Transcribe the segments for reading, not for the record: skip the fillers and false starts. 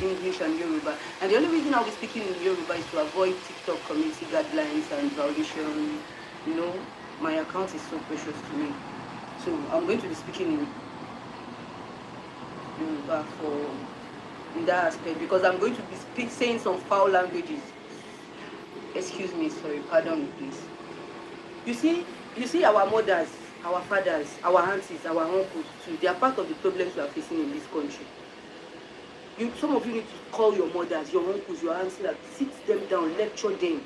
English and Yoruba. And the only reason I'll be speaking in Yoruba is to avoid TikTok community guidelines and violation. You know, my account is so precious to me. So I'm going to be speaking in Yoruba in that aspect, because I'm going to be saying some foul languages. Excuse me, sorry, pardon me, please. You see our mothers, our fathers, our aunties, our uncles too, they are part of the problems we are facing in this country. Some of you need to call your mothers, your uncles, your aunties, like, sit them down, lecture them.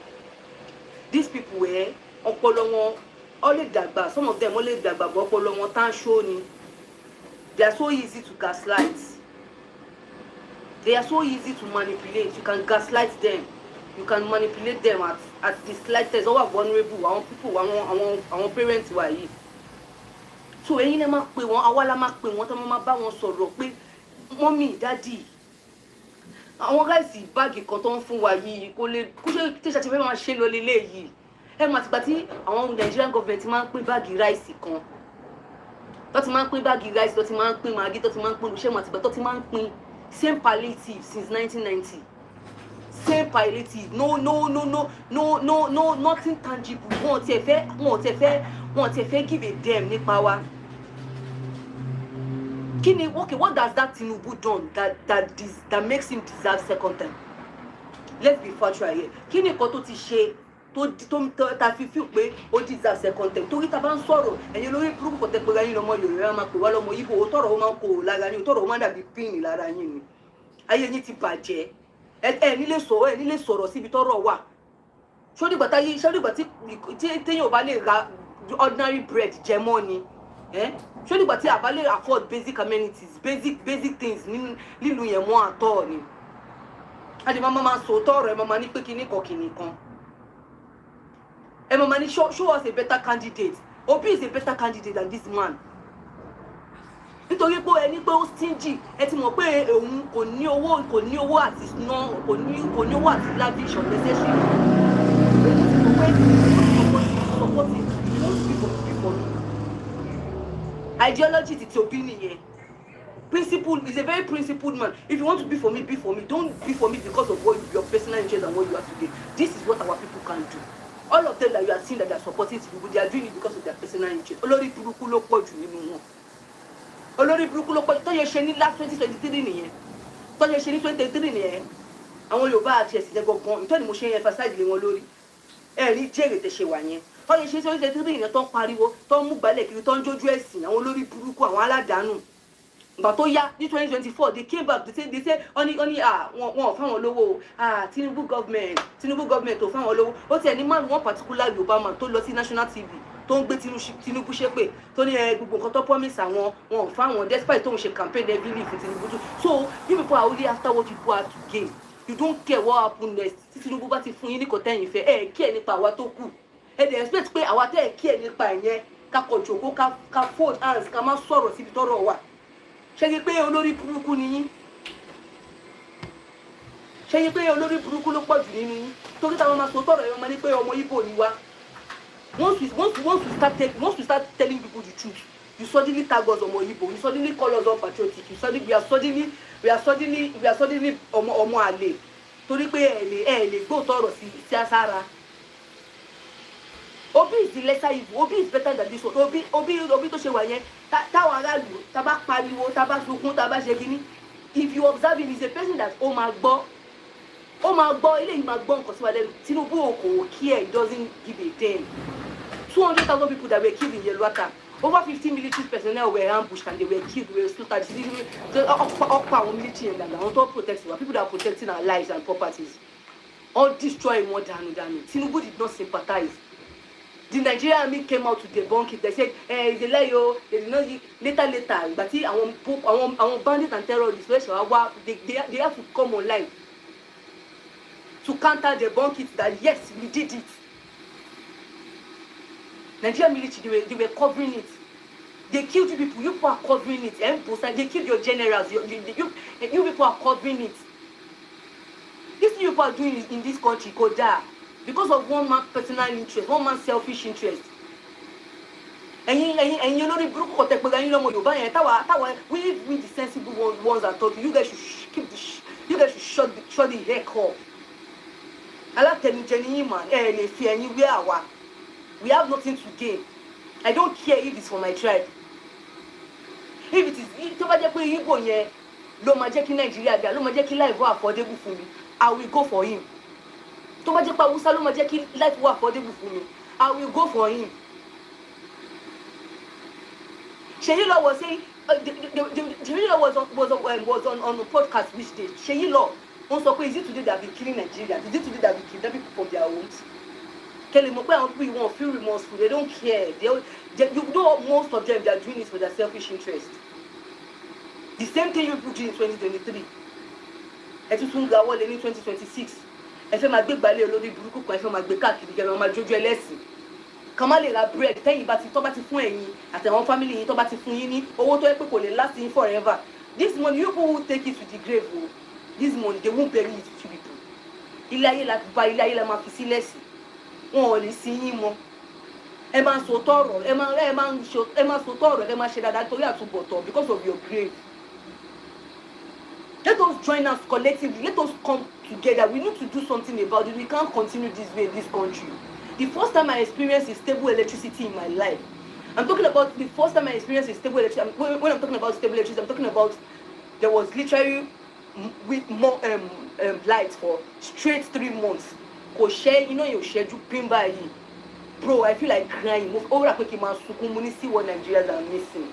These people were only dagba, some of them only dagba, but ọpọlọ tan show ni. They are so easy to gaslight. They are so easy to manipulate. You can gaslight them. You can manipulate them at the slightest. All are vulnerable. Our people, our parents were here. So ẹ̀yin lẹ máa pè wọ́n, àwa la máa pè wọ́n, tí wọ́n máa bá wọn sọ̀rọ̀ pé mommy, daddy. Àwọn guys báàgì kan tó ń fún wa yìí kò lè kó ṣe tíṣà ti fẹ́ máa ṣe lọ lélẹ̀ yìí. Ẹ mọ̀ àtìgbà tí àwọn Nigerian government máa ń pín báàgì ráìsì kan. Tó ti máa ń pín báàgì ráìsì, tó ti máa ń pín màgí, tó ti máa ń pín olùṣẹ́ mọ̀ àtìgbà tó ti máa ń pín same palliative since 1990. Same palliative. No, nothing tangible. Wọ́n ti fẹ́ give a damn nípa wa. Okay, what does that Tinubu done that makes him deserve second time? Let's be factual here. Kini nǹkan tó ti ṣe tó ta fi feel pé ó deserve second time? Torí tá bá ń sọ̀rọ̀, ẹ̀yin lórí burúkú kò tẹ́ pé ra yín lọ́mọ Yorùbá máa pè wá lọ́mọ Ìgbò, ó tọ̀rọ̀ ó máa ń kó lára yín, ó tọ̀rọ̀ ó máa ń dàbí píìnì lára yín ni. Ayé yín ti bàjẹ́. Ẹ nílé sọ̀rọ̀ síbi tọ́rọ̀ wà. Ṣó dìgbà tí téèyàn ò bá lè ra ordinary bread jẹ mọ́ ni. Ṣó dìgbà tí a bá lè afford basic amenities, basic things nílùú yẹn mọ́ àtọ́ ni. Adi máa sọ tọ́rọ̀ ẹ máa ní pé kíní kan. Ẹ máa ní show us a better candidate. Obi is a better candidate than this man. Nítorí pé ẹni pé ó stingy, ẹ ti mọ̀ pé òun kò ní owó àti ná, kò ní owó àti lavish unnecessary. Ideology ti Obi nìyẹn. Principle is a very principled man. If you want to be for me, be for me. Don't be for me because of what your personal interest and what you are today. This is what our people can do. All of them that you are seeing that they are supporting people, they are doing it because of their personal interest. Olórí burúkú ló pọ̀ jù nínú wọn. Olórí burúkú ló pọ̀ tó yẹ ṣe ní last 2023 nìyẹn. Tó yẹ ṣe ní 2023 nìyẹn. Àwọn Yorùbá àti ẹ̀sìn jẹ́ gangan. Ìtọ́ ni mo ṣe ń emphasize lé wọn lórí. Ẹ̀rí jẹ́rìí tẹ̀ ṣe wà yẹn. Tó yẹ ṣe ní 2023 nìyẹn tó ń pariwo, tó ń mú gbálẹ̀ kiri, tó ń jójú ẹ̀sìn. Àwọn olórí burúkú, àwọn aládàánù. But tó yá ní 2024 they came back, they say only wọn fáwọn lówó Tinubu government tó fáwọn lówó. Ó ti ẹni man one particular Yorùbá man tó lọ sí national TV tó ń gbé Tinubu ṣépè tó ní gbogbo nǹkan tó promise àwọn wọn fáwọn despite tó ń ṣe campaign heavily fún Tinubu too. So you people are only after what you people have to gain. You don't care what happen next. Tí Tinubu bá ti fún yín ní kò tẹ́yìn fẹ́ kí ẹ nípa àwa tó kù. Ẹ dẹ̀ expect pé àwa tẹ́ kí ẹ nípa ìyẹn ká kọ̀ jòkó ká fold hands ká má sọ̀rọ̀ síbi tọ́rọ̀ wà. Ṣé yí pé olórí burúkú ni yín? Ṣé yí pé olórí burúkú ló pọ̀ jù nínú yín? Torí táwọn máa sọ tọ̀rọ̀ ẹ̀ máa ní pé ọmọ Ìgbò ni wá. Once we start telling people the truth, you suddenly tag us ọmọ Ìgbò, you suddenly call us unpatriotic, we are suddenly ọmọ àlè. Torí pé ẹ lè gbọ́ tọ̀rọ̀ sí asára. Obi is the lesser evil. Obi is better than this one. Obi tó ṣe wà yẹn. Táwọn aráàlú, tá bá pariwo, tá bá sunkún, tá bá ṣe kíní. If you observe him, he's a person that ó máa gbọ́, eléyìí máa gbọ́ nǹkan sí wa lẹ́nu. Tinubu kò care, he doesn't give a damn. 200,000 people that were killed in Yelwata. Over 50 military personnel were ambushed and they were killed, were slaughtered. Ọ̀pọ̀ àwọn military and àwọn tó protect wa, people that are protecting our lives and properties. All destroy wọn dànù. Tinubu did not sympathize. The Nigerian army came out to debunk it. They said, it's a lie, they did not. Later. But see, our bandits and terrorists, they have to come online to counter debunk it that yes, we did it. Nigerian military, they were covering it. They killed you people. You people are covering it. They killed your generals. You people are covering it. This thing you people are doing in this country, Koda. Because of one man's personal interest, one man's selfish interest. And you know the group of we the sensible ones that told you guys should shut the heck up. I like telling Jenny, man, if you're anywhere, we have nothing to gain. I don't care if it's for my tribe. If it is, tó bá jẹ́ pé Igbo yẹn ló máa jẹ́ kí Nigeria dá, ló máa jẹ́ kí life wà affordable fún mi, I will go for him. Tó bá jẹ́ pé Hausa ló máa jẹ́ kí life wà affordable fún mi, I will go for him. Sheyi Law was saying, Sheyi Law was on a podcast which day. Sheyi Law, is it today that have been killing Nigerians? Is it today that have been kidnapping people from their homes? People won't feel remorseful. They don't care. You know, most of them, they are doing it for their selfish interest. The same thing you put in 2023. In 2026. If I'm a big ballet, Buruku, if I'm a big cat, I'm a Jojo lesson. Come on, la bread. Tell you about it. Talk about it for any. At your own family, talk about it for any. Or what people will last in forever. This money, you people will take it to the grave. This money, they won't bury it to people. Ilaye la mafisi lesson. Wọn ò lè sí yín mọ́. Ẹ máa sọ tọrọ, ẹ máa sọ tọrọ, ẹ máa ṣe dáadáa torí àtúbọ̀tán because of your grave. Let us join us collectively. Let us come together. We need to do something about it. We can't continue this way in this country. The first time I experienced stable electricity in my life, I'm talking about the first time I experienced stable electricity. When I'm talking about stable electricity, I'm talking about there was literally with more lights for straight 3 months. Kò ṣe iná yóò ṣẹ́jú pín báyìí. Bro, I feel like crying. Mo rà pé kí n máa sunkún, mo ní see what Nigerians are missing.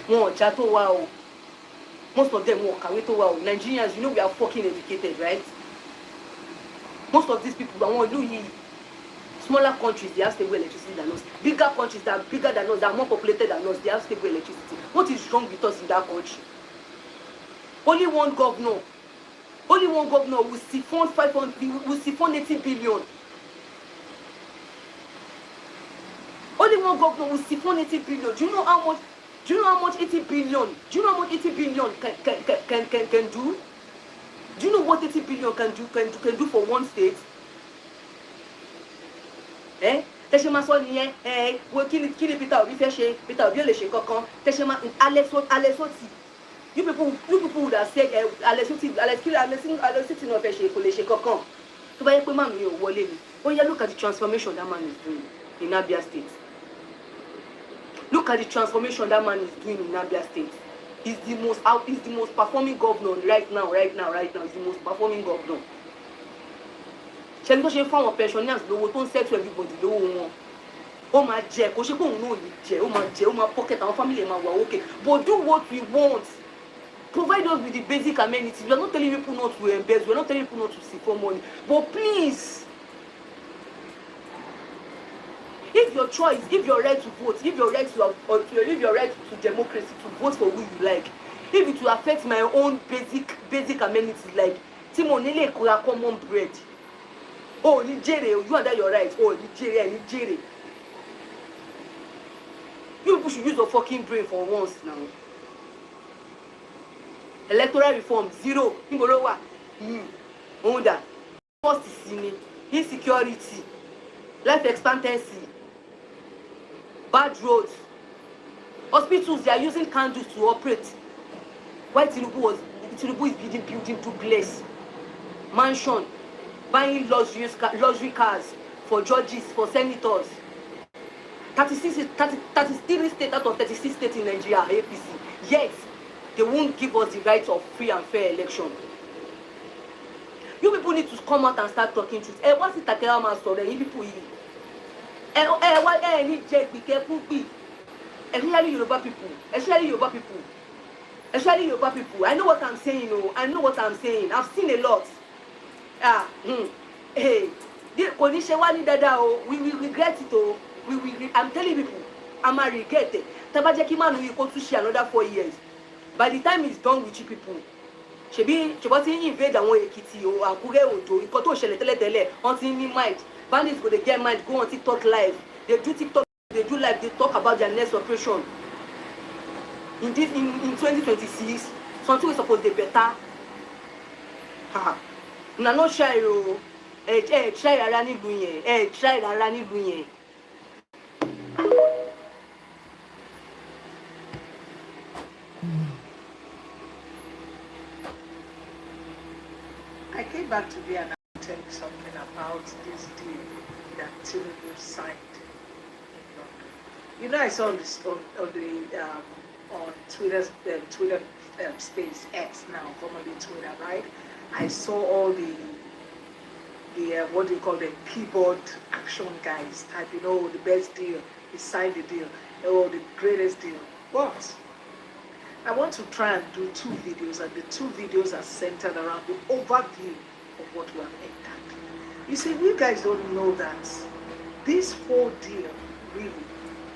Wọn ò já tó wá o. Most of them wọn ò kàwé tó wá o. Nigerians, you know we are fucking educated, right? Most of these people, àwọn ìlú yìí, smaller countries, they have stable electricity than us. Bigger countries that are bigger than us, that are more populated than us, they have stable electricity. What is wrong with us in that country? Only one governor will siphon 80 billion. Only one governor will siphon 80 billion. Do you know how much 80 billion? Do you know how much 80 billion can do? Do you know what 80 billion can do for one state? Tẹ̀sí máa sọ nìyẹn, wo kí ni Peter Obi fẹ́ ṣe, Peter Obi ò lè ṣe kankan. Tẹ̀sí máa Alẹ́sọ̀tì. You people would have said, Alẹ́sọ̀tì náà fẹ́ ṣe kò lè ṣe kankan. Tó bá yẹ pé màmí ò wọlé ni. Oh yeah, look at the transformation that man is doing in Abia State. Look at the transformation that man is doing in Abia State. He's the most performing governor right now. He's the most performing governor. Ṣé tó ṣe fún àwọn pensioners lówó tó ń settle everybody lówó wọn. Ó máa jẹ kó ṣe pé òun náà ní jẹ, ó máa pocket àwọn family máa wà okay. But do what we want. Provide us with the basic amenities. We are not telling people not to embezzle. We are not telling people not to siphon money. But please, if your choice, if your right to vote, if your right to democracy to vote for who you like, if it will affect my own basic amenities like Timonele Kura common bread. Oh, Nigeria, you are that your right. Oh, Nigeria. You people should use your fucking brain for once now. Electoral reform, 0. Ingolowa. Onda. First is insecurity. Life expectancy. Bad roads. Hospitals, they are using candles to operate. Why Tinubu is building duplex, mansion, buying luxury cars for judges, for senators. 33 states out of 36 states in Nigeria are APC. Yet, they won't give us the right of free and fair election. You people need to come out and start talking truth. What's it that I'm saying? You people here. Why need to be careful? Especially Yoruba people. I know what I'm saying. I've seen a lot. Hey, we will regret it. I'm telling people, I'm a regret it. Tabajeki man will go to share another 4 years. By the time it's done with you people, ṣebí invade àwọn Èkìtì o Àkúrẹ́ Òǹdó nǹkan tó ṣẹlẹ̀ tẹ́lẹ̀tẹ́lẹ̀ wọ́n ti ní mind. Bandits go dey get mind, go on TikTok live. They do TikTok, they do live, they talk about their next operation. In 2026, something is supposed to be better. Una no shy o. Try rárá nílùú yẹn. Try rárá nílùú yẹn. back today and I'll tell you something about this deal that Tinubu signed in London. You know, I saw this on Twitter's Twitter space X now, formerly Twitter, right? I saw all the what do you call them, keyboard action guys type, you know, the best deal, he signed the deal, oh, the greatest deal. But I want to try and do 2 videos, and the 2 videos are centered around the overview of what we have entered. You see, we guys don't know that this whole deal really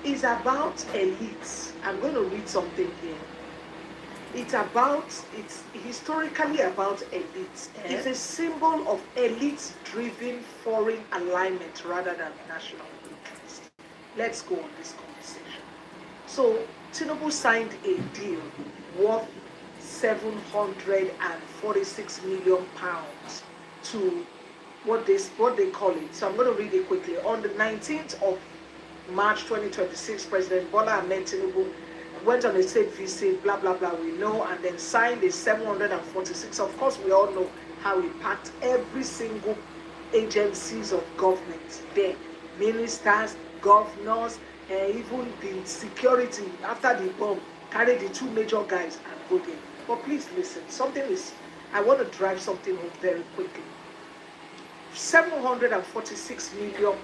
is about elites. I'm going to read something here. It's historically about elites. It's a symbol of elites-driven foreign alignment rather than national interest. Let's go on this conversation. So, Tinubu signed a deal worth £746 million to what they call it. So I'm going to read it quickly. On the 19th of March 2026, President Bola Ahmed Tinubu went on a state visit, blah, blah, blah, we know, and then signed a 746. Of course, we all know how he packed every single agencies of government there. Ministers, governors, even the security, after the bomb, carried the 2 major guys and go there. But please listen, I want to drive something home very quickly. £746 million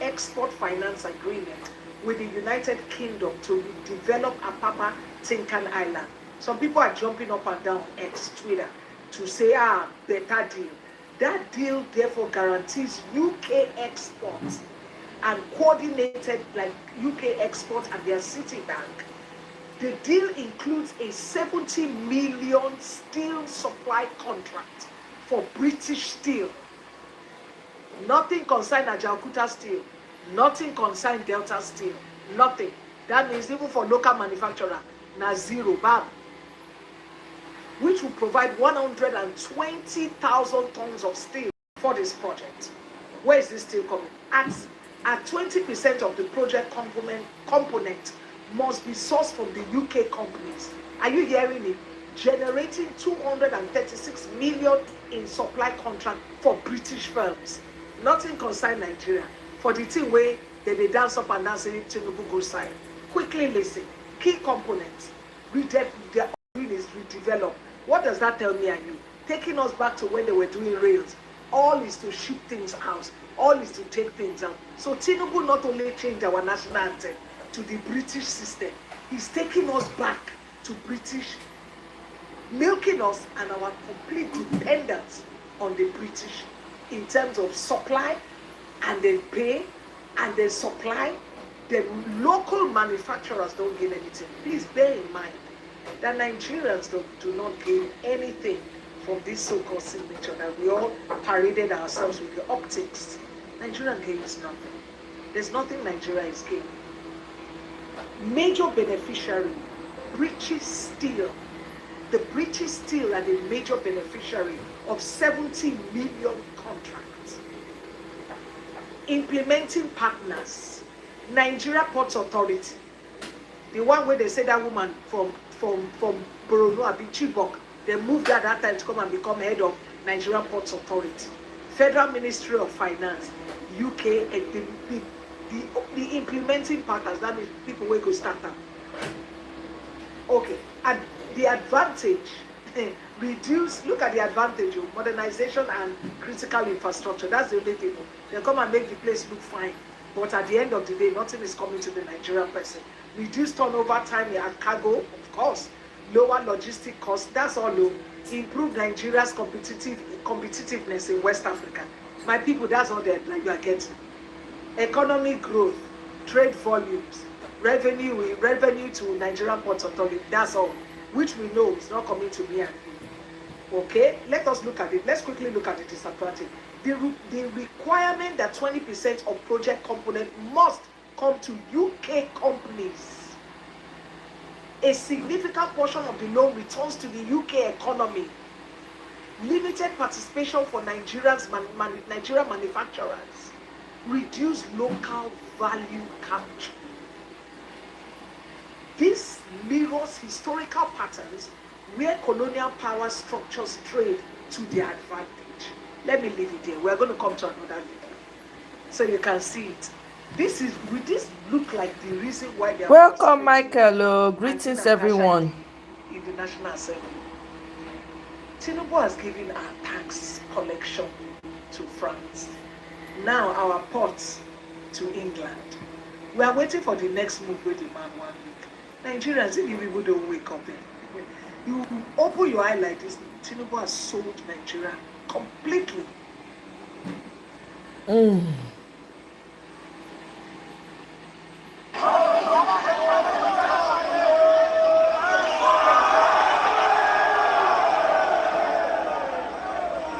export finance agreement with the United Kingdom to develop Apapa Tinkan Island. Some people are jumping up and down X Twitter to say, better deal. That deal therefore guarantees UK exports and coordinated like UK export and their Citibank. The deal includes a 70 million steel supply contract for British Steel. Nothing concerned Ajaokuta Steel. Nothing concerned Delta Steel. Nothing. That means even for local manufacturer, na zero, bam. Which will provide 120,000 tons of steel for this project. Where is this steel coming? At 20% of the project component must be sourced from the UK companies. Are you hearing it? Generating 236 million in supply contract for British firms. Nothing concerned Nigeria. For the team where they dance up and down saying Tinubu go sign. Quickly listen. Key components. The green is redeveloped. What does that tell me and you? Taking us back to when they were doing rails. All is to ship things out. All is to take things out. So Tinubu not only changed our national anthem to the British system, he's taking us back to British, milking us and our complete dependence on the British in terms of supply and then pay and then supply. The local manufacturers don't gain anything. Please bear in mind that Nigerians do not gain anything from this so-called signature that we all paraded ourselves with the optics. Nigeria gains nothing. There's nothing Nigeria is gaining. Major beneficiary, British Steel. The British Steel are the major beneficiary of 70 million contracts. Implementing partners, Nigeria Ports Authority, the one where they say that woman from Borno, Chibok, they moved her that time to come and become head of Nigeria Ports Authority. Federal Ministry of Finance, UK, and the implementing partners, that means people will go start up. Okay, and the advantage, look at the advantage of modernization and critical infrastructure. That's the only thing. They come and make the place look fine. But at the end of the day, nothing is coming to the Nigerian person. Reduce turnover time and cargo, of course. Lower logistic costs, that's all low. Improve Nigeria's competitiveness in West Africa. My people, that's all that you are getting. Economic growth, trade volumes, revenue to Nigerian Ports Authority, that's all. Which we know is not coming to me and you. Okay, let us look at it. Let's quickly look at the disadvantage. The requirement that 20% of project component must come to UK companies. A significant portion of the loan returns to the UK economy. Limited participation for Nigerian manufacturers. Reduce local value capture. This mirrors historical patterns where colonial power structures trade to their advantage. Let me leave it here. We're going to come to another video so you can see it. Will this look like the reason why they are Welcome, Michael. Greetings, everyone. in the National Assembly? Tinubu has given our tax collection to France. Now our ports to England. We are waiting for the next move with the man 1 week. Nigerians, if you people don't wake up, you open your eye like this. Tinubu has sold Nigeria completely.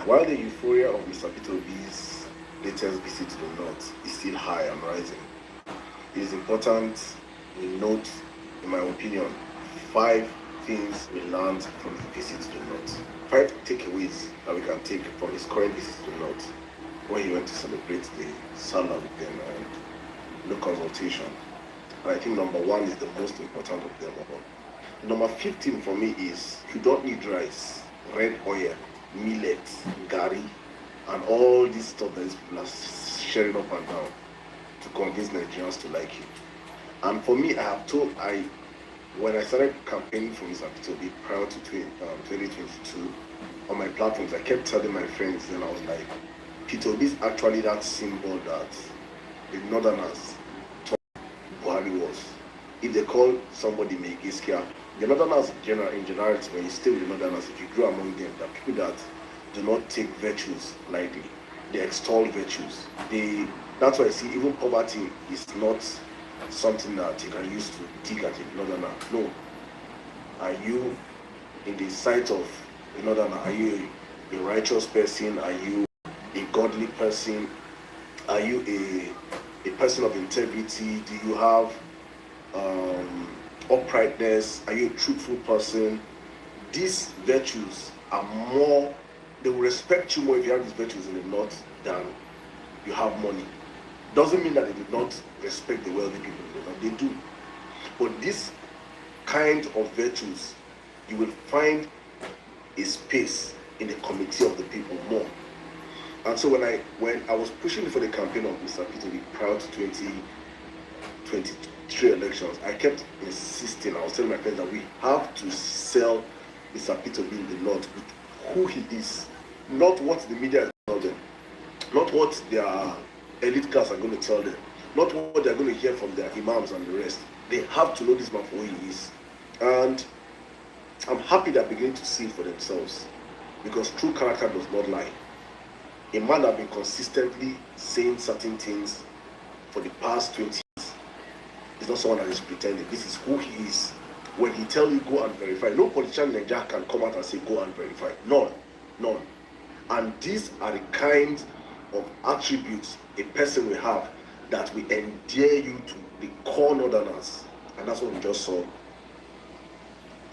While the euphoria of Mr. Peter Obi's latest visit to the north is still high and rising, it is important we note, in my opinion, 5 things we learned from his visit to the north. 5 takeaways that we can take from his current visit to the north, where he went to celebrate the Sellout with them and no consultation. And I think number 1 is the most important of them all. Number 15 for me is you don't need rice, red oil, millet, gari, and all this stuff that these people are sharing up and down to convince Nigerians to like you. And for me, when I started campaigning for Mr. Peter Obi prior to 2022 on my platforms, I kept telling my friends, and I was like, Peter Obi is actually that symbol that the Northerners thought Buhari was. If they call somebody Megiskia, the Northerners in generality, when you stay with the Northerners, if you grow among them, there are people that do not take virtues lightly. They extol virtues. That's why I see even poverty is not something that you can use to dig at a Northerner. No. Are you in the sight of a Northerner? Are you a righteous person? Are you a godly person? Are you a person of integrity? Do you have uprightness? Are you a truthful person? These virtues are more, they will respect you more if you have these virtues in the north than you have money. Doesn't mean that they do not respect the wealthy people in the north. They do. But this kind of virtues, you will find a space in the committee of the people more. And so when I was pushing for the campaign of Mr. Peter Obi prior to 2023 elections, I kept insisting, I was telling my friends that we have to sell Mr. Peter Obi in the north with who he is, not what the media is telling them, not what their elite class are going to tell them, not what they're going to hear from their imams and the rest. They have to know this man for who he is. And I'm happy they're beginning to see it for themselves, because true character does not lie. A man that has been consistently saying certain things for the past 20 years is not someone that is pretending. This is who he is. When he tells you go and verify, no politician in Nigeria can come out and say go and verify. None. And these are the kind of attributes a person will have that will endear you to the core Northerners. And that's what we just saw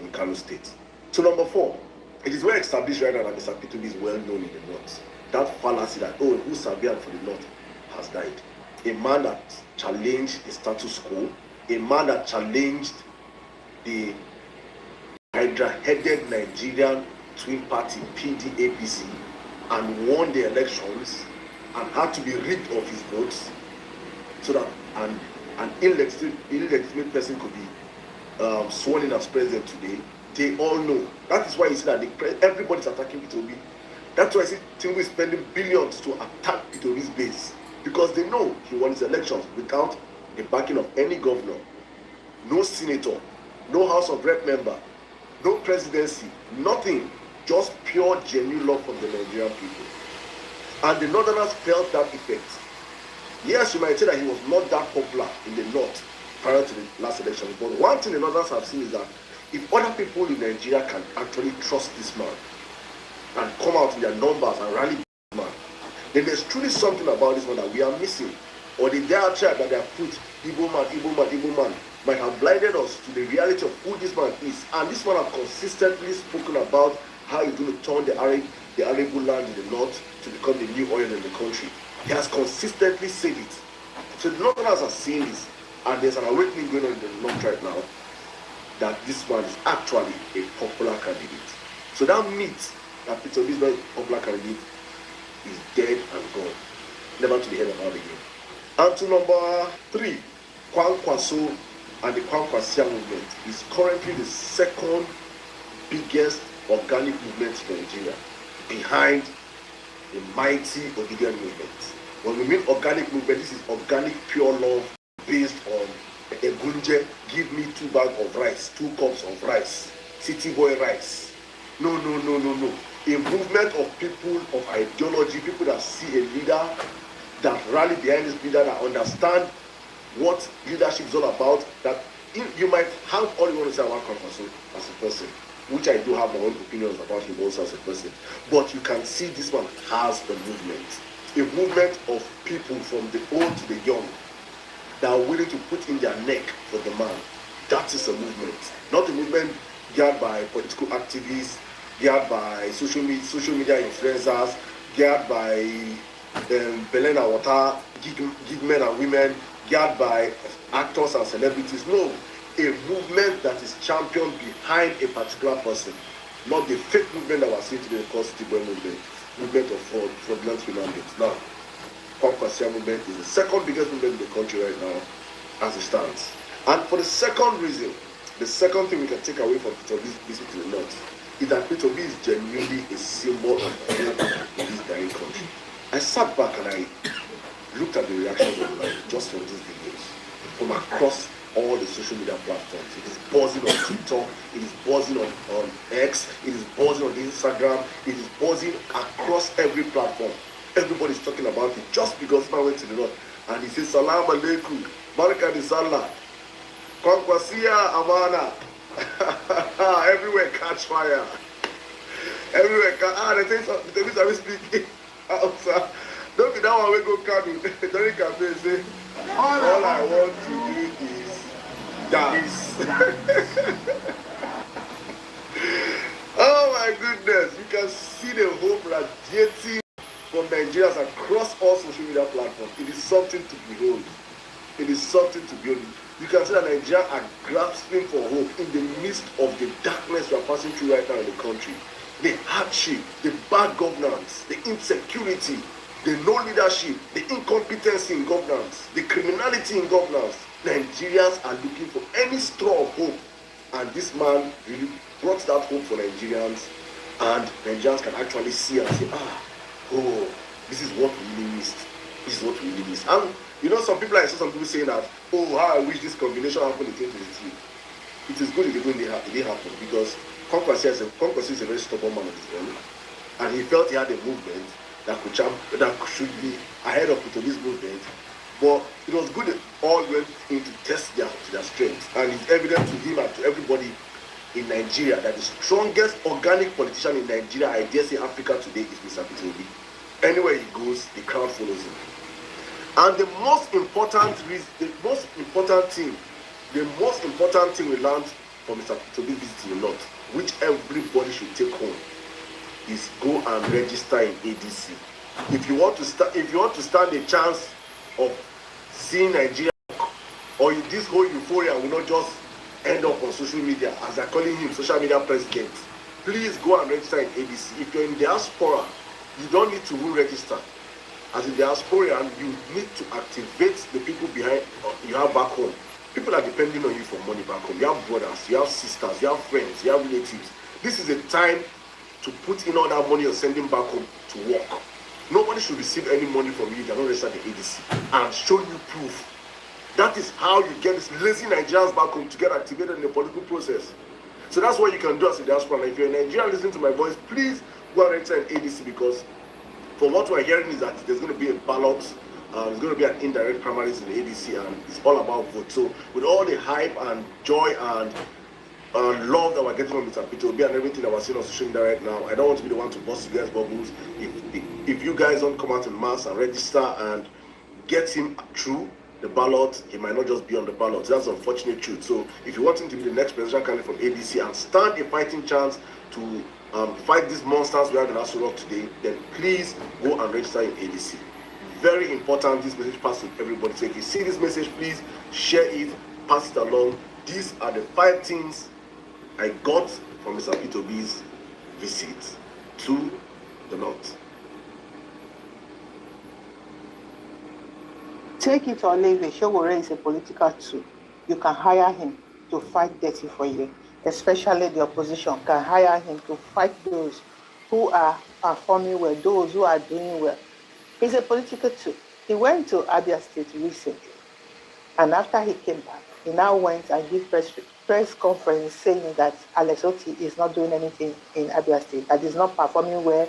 in Kanu State. So number 4, it is well established right now that Mr. Peter Obi is well known in the north. That fallacy that, oh, who's Sabian for the north has died. A man that challenged the status quo, a man that challenged the Hydra-headed Nigerian twin party PDAPC and won the elections and had to be rid of his votes so that an illegitimate person could be sworn in as president today. They all know. That is why you see that everybody's attacking Peter Obi. That's why I see Tinubu is spending billions to attack Peter Obi's base, because they know he won his elections without the backing of any governor, no senator, no House of Rep member, no presidency, nothing, just pure genuine love from the Nigerian people. And the Northerners felt that effect. Yes, you might say that he was not that popular in the north prior to the last election, but one thing the Northerners have seen is that if other people in Nigeria can actually trust this man and come out in their numbers and rally this man, then there's truly something about this man that we are missing. Or the diatribe that they have put, Igbo man, might have blinded us to the reality of who this man is. And this man has consistently spoken about how he's going to turn the arable land in the north to become the new oil in the country. He has consistently said it. So the Northerners are seeing this, and there's an awakening going on in the north right now that this man is actually a popular candidate. So that means that Peter Obi is not a popular candidate is dead and gone, never to be heard about again. And to number 3, Kwankwaso and the Kwankwasia movement is currently the second biggest organic movement in Nigeria, behind the mighty Obedient movement. When we mean organic movement, this is organic pure love based on a gunje, give me 2 bags of rice, 2 cups of rice, city boy rice. No. A movement of people of ideology, people that see a leader, that rally behind this leader, that understand what leadership is all about. That you might have all you want to say about Kwankwaso as a person, which I do have my own opinions about him also as a person, but you can see this one has a movement of people from the old to the young that are willing to put in their neck for the man. That is a movement, not a movement geared by political activists, geared by social media influencers, geared by Belen and Water, gig men and women, geared by actors and celebrities. No, a movement that is championed behind a particular person, not the fake movement that was seen today called City Boy movement of fraudulent human beings. Now, Kwankwasia movement is the second biggest movement in the country right now as it stands. And for the second reason, the second thing we can take away from Peter Obi's visit to the north is that Peter Obi is genuinely a symbol of hope in this dying country. I sat back and I looked at the reactions online just from these videos from across all the social media platforms. It is buzzing on TikTok, it is buzzing on X, it is buzzing on Instagram, it is buzzing across every platform. Everybody's talking about it just because man went to the north and he says Salam Alaikum, Baraka di Salah, Kwankwasia Amana. Everywhere catch fire. Everywhere the things are speaking outside. Don't be that one we go Kanu. Don't campaign say all I want to do is dance. Oh my goodness, you can see the hope radiating from Nigerians across all social media platforms. It is something to behold. It is something to behold. You can see that Nigerians are grasping for hope in the midst of the darkness we are passing through right now in the country. The hardship, the bad governance, the insecurity, the no leadership, the incompetency in governance, the criminality in governance. Nigerians are looking for any straw of hope. And this man really brought that hope for Nigerians. And Nigerians can actually see and say, oh, this is what we really missed. This is what we really missed. And you know, some people, I saw some people saying that, oh, how I wish this combination happened in 2023. It is good if it didn't happen, because Kwankwaso is a very stubborn man of his own. And he felt he had a movement that should be ahead of Peter Obi's movement. But it was good that all went in to test their strength. And it's evident to him and to everybody in Nigeria that the strongest organic politician in Nigeria, I dare say Africa today, is Mr. Peter Obi. Anywhere he goes, the crowd follows him. And the most important thing we learned from Mr. Peter Obi's visit to the north, which everybody should take home, is go and register in ADC. If you want to stand a chance of seeing Nigeria, or this whole euphoria will not just end up on social media, as they're calling him social media president, please go and register in ADC. If you're in diaspora, you don't need to register. As a diasporian, you need to activate the people behind you have back home. People are depending on you for money back home. You have brothers, you have sisters, you have friends, you have relatives. This is a time to put in all that money you're sending back home to work. Nobody should receive any money from you if you're not registered in ADC and show you proof. That is how you get these lazy Nigerians back home to get activated in the political process. So that's what you can do as a diaspora. If you're a Nigerian listening to my voice, please go and register in ADC, because from what we're hearing is that there's going to be a ballot, there's going to be an indirect primaries in the ADC, and it's all about vote. So with all the hype and joy and love that we're getting from Mr. Peter Obi and everything that we're seeing on social media right now, I don't want to be the one to bust you guys' bubbles. If you guys don't come out in mass and register and get him through the ballot, he might not just be on the ballot. That's the unfortunate truth. So if you want him to be the next presidential candidate from ADC and stand a fighting chance to fight these monsters we have in Sowore today, then please go and register in ADC. Very important, this message passes to everybody. So if you see this message, please share it, pass it along. These are the 5 things I got from Mr. Peter Obi's visit to the north. Take it or leave it, Sowore is a political tool. You can hire him to fight dirty for you, especially the opposition can hire him to fight those who are performing well, those who are doing well. He's a political tool. He went to Abia State recently, and after he came back, he now went and gave press conference saying that Alex Otti is not doing anything in Abia State, that is not performing well.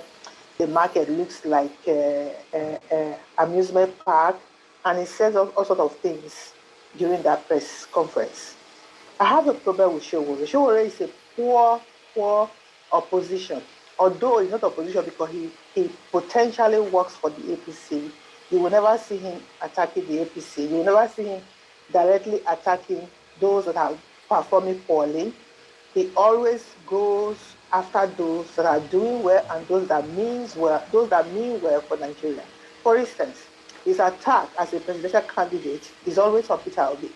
The market looks like amusement park, and he says all sorts of things during that press conference. I have a problem with Sowore. Sowore is a poor opposition, although he's not opposition because he potentially works for the APC. You will never see him attacking the APC. You will never see him directly attacking those that are performing poorly. He always goes after those that are doing well and those that mean well for Nigeria. For instance, his attack as a presidential candidate is always on Peter Obi.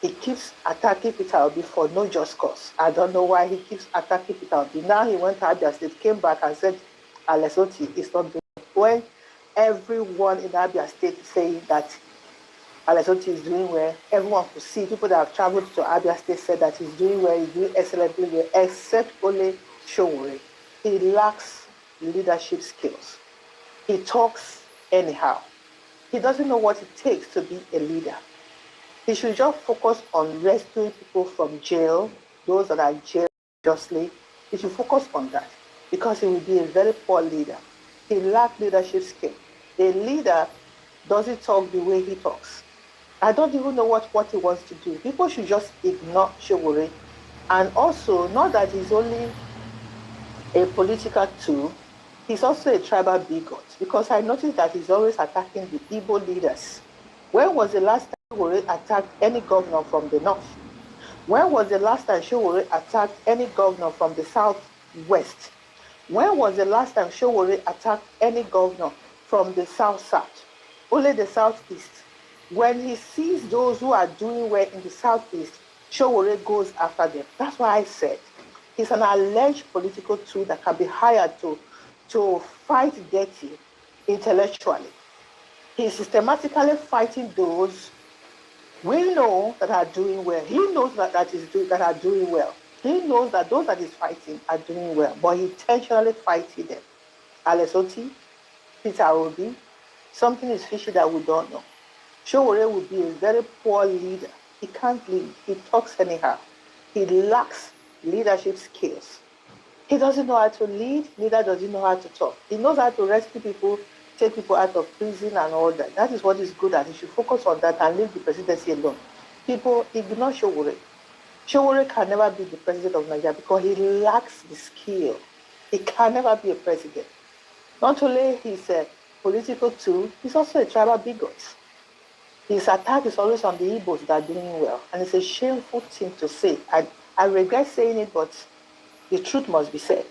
He keeps attacking Peter Obi for no just cause. I don't know why he keeps attacking Peter Obi. Now he went to Abia State, came back and said Alex Otti is not doing it. When everyone in Abia State is saying that Alex Otti is doing well, everyone could see. People that have traveled to Abia State said that he's doing well, he's doing excellently well, except only Sowore. He lacks leadership skills. He talks anyhow. He doesn't know what it takes to be a leader. He should just focus on rescuing people from jail, those that are jailed justly. He should focus on that because he will be a very poor leader. He lacks leadership skill. A leader doesn't talk the way he talks. I don't even know what he wants to do. People should just ignore Sowore. And also, not that he's only a political tool, he's also a tribal bigot because I noticed that he's always attacking the Igbo leaders. When was the last time Sowore attacked any governor from the north? When was the last time Sowore attacked any governor from the southwest? When was the last time Sowore attacked any governor from the south-south? Only the southeast. When he sees those who are doing well in the southeast, Sowore goes after them. That's why I said he's an alleged political tool that can be hired to fight dirty intellectually. He's systematically fighting those we know that are doing well. He knows that are doing well. He knows that those that he's fighting are doing well, but he intentionally fighting them. Alex Otti, Peter Obi, something is fishy that we don't know. Sowore will be a very poor leader. He can't lead. He talks anyhow. He lacks leadership skills. He doesn't know how to lead, neither does he know how to talk. He knows how to rescue people, take people out of prison and all that. That is what he's good at. He should focus on that and leave the presidency alone. People ignore Sowore. Sowore can never be the president of Nigeria because he lacks the skill. He can never be a president. Not only he's a political tool, he's also a tribal bigot. His attack is always on the Igbos that are doing well. And it's a shameful thing to say. I regret saying it, but the truth must be said.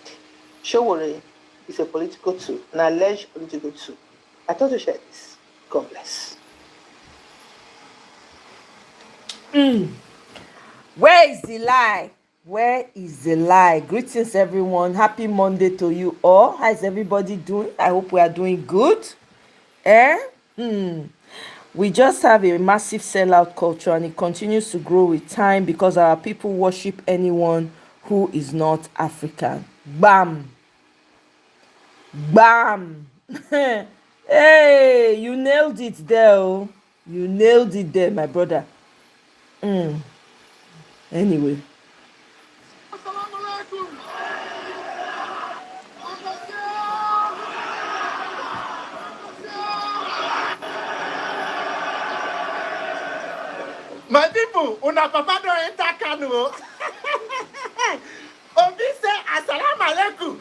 Sowore is a political tool, an alleged political tool. I thought to share this. God bless. Where is the lie? Where is the lie? Greetings, everyone. Happy Monday to you all. How is everybody doing? I hope we are doing good. We just have a massive sellout culture and it continues to grow with time because our people worship anyone who is not African. Bam! Bam! Hey, you nailed it there. Oh. You nailed it there, my brother. Anyway. My people, una papa don't enter Kanu. Obi say assalamu alaikum.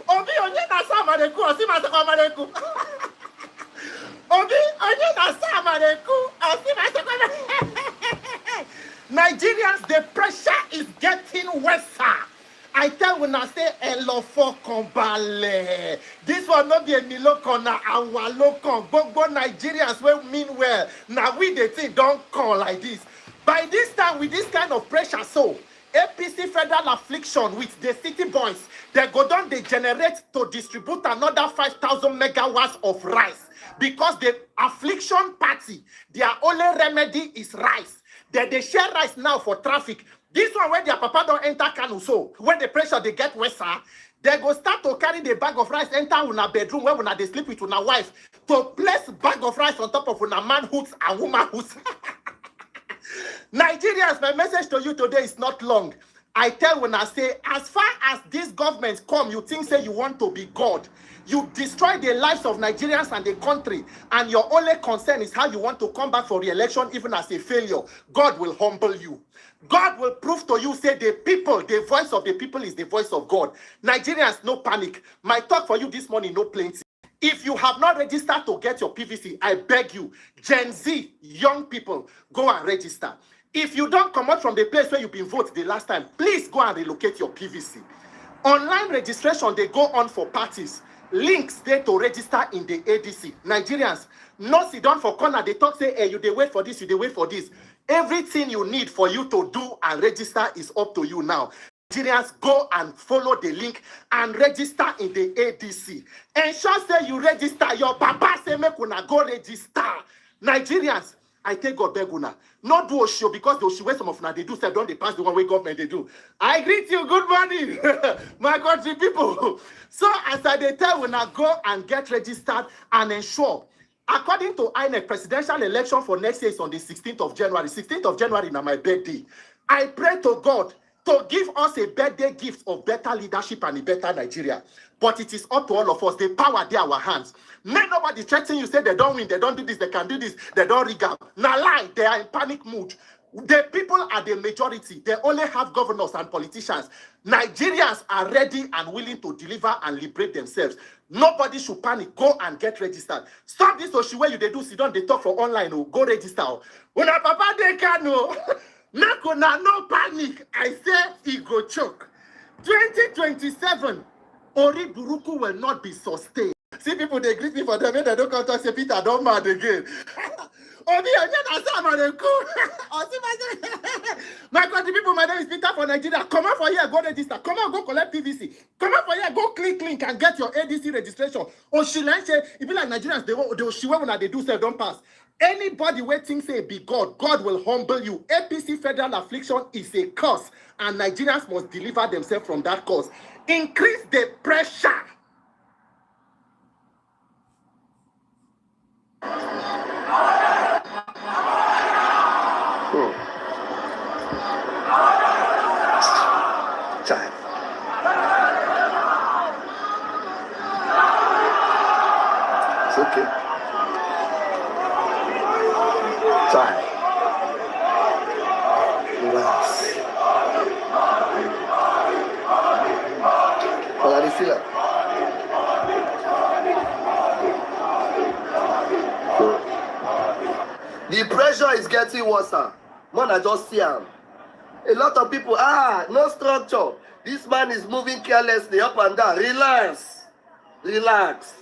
Obi onye na assalamu alaikum, osi ma assalamu alaikum. Obi onye na assalamu alaikum, osi ma assalamu alaikum. Nigerians, the pressure is getting worse. I tell when I say Elofo Kombale. This will not be a lokan na our lokan. Gbogbo Nigerians will mean well. Now we the thing don't call like this. By this time, with this kind of pressure, so APC federal affliction with the city boys. They go down, they generate to distribute another 5,000 megawatts of rice. Because the affliction party, their only remedy is rice. They share rice now for traffic. This one, when their papa don't enter Kanu, so when the pressure they get worse, they go start to carry the bag of rice, enter una bedroom where una they sleep with una wife, to place bag of rice on top of una manhoods and womanhoods. Nigerians, my message to you today is not long. I tell when I say, as far as these governments come, you think say you want to be God. You destroy the lives of Nigerians and the country, and your only concern is how you want to come back for re-election even as a failure. God will humble you. God will prove to you, say the people, the voice of the people is the voice of God. Nigerians, no panic. My talk for you this morning, no plenty. If you have not registered to get your PVC, I beg you, Gen Z, young people, go and register. If you don't come out from the place where you've been voted the last time, please go and relocate your PVC. Online registration, they go on for parties. Links there to register in the ADC. Nigerians, no sit down for corner. They talk, say, hey, you they wait for this, you they wait for this. Everything you need for you to do and register is up to you now. Nigerians, go and follow the link and register in the ADC. Ensure say you register. Your papa say make una go register. Nigerians, I take God beg una. Not do Oshio because the Oshio some of una they do say don't they pass the one way government they do. I greet you, good morning, my country people. So as I they tell una go and get registered and ensure. According to INEC, presidential election for next year is on the 16th of January. 16th of January is my birthday. I pray to God to give us a birthday gift of better leadership and a better Nigeria. But it is up to all of us. The power there our hands. Make nobody threaten you, say they don't win, they don't do this, they can do this, they don't rig up. Now lie, they are in panic mood. The people are the majority. They only have governors and politicians. Nigerians are ready and willing to deliver and liberate themselves. Nobody should panic. Go and get registered. Stop this Oshiwe you they do sit down, they talk for online. Oh, go register. Una papa de Kanu. No panic. I say he go choke. 2027, Ori Buruku will not be sustained. See people they greet me for them, they don't come to say Peter, don't mad again. Obi, my country people, my name is Peter for Nigeria. Come out for here, go register. Come on, go collect PVC. Come out for here, go click link and get your ADC registration. Oshilenche, it be like Nigerians, they when they do say don't pass. Anybody waiting say be God, God will humble you. APC federal affliction is a curse, and Nigerians must deliver themselves from that curse. Increase the pressure. Child. It's okay. Child. Relax. Well, how do you feel like? The pressure is getting worse. Man, I just see him. A lot of people, no structure. This man is moving carelessly up and down. Relax. Relax.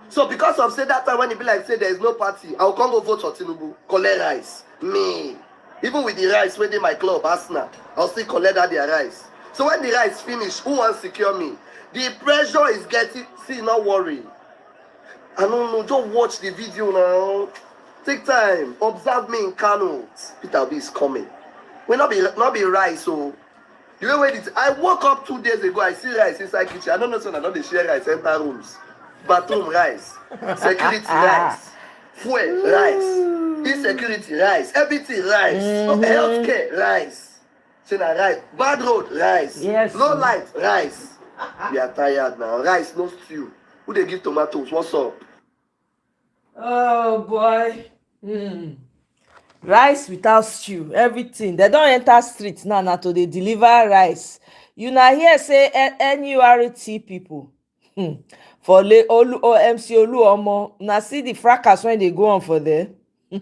So because of say that time when he be like, say there is no party, I'll come go vote for Tinubu. Collect rice. Me. Even with the rice when they my club, Arsenal, I'll still collect that their rice. So when the rice finish, who wants to secure me? The pressure is getting, see, not worry. I don't know, just watch the video now. Take time. Observe me in Kanu. Peter Obi is coming. Will not be rice, so you know where it. I woke up 2 days ago. I see rice inside kitchen. I don't know, so I know they share rice enter rooms. Bathroom rice, security rice, fuel rice, insecurity rice, everything rice, healthcare rice. Say na rice, bad road rice, yes, low light rice. We are tired now. Rice, no stew. Who they give tomatoes? What's up? Oh boy. Rice without stew, everything. They don't enter streets now to they deliver rice. You now hear say NURT people for MC Oluomo. Now see the fracas when they go on for there. Your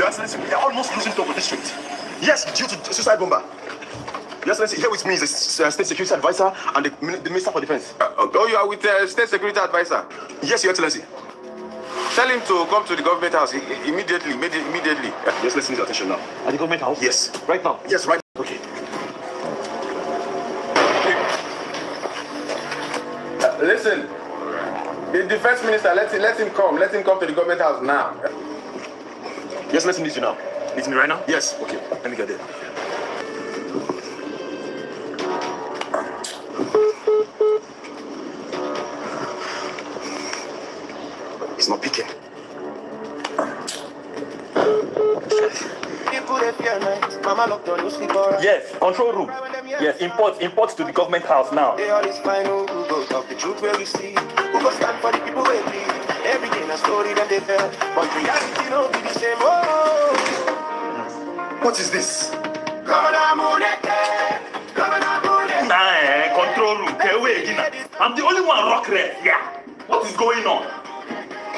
Excellency, we are almost losing top of the street. Yes, due to suicide bomber. Your Excellency, here with me is the State Security Advisor and the Minister for Defense. Oh, you are with the State Security Advisor? Yes, Your Excellency. Tell him to come to the government house immediately. Just listen to attention now. At the government house? Yes. Right now? Yes, right. Okay. Listen, the defense minister, let him come. Let him come to the government house now. Yes, let's meet you now. Meet me right now? Yes. Okay, let me get there. He's not picking. Yes, control room. Yes, import to the government house now. They all is fine, who go talk the truth where we see. Who go stand for the people where we bleed. Everything a story that they tell, but reality don't be the same. Oh, What is this? Governor Munete, Governor Munete. Nah, control room. Okay, wait again. I'm the only one rock red. Yeah. What is going on?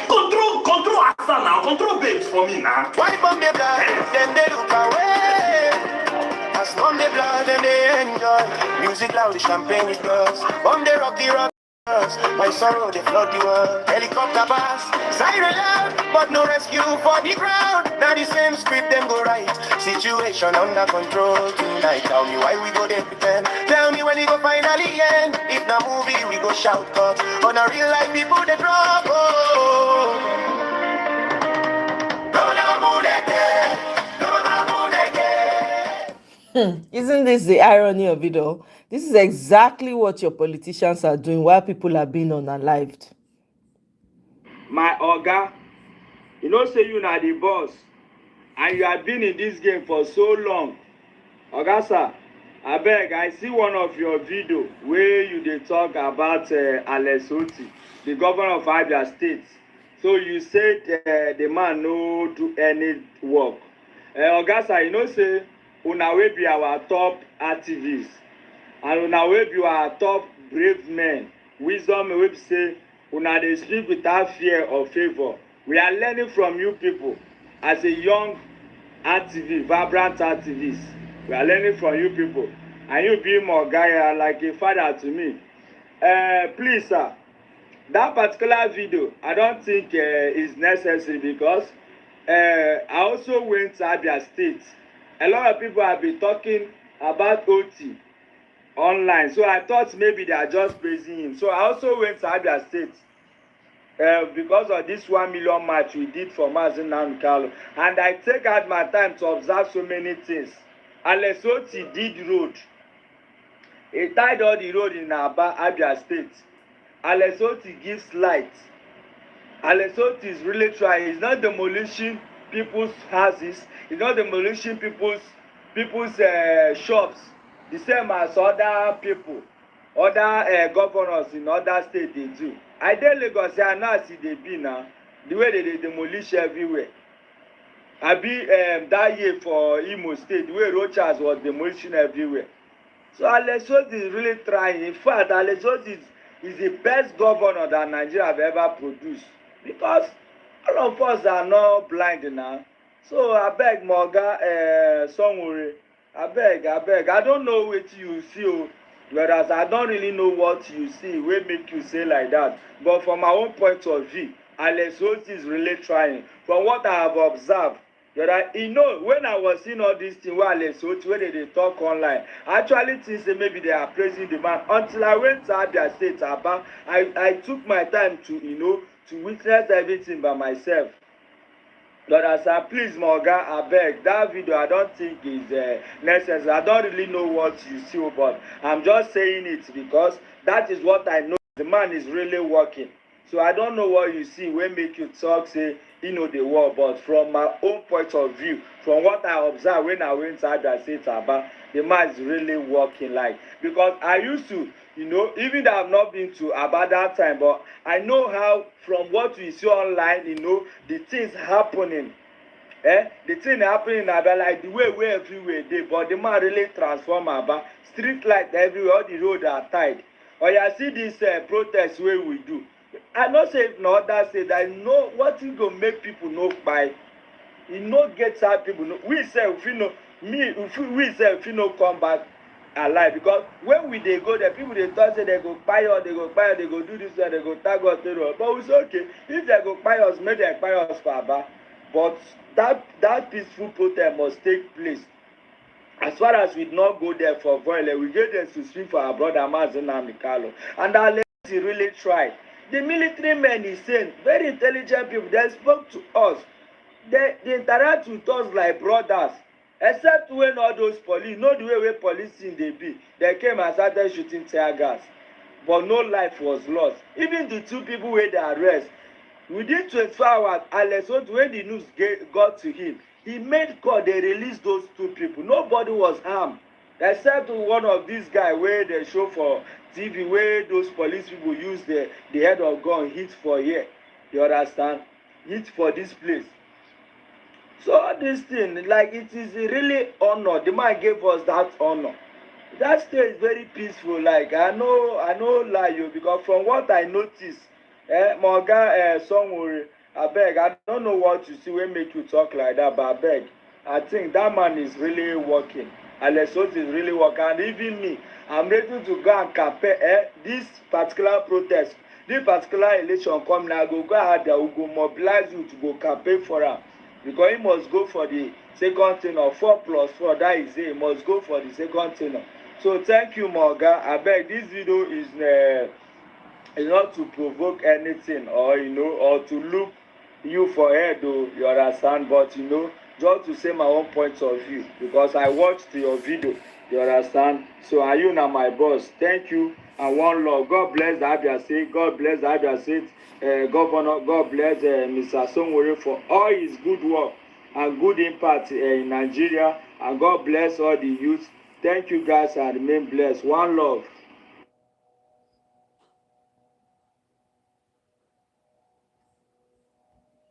Control Asa now. Control babes for me now. Why bomb the blood, then they look away. As bomb the blood, then they enjoy. Music loud, the champagne it blows. Bomb the rock, my sorrow, they flood the world. Helicopter pass, siren loud, but no rescue for the crowd. Now the same script them go right. Situation under control tonight. Tell me why we go there pretend. Tell me when we go finally end. If not movie, we go shout cut. On a real life, people they drop. Oh, Isn't this the irony of it all? This is exactly what your politicians are doing while people are being unalived. My oga, you know say you na the boss and you have been in this game for so long. Oga sir, abeg, I see one of your video where you dey talk about Alex Otti, the governor of Abia State. So you said the man no do any work. Oga sir, you know say una wey be our top activists and una wey be our top brave men, wisdom wey be say una dey speak without fear or favour. We are learning from you people as a young activist, vibrant activist. We are learning from you people, and you being my guy like a father to me. Please sir, that particular video I don't think is necessary because I also went to Abia State. A lot of people have been talking about Otti online, so I thought maybe they are just praising him. So I also went to Abia State because of this 1 million match we did for Nnamdi, and I take out my time to observe so many things. Alex Otti did road. He tied all the road in Abia State. Alex Otti gives light. Alex Otti is really trying. He's not demolishing people's houses. He's not demolishing people's shops. The same as other people, other governors in other states they do. I dey Lagos, I know as they be now. The way they demolish everywhere. I be that year for Imo State, the way Rochas was demolishing everywhere. So Alex Otti is really trying. In fact, Alex Otti is the best governor that Nigeria have ever produced, because all of us are not blind now. So I beg Moga Sowore, I beg, I don't know what you see, whereas I don't really know what you see, what make you say like that. But from my own point of view, Alex Otti is really trying. From what I have observed, you know, when I was seeing all these things where Alex Otti, where they talk online, I actually think say maybe they are praising the man. Until I went to Abia State, I took my time to, you know, to witness everything by myself. But as I please Moga, I beg, that video I don't think is necessary. I don't really know what you see, but I'm just saying it because that is what I know. The man is really working. So I don't know what you see when make you talk, say, you know, the world. But from my own point of view, from what I observed when I went to Abia State, the man is really working. Like, because I used to, you know, even though I've not been to about that time, but I know how from what we see online, you know, the things happening. The thing happening about like the way everywhere they, but the man really transform about street light everywhere, all the roads are tied. Or you see this protest where we do. I not say if no other say that I know what is gonna make people know by. You know get how people know. We say if you know me, if we say if you know come back, alive, because when we dey go there, people dey talk say they go kpai us, they go do this one, they go tag us, but we say okay, if they go kpai us, make dem kpai us for Aba, but that peaceful protest must take place. As far as we not go there for violence, we go there to speak for our brother Nnamdi, and our ladies really tried. The military men is saying, very intelligent people, they spoke to us. They interact with us like brothers. Except when all those police, know the way police in they be, they came and started shooting tear gas. But no life was lost. Even the 2 people where they arrest, within 24 hours, Alex Otti, when the news got to him, he made call, they released those 2 people. Nobody was harmed. Except one of these guys where they show for TV, where those police people use the head of gun hit for here. You understand? Hit for this place. So all this thing, like, it is really honor. The man gave us that honor. That state is very peaceful. Like, I know lie you, because from what I noticed, Morgan Sowore, I beg, I don't know what you see when make you talk like that, but I beg, I think that man is really working. Alex Otti is really working, and even me, I'm ready to go and campaign this particular protest, this particular election coming. I go ahead there, we go mobilize you to go campaign for him, because he must go for the second thing, or 4+4, that is it. He must go for the second thing. So thank you, Morgan. I beg, this video is not to provoke anything, or or to look you for head, though, you understand, but just to say my own point of view, because I watched your video, you understand. So are you now my boss? Thank you, and one love. God bless the Abia State. God bless the Abia State governor. God bless Mr. Sowore for all his good work and good impact in Nigeria, and God bless all the youth. Thank you guys, and remain blessed. One love.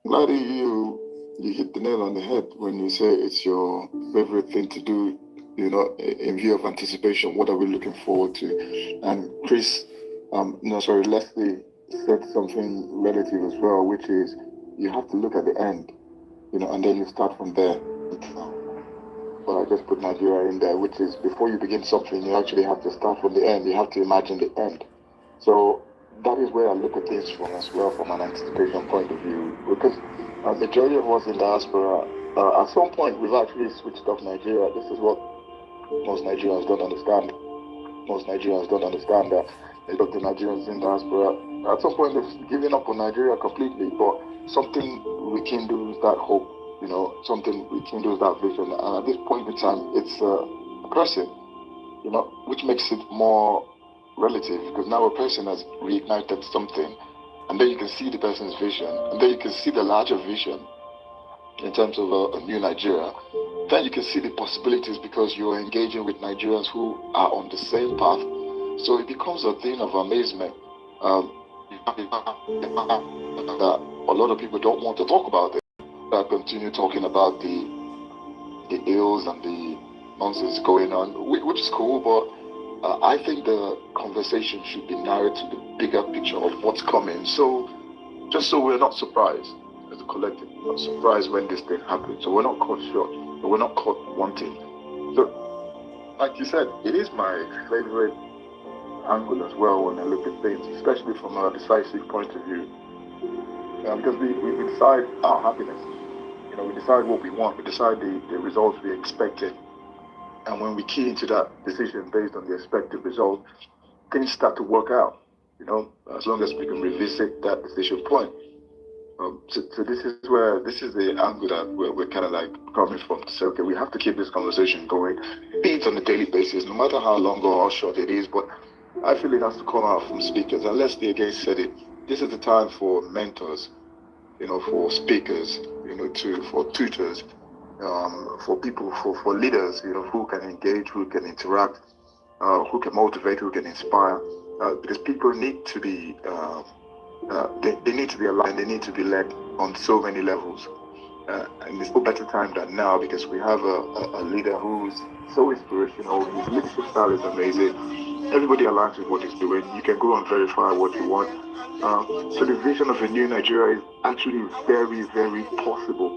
Glad you hit the nail on the head when you say it's your favorite thing to do, in view of anticipation. What are we looking forward to? And Chris, Leslie said something relative as well, which is you have to look at the end, and then you start from there. But I just put Nigeria in there, which is before you begin something, you actually have to start from the end. You have to imagine the end. So that is where I look at things from as well, from an anticipation point of view, because a majority of us in diaspora, at some point, we've actually switched off Nigeria. This is what most Nigerians don't understand. Most Nigerians don't understand that a lot of the Nigerians in diaspora, at some point, they've given up on Nigeria completely, but something rekindles that hope, something rekindles that vision. And at this point in time, it's a person, which makes it more relative, because now a person has reignited something, and then you can see the person's vision, and then you can see the larger vision in terms of a new Nigeria. Then you can see the possibilities, because you're engaging with Nigerians who are on the same path. So it becomes a thing of amazement that a lot of people don't want to talk about it. I continue talking about the ills and the nonsense going on, which is cool, but I think the conversation should be narrowed to the bigger picture of what's coming. So, just so we're not surprised as a collective, not surprised when this thing happens. So we're not caught short, but we're not caught wanting. So, like you said, it is my favorite angle as well when I look at things, especially from a decisive point of view. Because we decide our happiness. We decide what we want. We decide the results we expected. And when we key into that decision based on the expected result, things start to work out, as long as we can revisit that decision point. So this is the angle that we're kind of like coming from, to say, okay, we have to keep this conversation going, be it on a daily basis, no matter how long or how short it is. But I feel it has to come out from speakers. And Leslie again said it, this is the time for mentors, for speakers, for tutors, for people, for leaders, who can engage, who can interact, who can motivate, who can inspire, because people need to be, they need to be aligned, they need to be led on so many levels, and there's no better time than now, because we have a leader who's so inspirational. His leadership style is amazing. Everybody aligns with what he's doing. You can go and verify what you want. So the vision of a new Nigeria is actually very, very possible.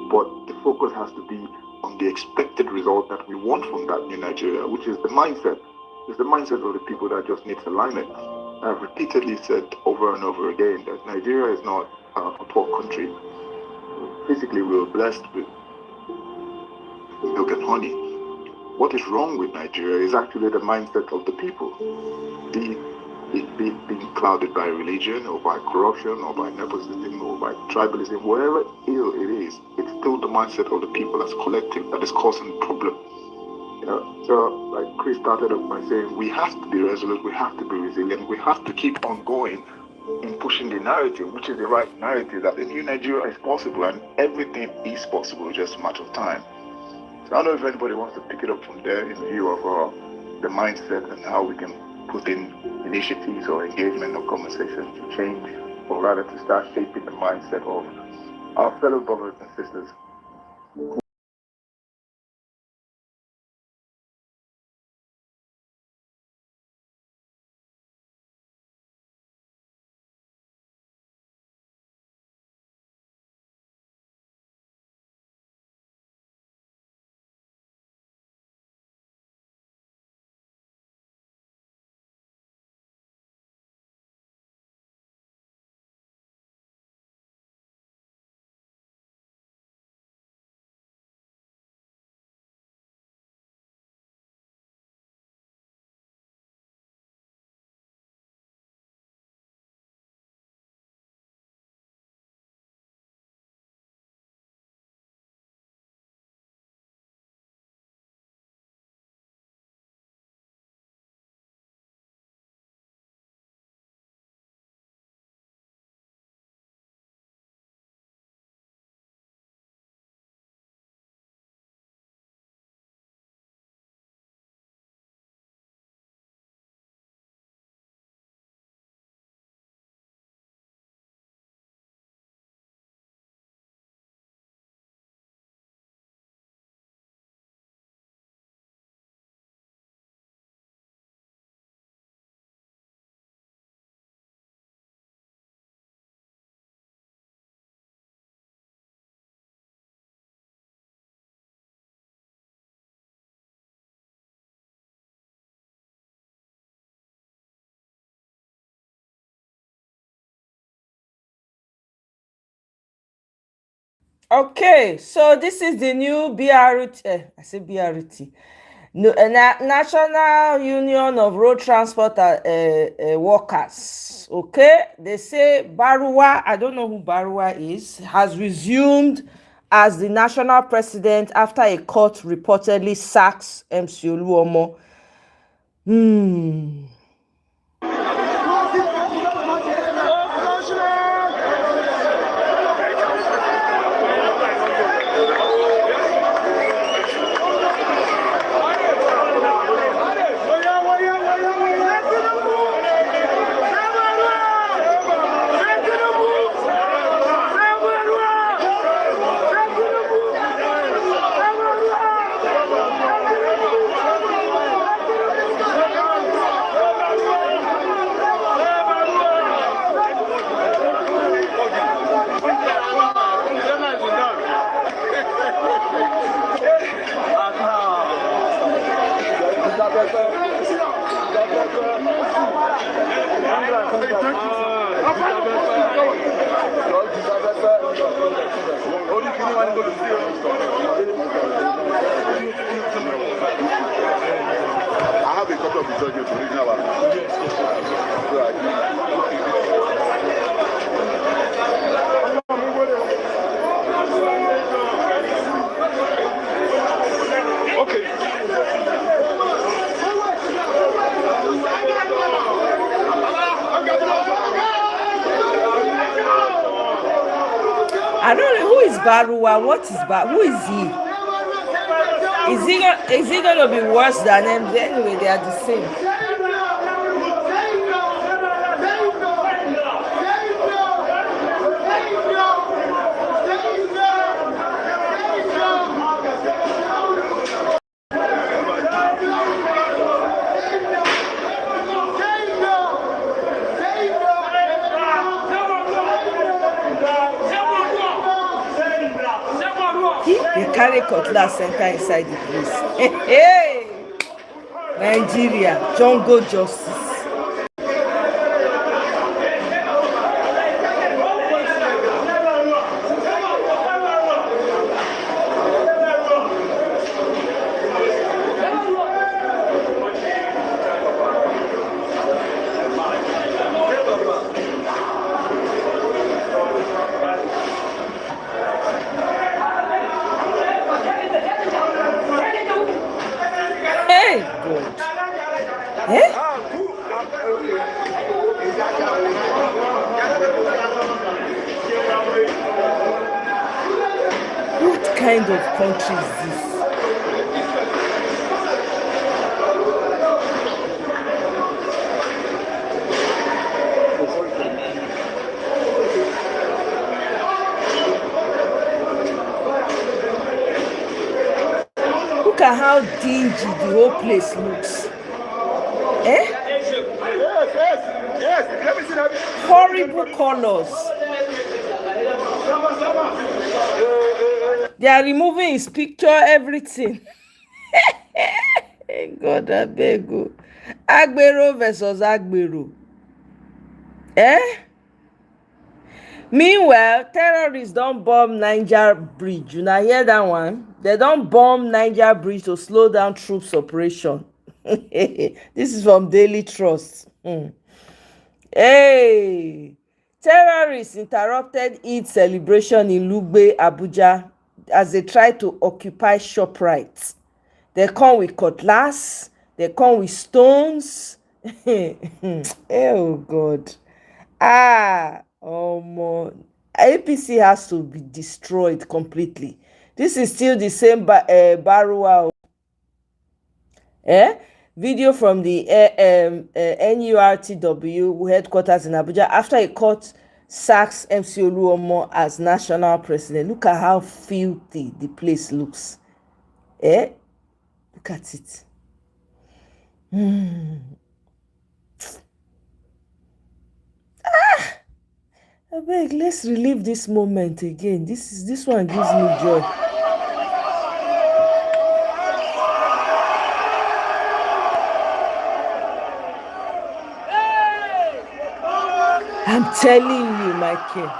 But the focus has to be on the expected result that we want from that new Nigeria, which is the mindset. It's the mindset of the people that just needs alignment. I've repeatedly said over and over again that Nigeria is not a poor country. Physically, we were blessed with milk and honey. What is wrong with Nigeria is actually the mindset of the people. It being clouded by religion or by corruption or by nepotism or by tribalism, whatever ill it is, it's still the mindset of the people as collective that is causing the problem. You know, so like Chris started off by saying, we have to be resolute, we have to be resilient, we have to keep on going in pushing the narrative, which is the right narrative, that the new Nigeria is possible and everything is possible, just a matter of time. So I don't know if anybody wants to pick it up from there in view of the mindset and how we can put in initiatives or engagement or conversation to change, or rather to start shaping the mindset of our fellow brothers and sisters. Okay, so this is the new BRT, I say BRT, no, National Union of Road Transport Workers. Okay, they say Baruwa, I don't know who Baruwa is, has resumed as the national president after a court reportedly sacks MC Oluomo. I have a copy of the judgment original one. Okay. I don't know who is Baruwa. What is who is he? Is he gonna be worse than them? Anyway, they are the same. They carry cutlass enter inside the place. Hey, Nigeria, jungle justice. Hey, God. Eh? What kind of country is this? Look at how dingy the whole place looks. Eh? Yes. Let me see that. Horrible colors. They are removing his picture, everything. God, I beg you. Agbero versus Agbero. Eh? Meanwhile, terrorists don't bomb Niger Bridge. You now hear that one? They don't bomb Niger Bridge to slow down troops operation. This is from Daily Trust. Hey, terrorists interrupted Eid celebration in Lugbe, Abuja as they try to occupy ShopRite. They come with cutlass, they come with stones. Oh God. APC has to be destroyed completely. This is still the same Barua. Video from the NURTW headquarters in Abuja after a court sacks MC Oluomo as national president. Look at how filthy the place looks. Look at it. Abeg, let's relive this moment again. This one gives me joy. I'm telling you, Michael.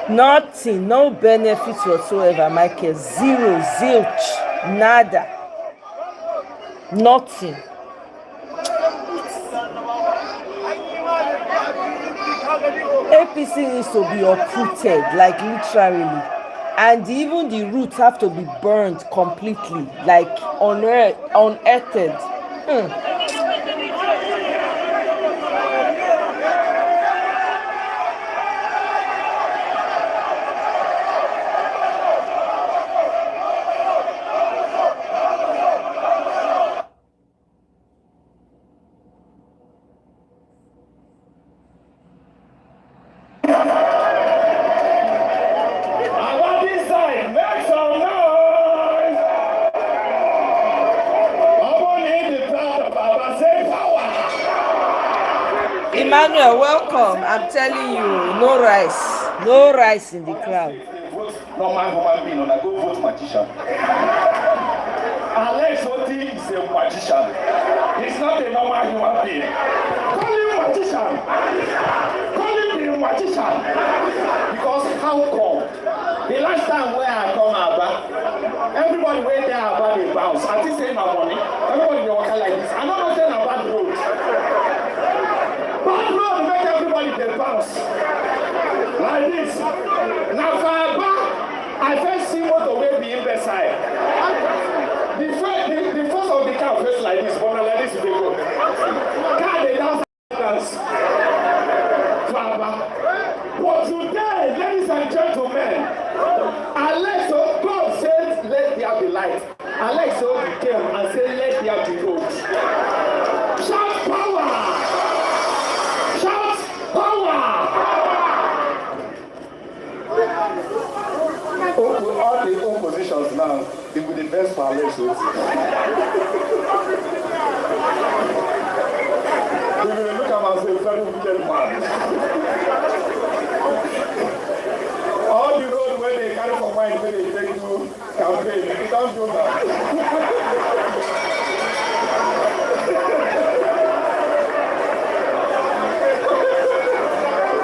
Nothing, no benefits whatsoever, Michael. Zero, zilch, nada. Nothing. APC needs to be uprooted, like literally. And even the roots have to be burned completely, like unearthed. Emmanuel, welcome. I'm telling you, no rice in the crowd. Normal human being, and I go vote magician. Alex Otti is a magician. He's not a normal human being. Call him magician. Call him the magician. Because how come? The last time when I come Aba, everybody went there about the bounce. I think say my money. Everybody dey walk like this. I don't know say na bad road. Bad road make everybody dey bounce. Like this. Now for Aba, I first see motor wey be imbecile. The first of the car first like this, but like this they go. Car they dance. For Aba. But today, ladies and gentlemen, Alexo, God said, let there be light. Alexo came and said, let there be road. Shout power! Shout power! All the oppositions now, it will be the best for Alexo. We will look at him and say, very wicked man. All the road where they carry for mind when they take to campaign, you don't do that.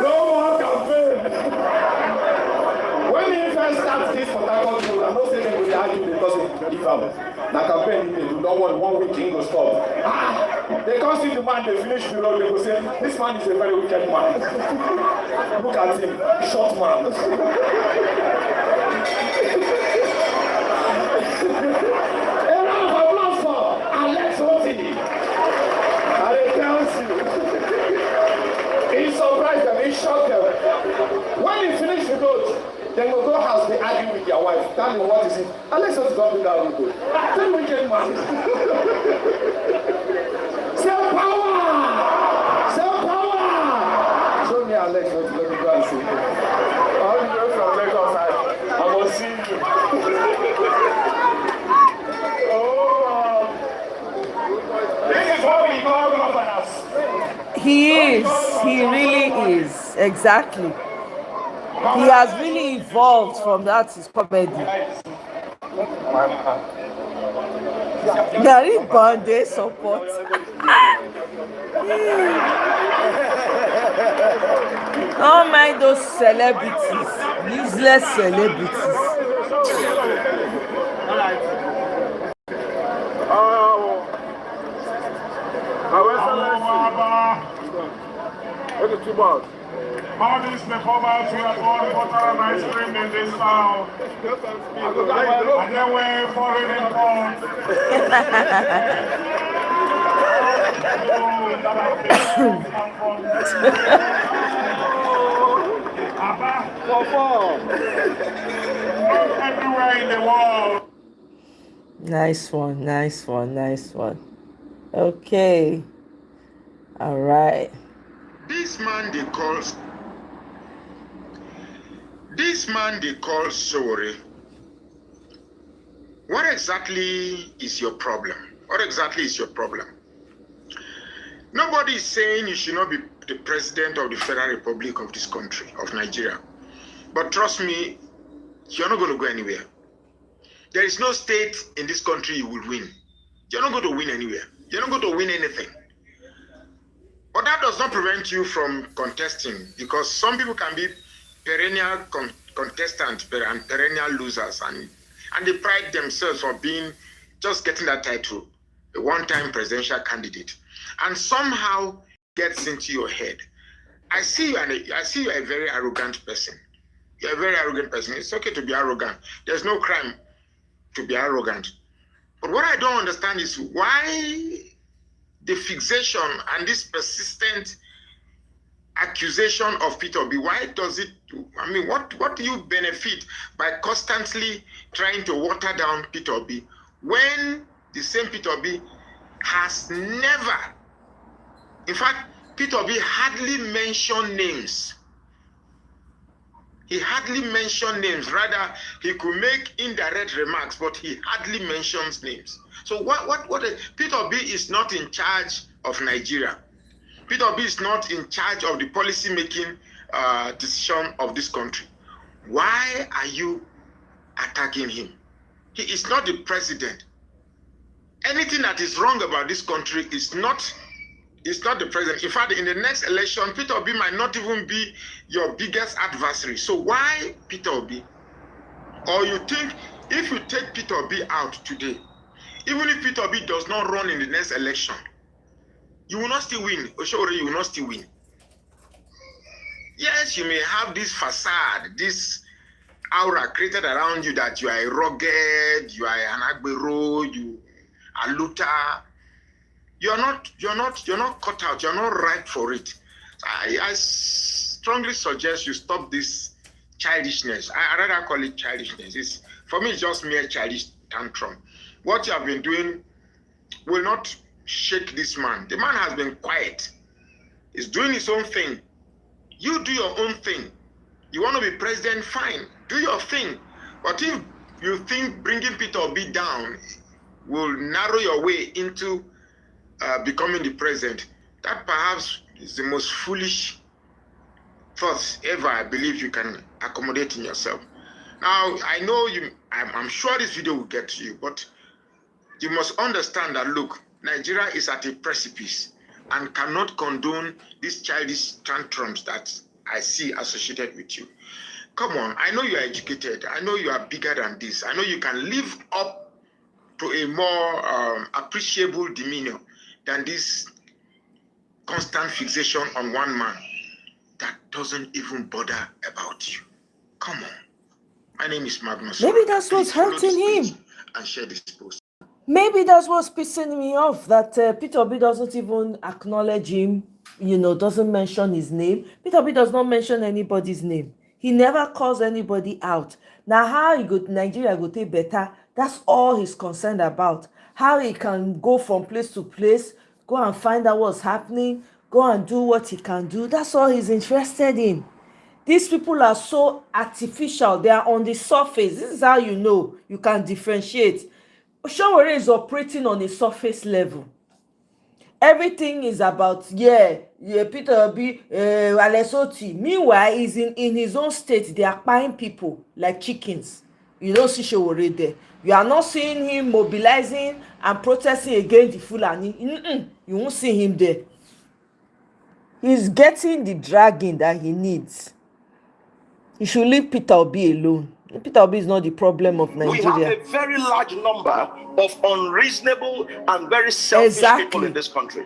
No more campaign. When he first starts this for that country, I'm not saying they will argue because it's very famous. Now campaign, they do not want 1 week, he go stop. They can't see the man, they finish the road, they go say, this man is a very wicked man. Look at him, short man. A round of applause for Alex Otti. I tell you. He surprised them, he shocked them. When he finished the road, then we'll go house, they argue with their wife. Tell me what is it? Alex Otti don't do that road. Tell me wicked man. Say power! Say power! Show me Alex, let me go and see. All the way from Lagos, I will see you. Oh, this is what we call governance. He is. He really is. Exactly. He has really evolved from that his comedy. Gary Bande support. Don't mind those celebrities, useless celebrities. Too much. All these performers who are all water and ice cream in this town. And then we're falling in front. Everywhere in the world. Nice one, nice one, nice one. Okay. All right. This man they call Sowore. What exactly is your problem? What exactly is your problem? Nobody is saying you should not be the president of the Federal Republic of this country, of Nigeria. But trust me, you're not going to go anywhere. There is no state in this country you will win. You're not going to win anywhere. You're not going to win anything. But that does not prevent you from contesting, because some people can be perennial contestants and perennial losers, and they pride themselves for being just getting that title, a one-time presidential candidate, and somehow gets into your head. I see you a very arrogant person. You're a very arrogant person. It's okay to be arrogant. There's no crime to be arrogant. But what I don't understand is why the fixation and this persistent accusation of Peter Obi. Why does it, I mean, what do you benefit by constantly trying to water down Peter Obi when the same Peter Obi has never, in fact, Peter Obi hardly mentioned names. He hardly mentioned names. Rather, he could make indirect remarks, but he hardly mentions names. So what Peter Obi is not in charge of Nigeria. Peter Obi is not in charge of the policy making decision of this country. Why are you attacking him? He is not the president. Anything that is wrong about this country is not the president. In fact, in the next election, Peter Obi might not even be your biggest adversary. So why Peter Obi? Or you think if you take Peter Obi out today, even if Peter Obi does not run in the next election, you will not still win. Sowore, you will not still win. Yes, you may have this facade, this aura created around you that you are a rugged, you are an agbero, you are looter. You're not cut out. You're not right for it. I strongly suggest you stop this childishness. I rather call it childishness. For me, it's just mere childish tantrum. What you have been doing will not shake this man. The man has been quiet. He's doing his own thing. You do your own thing. You want to be president, fine. Do your thing. But if you think bringing Peter Obi down will narrow your way into becoming the president, that perhaps is the most foolish thoughts ever I believe you can accommodate in yourself. Now, I know I'm sure this video will get to you, but you must understand that, look, Nigeria is at a precipice and cannot condone these childish tantrums that I see associated with you. Come on, I know you are educated. I know you are bigger than this. I know you can live up to a more appreciable demeanor than this constant fixation on one man that doesn't even bother about you. Come on. My name is Magnus. Maybe that's what's hurting him. And share this post. Maybe that's what's pissing me off, that Peter Obi doesn't even acknowledge him, doesn't mention his name. Peter Obi does not mention anybody's name. He never calls anybody out. Now, how he go to Nigeria go take better, that's all he's concerned about. How he can go from place to place, go and find out what's happening, go and do what he can do. That's all he's interested in. These people are so artificial. They are on the surface. This is how you can differentiate. Sowore is operating on a surface level. Everything is about, Peter Obi, Otti. Meanwhile, he's in his own state. They are buying people like chickens. You don't see Sowore there. You are not seeing him mobilizing and protesting against the Fulani. You won't see him there. He's getting the dragging that he needs. He should leave Peter Obi alone. Peter Obi is not the problem of Nigeria. We have a very large number of unreasonable and very selfish people in this country.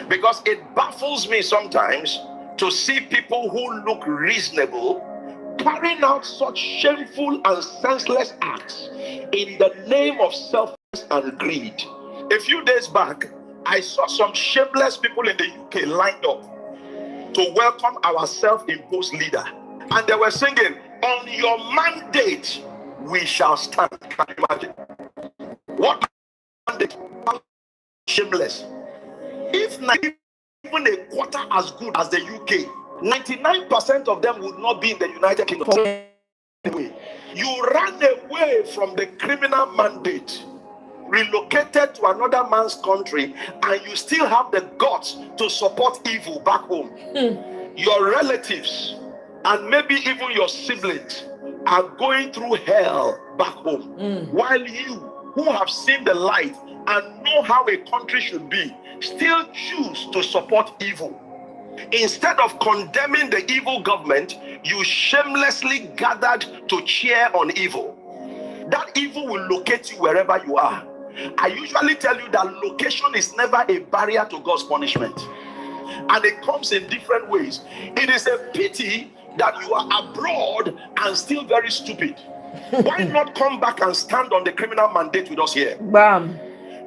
Because it baffles me sometimes to see people who look reasonable carrying out such shameful and senseless acts in the name of selfishness and greed. A few days back, I saw some shameless people in the UK lined up to welcome our self-imposed leader. And they were singing, "On your mandate, we shall stand." Can you imagine? What mandate? Shameless. If not even a quarter as good as the UK, 99% of them would not be in the United Kingdom. You ran away from the criminal mandate, relocated to another man's country, and you still have the guts to support evil back home. Your relatives and maybe even your siblings are going through hell back home, while you, who have seen the light and know how a country should be, still choose to support evil. Instead of condemning the evil government, you shamelessly gathered to cheer on evil. That evil will locate you wherever you are. I usually tell you that location is never a barrier to God's punishment, and it comes in different ways. It is a pity that you are abroad and still very stupid. Why not come back and stand on the criminal mandate with us here? Bam.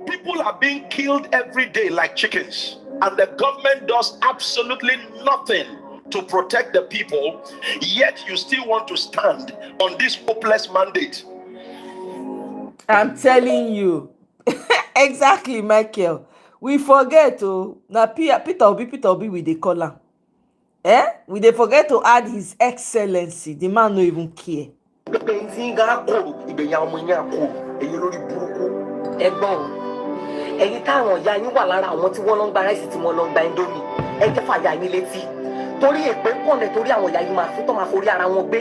People are being killed every day like chickens, and the government does absolutely nothing to protect the people, yet you still want to stand on this hopeless mandate. I'm telling you. Exactly, Michael. We forget now Peter Obi with the collar. We they forget to add his excellency. The man no even care. ẹ̀yin táwọn ìyá yín wà lára àwọn tí wọ́n lọ ń gba ráìsì tí wọ́n lọ ń gba indomie ẹ jẹ́ fàyà yín létí torí èpè pọ̀nlẹ̀ torí àwọn ìyá yín máa fún tó máa forí ara wọn gbé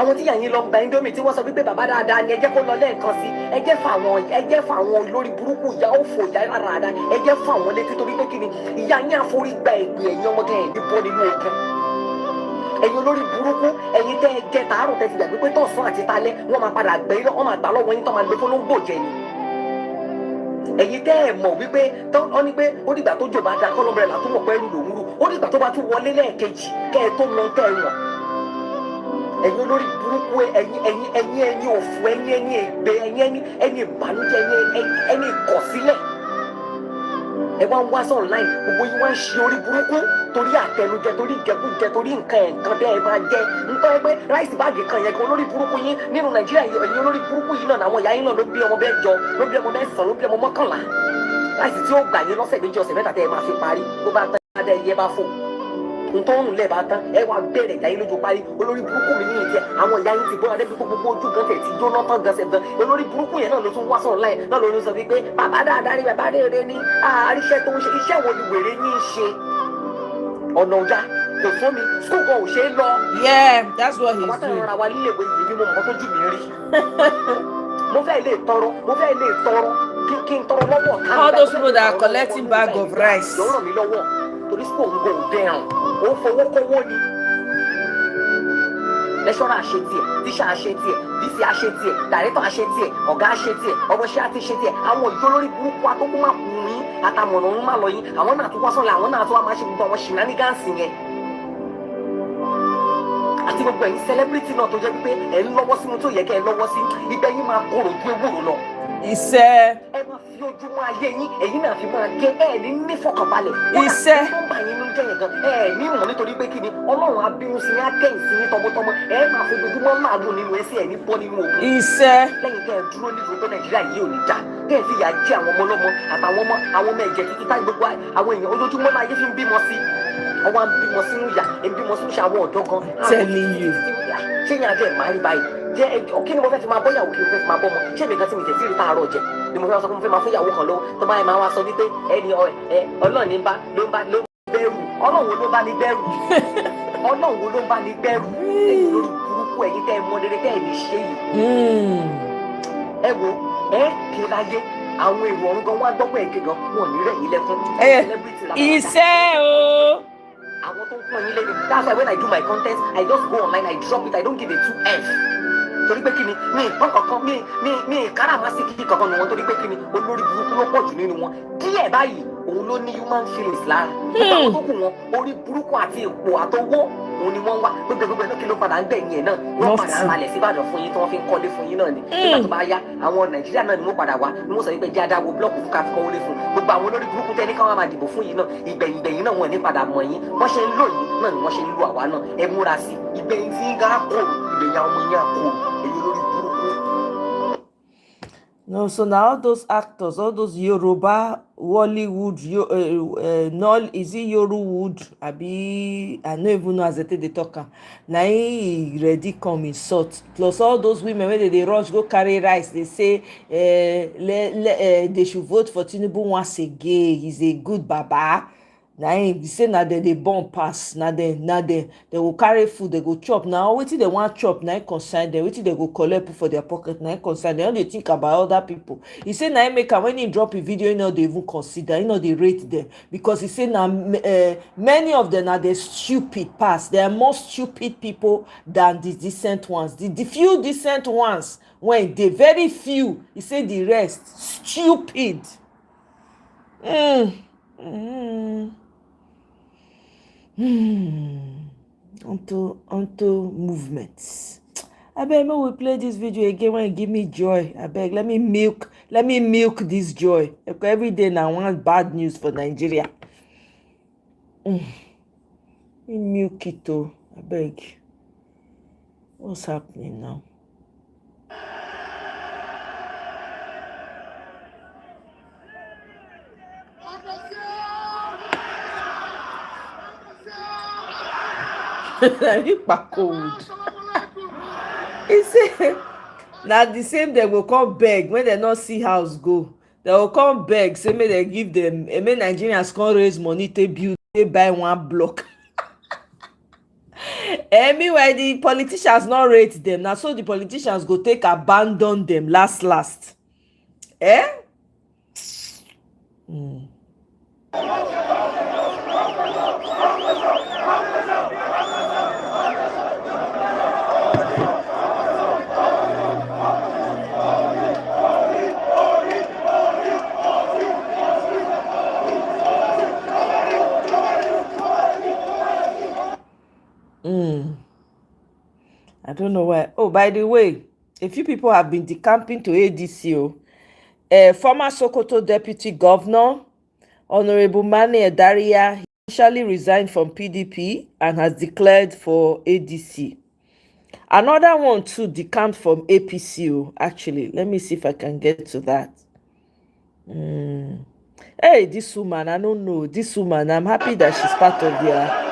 àwọn tí ìyá yín lọ ń gba indomie tí wọ́n sọ wípé bàbá dáadáa ni ẹ jẹ́ kó lọ lẹ́ẹ̀kan sí ẹ jẹ́ fà àwọn lórí burúkú ìyá òfò ìyá ráráda ẹ jẹ́ fà àwọn létí torí pé kí ni ìyá yín àforí gba ègbè ẹ̀yin ọmọdé ẹ̀ ní bọ́ nínú ogun ẹ̀yin olórí burúkú ẹ̀yin tẹ́ ẹ jẹ tàárọ̀ tẹ́ ti gbàgbé pé tọ̀sán àti talẹ́ wọ́n máa padà gbé wọ́n máa gbà lọ́wọ́ yín tó máa gbé fọlọ́ngbò jẹ ni ẹ̀yin tẹ́ ẹ mọ̀ wípé tọ́ ní pé ó dìgbà tó jò bá da kọ́lọ́mọrẹ́ là tó mọ̀ pé ẹrù lòún rù ó dìgbà tó bá tún wọlé lẹ́ẹ̀kejì kẹ́ ẹ tó mọ tẹ́ ẹ wọ̀n ẹ̀yin olórí burúkú ẹ̀yin òfò ẹ̀yin ègbé ẹ̀yin ìbànújẹ́ ẹ̀yin ìkọ̀sílẹ̀ ẹ wá ń wá sí online gbogbo yín wá ń ṣe orí burúkú torí àtẹnujẹ torí ìjẹkújẹ torí nǹkan tẹ́ ẹ máa jẹ nǹkan ẹgbẹ́ ráìsì báàgì kan yẹn kan olórí burúkú yín nínú nàìjíríà ẹ̀yin olórí burúkú yìí náà àwọn ìyá yín náà ló bí ọmọ bẹ́ẹ̀ jọ ló bí ọmọ mẹ́sàn-án ló bí ọmọ mọ́kànlá ráìsì tí ó gbà yín lọ́sẹ̀ méjì ọ̀sẹ̀ mẹ́ta tẹ́ ẹ máa fi parí ló bá tán adé ẹyẹ bá fò ntọ́run lẹ̀ bá tán ẹ wá bẹ̀rẹ̀ ìjà yín lójú parí olórí burúkú mi ní ìjẹ àwọn ìyá yín ti bọ́ adé gbogbo ojú gan tẹ̀ ti jóná tán gan sẹ̀ gan olórí burúkú yẹn náà ló tún wá sọ̀rọ̀ láì náà ló ń sọ wípé bàbá dáadáa rí bàbá rere ní àríṣẹ́ tó ń ṣe iṣẹ́ wo ni wèrè ní í ṣe ọ̀nà ọ̀dà kò fún mi skul kan ò ṣe é lọ. Yeah, that's what he's doing. àwọn táwọn ará wa nílé ìwé yìí ni mo mọ̀ tó jù mí rí mo fẹ́ lè tọrọ kí n tọrọ lọ́wọ́ kan. All those people that are collecting bag of rice. lọ́rọ̀ mi lọ́wọ́ torí skul ń gò dẹ́rùn ó fowó kówó ni lẹ́ṣọ́rà ṣe tiẹ̀ tíṣà ṣe tiẹ̀ bísí ṣe tiẹ̀ dàrẹ́tọ̀ ṣe tiẹ̀ ọ̀gá ṣe tiẹ̀ ọmọọṣẹ́ àti ṣe tiẹ̀ àwọn ìjọ lórí burúkú atókùn máa kù yín àtàmọ̀nà ń má lọ yín àwọn náà tó wá sọ́la àwọn náà tó wá máa ṣe gbogbo àwọn ṣìnánígáǹsì yẹn àti gbogbo ẹ̀yin celebrity náà tó jẹ́ pé ẹ̀ ń lọ́wọ́ sínú tó yẹ kẹ́ ẹ lọ́wọ́ sí ibẹ̀ yín máa kóró ju ewúro lọ. Iṣẹ́. ẹ máa fi ojúmọ́ ayé yín èyí náà fi máa gé ẹ ní nífọ̀kànbalẹ̀. Iṣẹ́. wọ́n bá yín nínú jẹ́yìn gan ẹ ní ìmọ̀ nítorí pé kí ni ọlọ́run abínú sí ní akẹ́yìn sí ní tọmọtọmọ ẹ máa fi ojúmọ́ láàbò nínú ẹsẹ̀ ẹ ní bọ́ nínú òkú. Iṣẹ́. lẹ́yìn tẹ́ ẹ dúró nílùú tó nàìjíríà yìí ò ní já tẹ́ ẹ fi yà jẹ́ àwọn ọmọ ọlọ́mọ àtàwọn ọmọ ẹ̀jẹ̀ títí táì gbogbo àwọn èèyàn ojoojúmọ́ láyé fi ń bímọ sí ọwọ́ ń bímọ sínú ìyá ń bímọ sínú ìṣe àwọn ọ̀dọ́ gan. Telling you. ṣé yẹn adé máa rí báyìí jẹ́ kí ni mo fẹ́ fi máa bọ́yàwó kí ni mo fẹ́ fi máa bọ́ ọmọ ṣé mi kan tí mi tẹ̀ sí rí táàárọ̀ jẹ ni mo fẹ́ sọ pé mo fẹ́ máa fún ìyàwó kan lówó tó bá yẹn máa wá sọ wípé ẹni ọlọ́run ní ló ń bẹ̀rù ọlọ́run wo ló bá ní bẹ̀rù ọlọ́run wo ló bá ní bẹ̀rù ẹ̀yin lórí burúkú ẹ̀yin tẹ́ ẹ mọ rere tẹ́ ẹ lè ṣe yìí. ẹ wo ẹ kí n láyé àwọn èrò ọ̀run gan wá gbọ́pọ̀ ẹ̀kẹ́ gan wọn ò ní rẹ̀ yín lẹ́kún. Iṣẹ́ o. àwọn tó ń fún ẹyin lẹ́nu that's why when I do my content I just go online I drop it I don't give a 2f torí pé kí ni mi ìpọ́n kankan mi káràmásìkì kankan nù wọn torí pé kí ni olórí burúkú ló pọ̀ jù nínú wọn díẹ̀ báyìí òun ló ní human feelings lára nígbà tó kù wọn orí burúkú àti ipò àtọwọ́ òun ni wọ́n wá gbogbo náà kí ló padà ń gbẹ̀yìn ẹ̀ náà wọ́n padà ń ralẹ̀ síbàdàn fún yín tí wọ́n fi ń kọ́lé fún yín náà ni nígbà tó bá yá àwọn nàìjíríà náà ni wọ́n padà wá ni wọ́n sọ wípé jẹ́ adáwó blọ́ọ̀kù fún káfíkọ́ wọlé fún gbogbo àwọn olórí burúkú tẹ́ ní káwọn máa dìbò fún yín náà ìgbẹ̀yìn náà wọ́n ní padà mọ̀ yín wọ́n ṣe ń lò yín náà ni wọ́n ṣe ń lo àwa náà ẹ múra sí ìgbẹ̀yìn tí ń gá kó ìgbẹ̀yìn àwọn ọmọ yín á kó èyí olórí burúkú. No, so now all those actors, all those Yoruba, Hollywood, is it Yoruwood? I don't even know as they talk. Now he ready come insult. Plus all those women when they rush go carry rice, they say they should vote for Tinubu once again. He's a good baba. Now he say na they born pass. Now they will carry food. They go chop. Now wetin they want chop. Now concern them. Wetin they go collect put for their pocket. Now concern them. They think about other people. He say na make when he drop a video, they even consider. They rate them because he say na many of them are the stupid pass. They are more stupid people than the decent ones. The few decent ones when they very few. He say the rest stupid. Onto movements. I beg, may we play this video again when you give me joy. I beg, let me milk this joy. Because every day now one bad news for Nigeria. Milk it too. I beg. What's happening now? Cold. He say na the same they will come beg when they not see house go. They will come beg, say may they give them, may Nigerians come raise money to build, they buy one block. Meanwhile, the politicians not rate them. Now, so the politicians go take abandon them last. Eh? I don't know why. Oh, by the way, a few people have been decamping to ADC. Former Sokoto Deputy Governor, Honorable Mane Daria, initially resigned from PDP and has declared for ADC. Another one too decamped from APC. Actually, let me see if I can get to that. Hey, this woman, I don't know. This woman, I'm happy that she's part of their...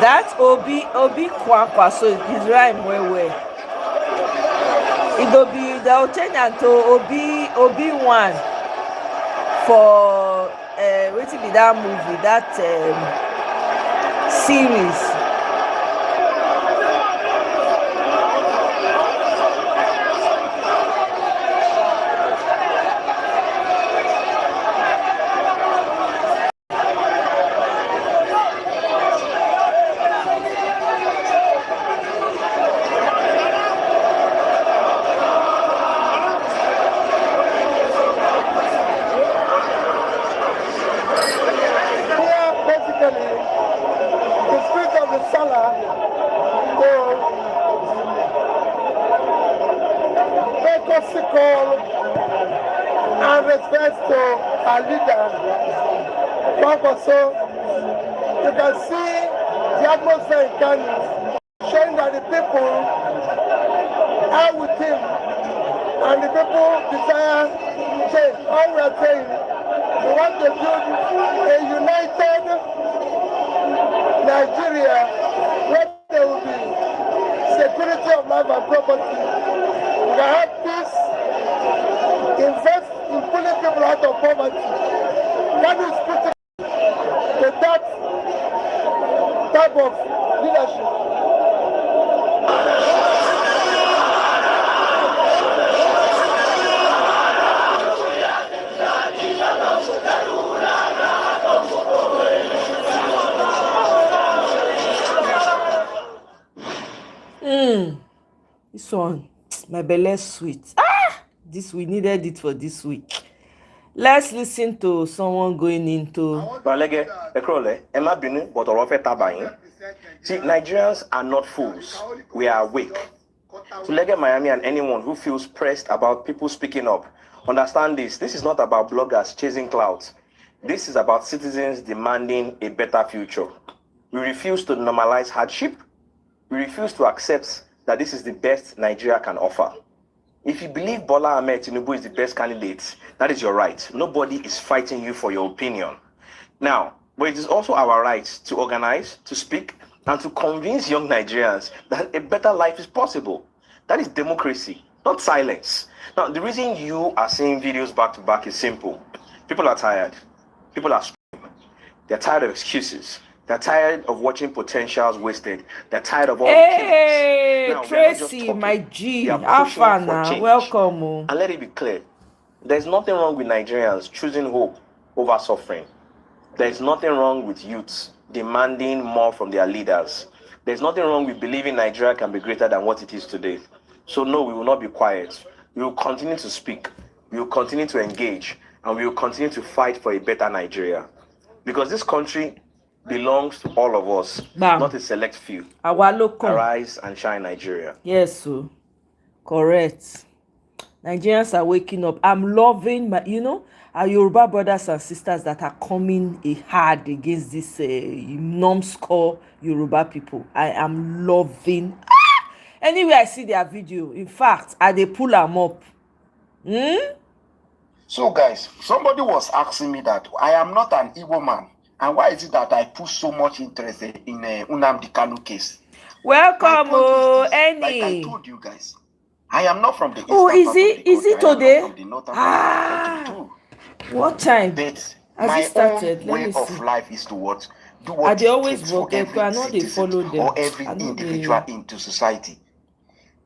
That Obi Kwankwa, so his rhyme well. It will be, they'll change it to Obi one for what will be that movie, that series. And respect to our leader, so you can see the atmosphere in Kanu, showing that the people are with him and the people desire change. All we are saying, we want to build a united Nigeria where there will be life and property. We can help peace, invest in pulling people out of poverty. Kanu is putting to that type of leadership. This one, my belly sweet. This we needed it for this week. Let's listen to someone going into. See, Nigerians are not fools. We are awake. To Lege Miami and anyone who feels pressed about people speaking up, understand this. This is not about bloggers chasing clouds. This is about citizens demanding a better future. We refuse to normalize hardship. We refuse to accept that this is the best Nigeria can offer. If you believe Bola Ahmed Tinubu is the best candidate, that is your right. Nobody is fighting you for your opinion. Now, but it is also our right to organize, to speak, and to convince young Nigerians that a better life is possible. That is democracy, not silence. Now, the reason you are seeing videos back to back is simple. People are tired. People are screaming. They're tired of excuses. They're tired of watching potentials wasted. They're tired of all Hey, killings. Now, Tracy, my G, Afana, welcome. And let it be clear, there's nothing wrong with Nigerians choosing hope over suffering. There's nothing wrong with youths demanding more from their leaders. There's nothing wrong with believing Nigeria can be greater than what it is today. So no, we will not be quiet. We will continue to speak. We will continue to engage. And we will continue to fight for a better Nigeria. Because this country belongs to all of us, not a select few. Our lokan. Arise and shine, Nigeria. Yes, so correct. Nigerians are waking up. I'm loving my, our Yoruba brothers and sisters that are coming hard against this numbskull Yoruba people. I am loving. Anyway, I see their video. In fact, they pull them up. So, guys, somebody was asking me that I am not an Igbo man. And why is it that I put so much interest in Nnamdi Kanu case? Welcome, Annie. Like I told you guys, I am not from the eastern part of the country. Is it today? From the northern part of the country too. What time? But Has it started? my own way of life is to what? Do what they it always takes for every citizen or every individual into society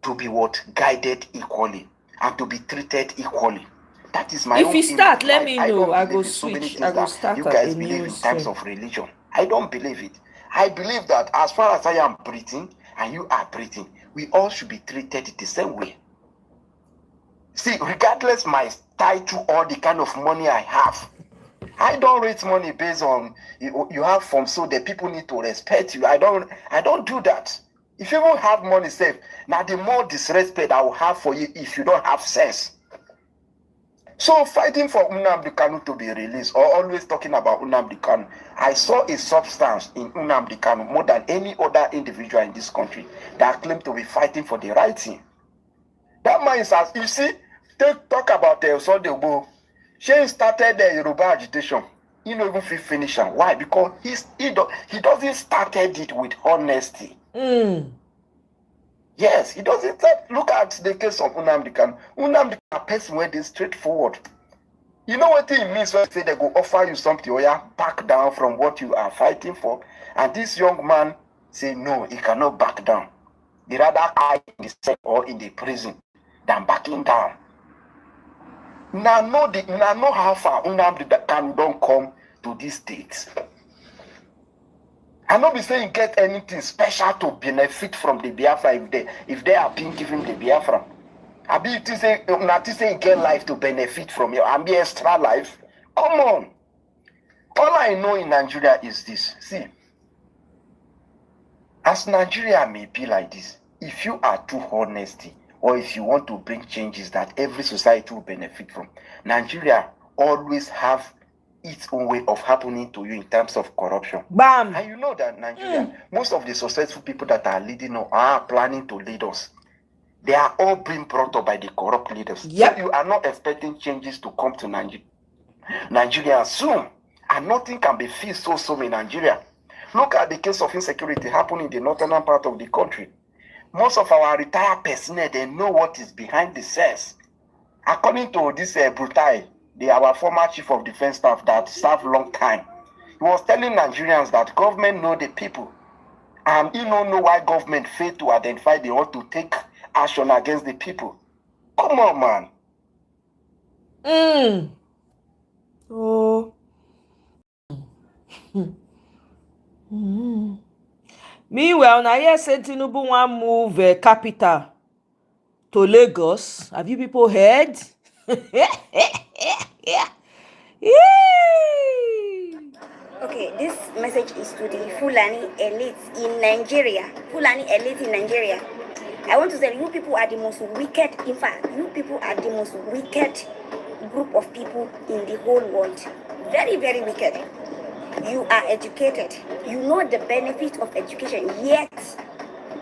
to be what? Guided equally and to be treated equally. That is my own. If you start, let me know. I go so switch. I go start. You guys believe in terms of religion. I don't believe it. I believe that as far as I am breathing and you are breathing, we all should be treated the same way. See, regardless my title or the kind of money I have, I don't rate money based on you have from so that people need to respect you. I don't do that. If you don't have money safe, now the more disrespect I will have for you if you don't have sense. So fighting for Nnamdi Kanu to be released or always talking about Nnamdi Kanu, I saw a substance in Nnamdi Kanu more than any other individual in this country that claimed to be fighting for the right thing. That man is, as you see, talk about the Osodebo. She started the Yoruba agitation. He not even finish him. Why? Because he doesn't started it with honesty. Yes, he doesn't. Look at the case of Nnamdi Kanu. Nnamdi Kanu, a person where they straightforward. You know what it means when they say they go offer you something or you back down from what you are fighting for? And this young man say no, he cannot back down. He rather hide in the cell or in the prison than backing down. Now know how far Nnamdi Kanu don't come to these states. I not be saying get anything special to benefit from the Biafra if they are being given the Biafra. I be to say not to say get life to benefit from you and be extra life. Come on. All I know in Nigeria is this. See, as Nigeria may be like this, if you are too honesty or if you want to bring changes that every society will benefit from, Nigeria always have its own way of happening to you in terms of corruption. Bam! And you know that Nigeria, most of the successful people that are leading or are planning to lead us, they are all being brought up by the corrupt leaders. Yep. So you are not expecting changes to come to Nigeria soon. And nothing can be fixed so soon in Nigeria. Look at the case of insecurity happening in the northern part of the country. Most of our retired personnel, they know what is behind the scenes. According to this Brutai, our former chief of defense staff that served long time, he was telling Nigerians that government know the people. And he don't know why government failed to identify they ought to take action against the people. Come on, man. Oh. Meanwhile, now here say Tinubu wan move capital to Lagos. Have you people heard? Okay, this message is to the Fulani elites in Nigeria. Fulani elites in Nigeria. I want to say you people are the most wicked, in fact, you people are the most wicked group of people in the whole world. Very, very wicked. You are educated. You know the benefit of education, yet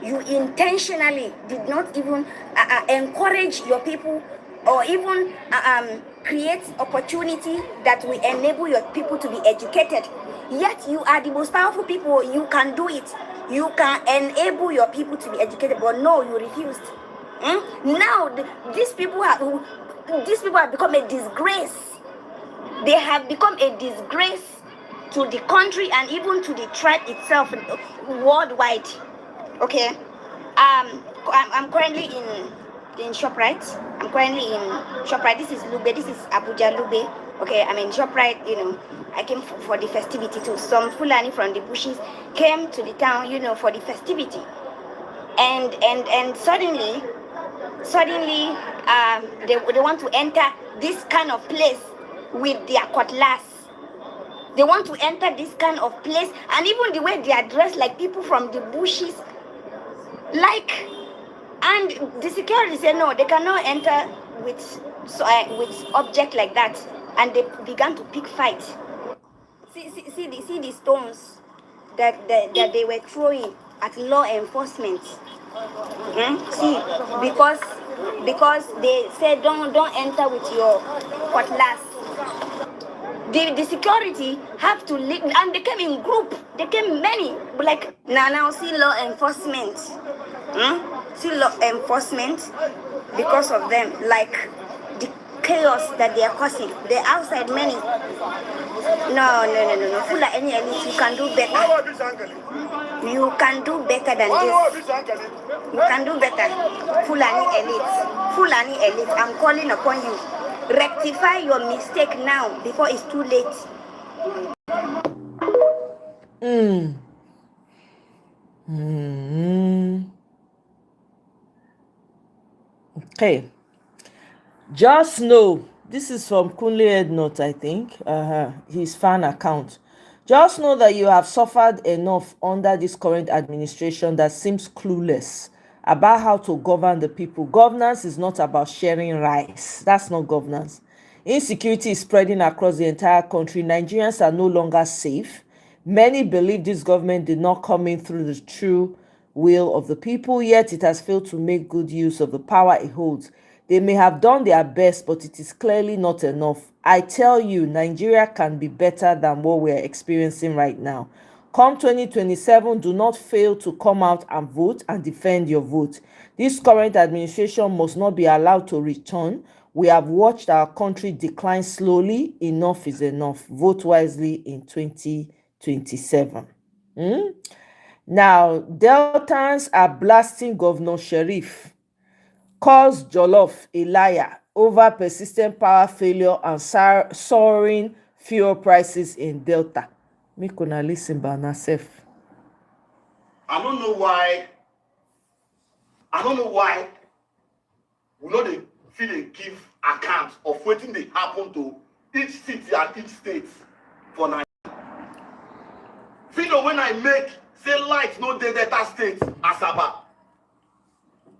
you intentionally did not even encourage your people or even create opportunity that will enable your people to be educated. Yet you are the most powerful people. You can do it. You can enable your people to be educated, but no, you refused. Now these people have become a disgrace. They have become a disgrace to the country and even to the tribe itself worldwide. Okay, I'm currently in ShopRite. I'm currently in ShopRite. This is Lube. This is Abuja Lube. Okay, I'm in ShopRite. You know, I came for the festivity too. Some Fulani from the bushes came to the town, you know, for the festivity, and suddenly, they want to enter this kind of place with their cutlass. They want to enter this kind of place, and even the way they are dressed like people from the bushes, like, and the security said no, they cannot enter with object like that, and they began to pick fight. See the stones that they were throwing at law enforcement. See, because they said don't enter with your cutlass. The security have to leave, and they came in group. They came many, like now see law enforcement. See law enforcement because of them, like the chaos that they are causing. They're outside many. No. Full of any elite, you can do better. You can do better than this. You can do better. Fulani elite, I'm calling upon you. Rectify your mistake now before it's too late. Okay. Just know, this is from Kunle Ednot, I think, his fan account. Just know that you have suffered enough under this current administration that seems clueless about how to govern the people. Governance is not about sharing rice. That's not governance. Insecurity is spreading across the entire country. Nigerians are no longer safe. Many believe this government did not come in through the true will of the people, yet it has failed to make good use of the power it holds. They may have done their best, but it is clearly not enough. I tell you, Nigeria can be better than what we are experiencing right now. Come 2027, do not fail to come out and vote and defend your vote. This current administration must not be allowed to return. We have watched our country decline slowly. Enough is enough. Vote wisely in 2027. Now, Deltans are blasting Governor Sheriff. Calls Jollof a liar over persistent power failure and soaring fuel prices in Delta. Make una listen by yourself. I don't know why we know they feel they give account of what they happen to each city and each state for Nigeria. Video when I make say light no dey Delta state Asaba.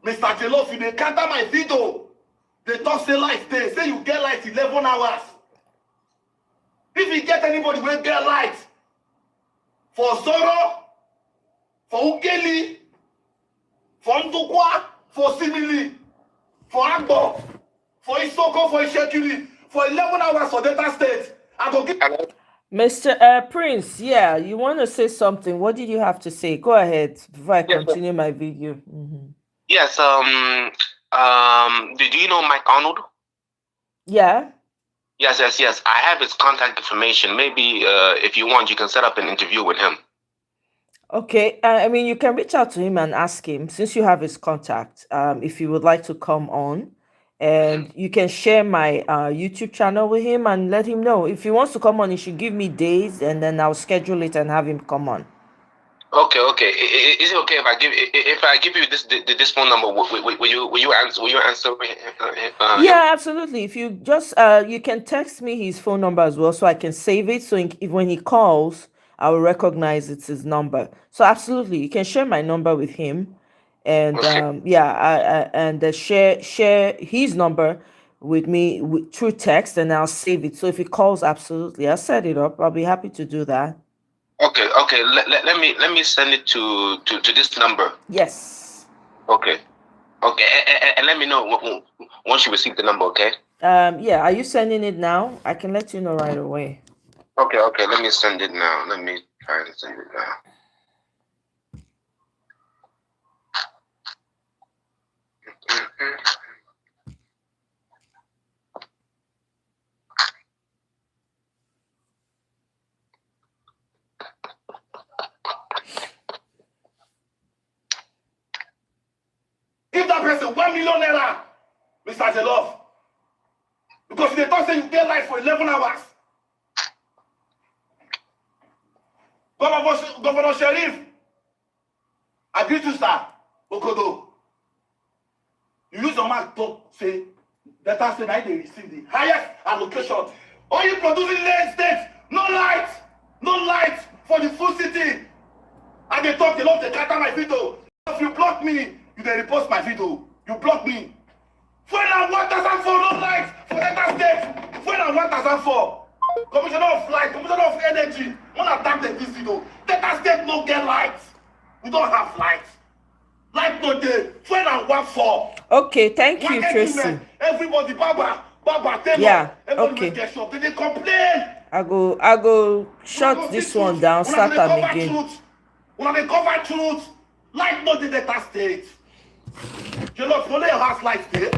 Mr. Jollof, you dey counter my video. They talk say light dey. Say you get light 11 hours. If you get anybody will get light for Sowore, for Ugeli, for Ndukwa, for Simili, for Agbo, for Isoko, for Insecurity, for 11 hours for Delta State, I go give. Mr. Prince, you want to say something? What did you have to say? Go ahead before I continue my video. Yes. Do you know Mike Arnold? Yeah. Yes. I have his contact information. Maybe if you want, you can set up an interview with him. Okay. I mean, you can reach out to him and ask him, since you have his contact, if he would like to come on. And you can share my YouTube channel with him and let him know. If he wants to come on, he should give me days, and then I'll schedule it and have him come on. Okay. Is it okay if I give you this phone number? Will you answer? Yeah, absolutely. If you just you can text me his phone number as well, so I can save it. So if when he calls, I will recognize it's his number. So absolutely, you can share my number with him, and share his number with me through text, and I'll save it. So if he calls, absolutely, I'll set it up. I'll be happy to do that. Okay. Let me send it to this number. Yes. Okay. And let me know once you receive the number. Okay. Yeah. Are you sending it now? I can let you know right away. Okay. Let me send it now. Let me try and send it now. Give that person 1 million naira, Mr. Jollof. Because they thought you get life for 11 hours. Governor Sheriff, I greet you, sir. Okodo. You use your mouth to say that I said I they receive the highest allocation. All you producing land states, no light for the full city. And they talk, they love to cut my video. If you block me, you then repost my video. You block me. When I 1,004 no light for Delta State. When I 1,004. Commissioner of Light, Commissioner of Energy. When I tap this video, Delta State no get light. We don't have light. Light no day. When I 1,4. Okay, thank you, Tracy. Everybody, Baba, Taylor. Yeah, everybody okay. get shot. They complain. I go shut this one down, start them again. When they cover truth, light no the Delta State. You know, for your house light there.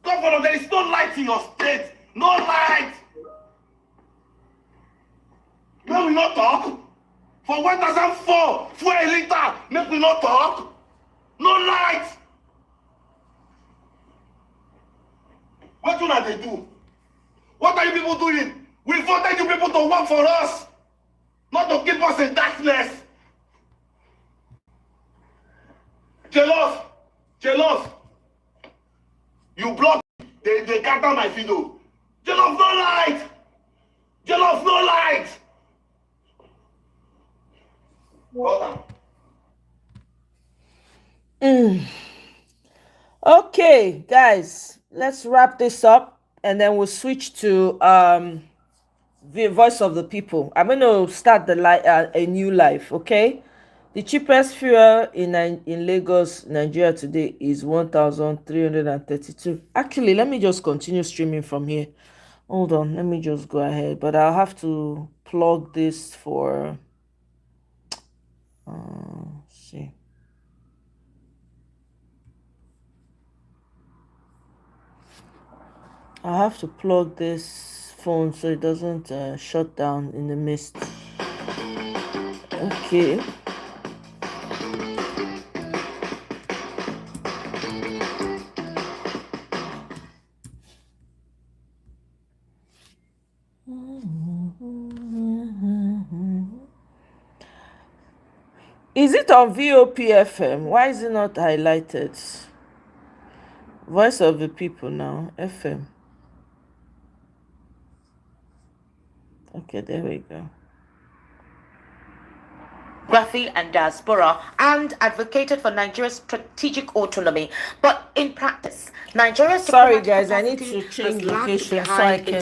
Governor, there is no light in your state. No light. May we not talk? For 1,004, for a liter, may we not talk? No light. What do they do? What are you people doing? We voted you people to work for us, not to keep us in darkness. Jollof, you block, they cut down my video. Jollof, no light. Jollof, no light. Okay, guys, let's wrap this up, and then we'll switch to the voice of the people. I'm going to start a new life. Okay. The cheapest fuel in Lagos, Nigeria today is 1,332. Actually, let me just continue streaming from here. Hold on, let me just go ahead. But I'll have to plug this for... see. I have to plug this phone so it doesn't shut down in the midst. Okay. Is it on VOPFM? Why is it not highlighted? Voice of the People now, FM. Okay, there we go. And diaspora, and advocated for Nigeria's strategic autonomy. But in practice, Nigeria's... Sorry guys, I need to change location so I can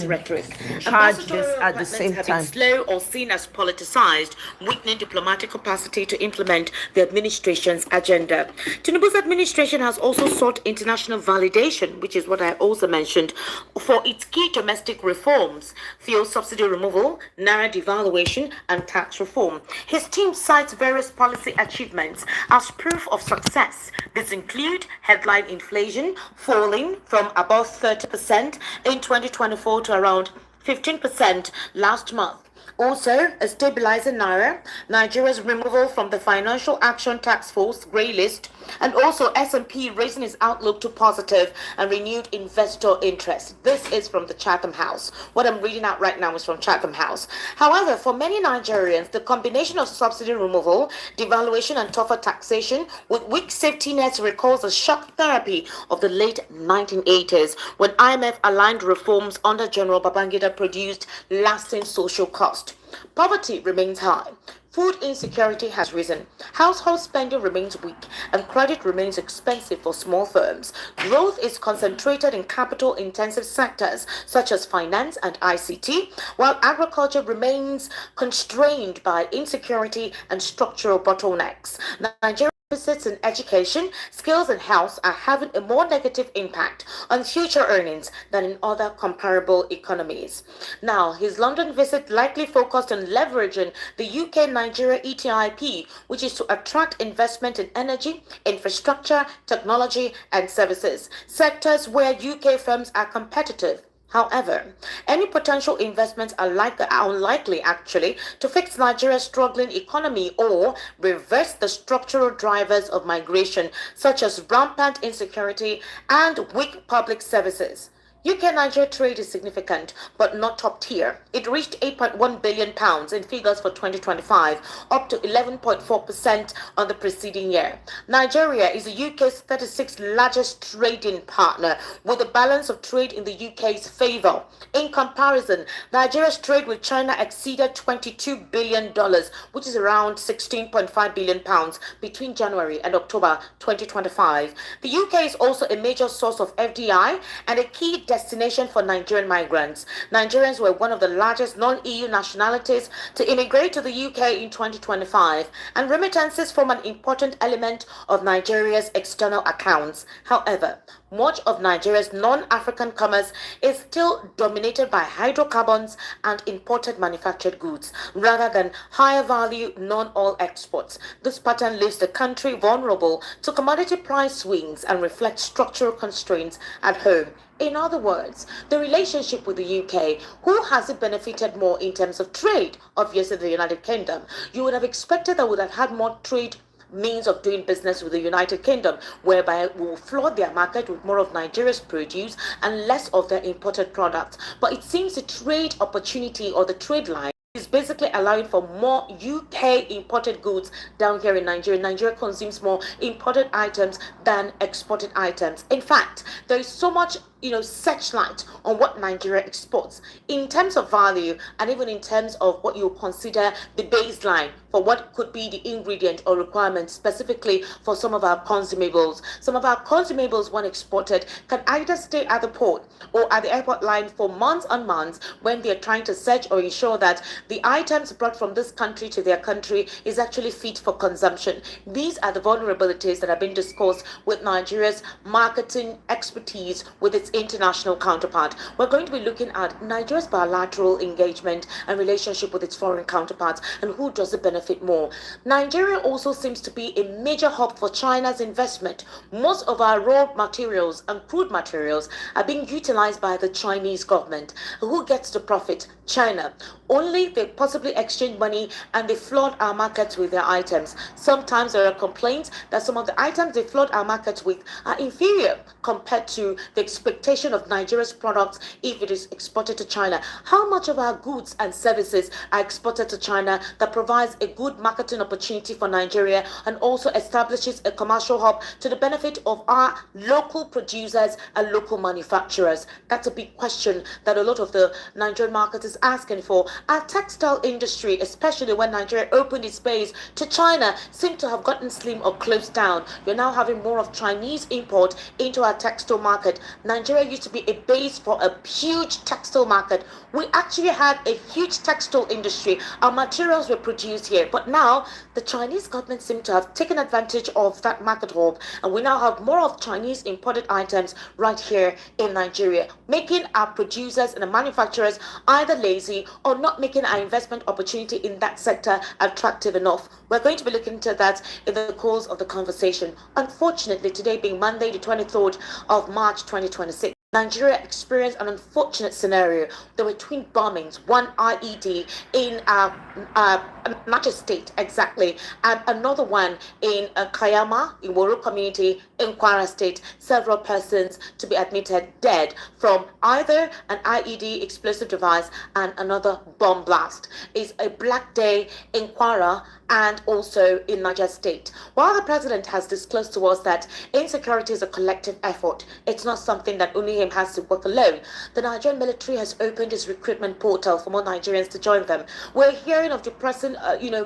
charge this at the same time. Slow or seen as politicized, weakening diplomatic capacity to implement the administration's agenda. Tinubu's administration has also sought international validation, which is what I also mentioned, for its key domestic reforms: fuel subsidy removal, naira devaluation, and tax reform. His team cites various policy achievements as proof of success. These include headline inflation falling from above 30% in 2024 to around 15% last month. Also, a stabilizing naira, Nigeria's removal from the Financial Action Task Force grey list, and also S&P raising its outlook to positive and renewed investor interest. This is from the Chatham House. What I'm reading out right now is from Chatham House. However, for many Nigerians, the combination of subsidy removal, devaluation, and tougher taxation with weak safety nets recalls the shock therapy of the late 1980s when IMF-aligned reforms under General Babangida produced lasting social cost. Poverty remains high. Food insecurity has risen. Household spending remains weak, and credit remains expensive for small firms. Growth is concentrated in capital-intensive sectors such as finance and ICT, while agriculture remains constrained by insecurity and structural bottlenecks. Nigeria deficits in education, skills, and health are having a more negative impact on future earnings than in other comparable economies. Now, his London visit likely focused on leveraging the UK-Nigeria ETIP, which is to attract investment in energy, infrastructure, technology, and services, sectors where UK firms are competitive. However, any potential investments are unlikely actually to fix Nigeria's struggling economy or reverse the structural drivers of migration, such as rampant insecurity and weak public services. UK-Nigeria trade is significant, but not top tier. It reached £8.1 billion in figures for 2025, up to 11.4% on the preceding year. Nigeria is the UK's 36th largest trading partner, with a balance of trade in the UK's favour. In comparison, Nigeria's trade with China exceeded $22 billion, which is around £16.5 billion between January and October 2025. The UK is also a major source of FDI and a key destination for Nigerian migrants. Nigerians were one of the largest non-EU nationalities to immigrate to the UK in 2025, and remittances form an important element of Nigeria's external accounts. However, much of Nigeria's non-African commerce is still dominated by hydrocarbons and imported manufactured goods, rather than higher value non-oil exports. This pattern leaves the country vulnerable to commodity price swings and reflects structural constraints at home. In other words, the relationship with the UK, who has it benefited more in terms of trade? Obviously, the United Kingdom. You would have expected that would have had more trade means of doing business with the United Kingdom, whereby we will flood their market with more of Nigeria's produce and less of their imported products. But it seems the trade opportunity or the trade line is basically allowing for more UK imported goods down here in Nigeria. Nigeria consumes more imported items than exported items. In fact, there is so much searchlight on what Nigeria exports in terms of value, and even in terms of what you consider the baseline for what could be the ingredient or requirement specifically for some of our consumables. Some of our consumables, when exported, can either stay at the port or at the airport line for months and months when they're trying to search or ensure that the items brought from this country to their country is actually fit for consumption. These are the vulnerabilities that have been discussed with Nigeria's marketing expertise with its international counterpart. We're going to be looking at Nigeria's bilateral engagement and relationship with its foreign counterparts, and who does it benefit more. Nigeria also seems to be a major hub for China's investment. Most of our raw materials and crude materials are being utilized by the Chinese government. Who gets the profit? China. Only they possibly exchange money and they flood our markets with their items. Sometimes there are complaints that some of the items they flood our markets with are inferior compared to the expectation of Nigeria's products if it is exported to China. How much of our goods and services are exported to China that provides a good marketing opportunity for Nigeria and also establishes a commercial hub to the benefit of our local producers and local manufacturers? That's a big question that a lot of the Nigerian market is asking for. Our textile industry, especially when Nigeria opened its base to China, seemed to have gotten slim or closed down. We're now having more of Chinese import into our textile market. Nigeria Nigeria used to be a base for a huge textile market. We actually had a huge textile industry. Our materials were produced here. But now, the Chinese government seemed to have taken advantage of that market hub. And we now have more of Chinese imported items right here in Nigeria, making our producers and the manufacturers either lazy or not making our investment opportunity in that sector attractive enough. We're going to be looking into that in the course of the conversation. Unfortunately, today being Monday, the 23rd of March 2026, Nigeria experienced an unfortunate scenario. There were twin bombings, one IED in Niger State, exactly, and another one in Kayama, in Woro community, in Kwara State. Several persons to be admitted dead from either an IED explosive device and another bomb blast. It's a black day in Kwara and also in Niger State. While the president has disclosed to us that insecurity is a collective effort, it's not something that only him has to work alone. The Nigerian military has opened its recruitment portal for more Nigerians to join them. We're hearing of depressing,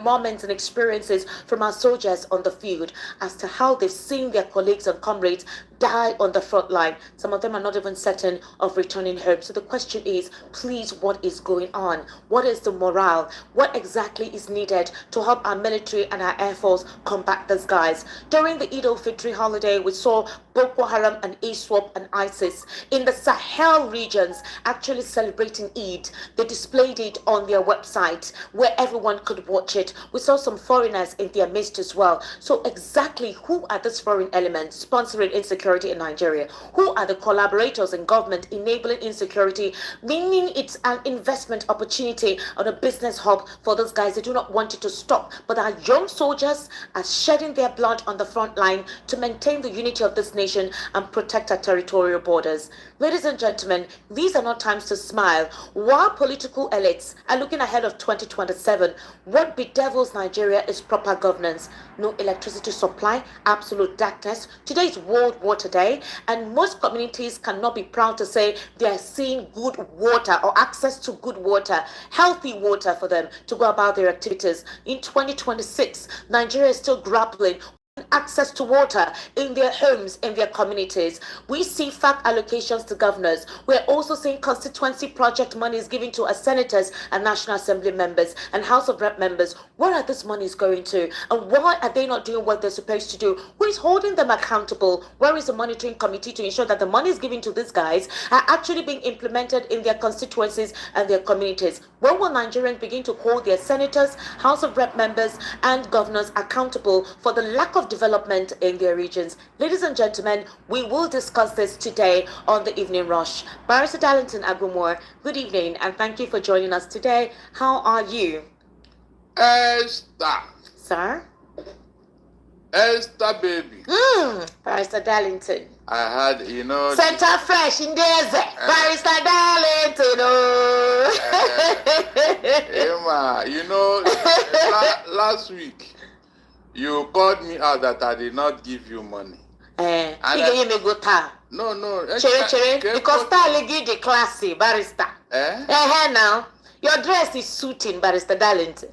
moments and experiences from our soldiers on the field as to how they've seen their colleagues and comrades die on the front line. Some of them are not even certain of returning home. So the question is, please, what is going on? What is the morale? What exactly is needed to help our military and our air force combat these guys? During the Eid al-Fitr holiday, we saw Boko Haram and ISWAP and ISIS in the Sahel regions actually celebrating Eid. They displayed it on their website where everyone could watch it. We saw some foreigners in their midst as well. So exactly who are these foreign elements sponsoring insecurity in Nigeria? Who are the collaborators in government enabling insecurity, meaning it's an investment opportunity on a business hub for those guys? They do not want it to stop, but our young soldiers are shedding their blood on the front line to maintain the unity of this nation and protect our territorial borders. Ladies and gentlemen, these are not times to smile. While political elites are looking ahead of 2027, what bedevils Nigeria is proper governance. No electricity supply, absolute darkness. Today is World Water Day, and most communities cannot be proud to say they are seeing good water or access to good water, healthy water for them to go about their activities. In 2026, Nigeria is still grappling access to water in their homes, in their communities. We see fact allocations to governors. We're also seeing constituency project monies given to our senators and National Assembly members and House of Rep members. Where are these monies going to? And why are they not doing what they're supposed to do? Who is holding them accountable? Where is the monitoring committee to ensure that the monies given to these guys are actually being implemented in their constituencies and their communities? When will Nigerians begin to hold their senators, House of Rep members, and governors accountable for the lack of development in their regions? Ladies and gentlemen, we will discuss this today on the Evening Rush. Barrister Darlington Agumore, good evening and thank you for joining us today. How are you? Esther. Sir? Esther, baby. Barrister Darlington. I had, Center fresh in desert. Barrister Darlington. Emma, last week, you called me out that I did not give you money. No. Chere, because Tali give the classy, Barrister. Now. Your dress is suiting, Barrister Darlington.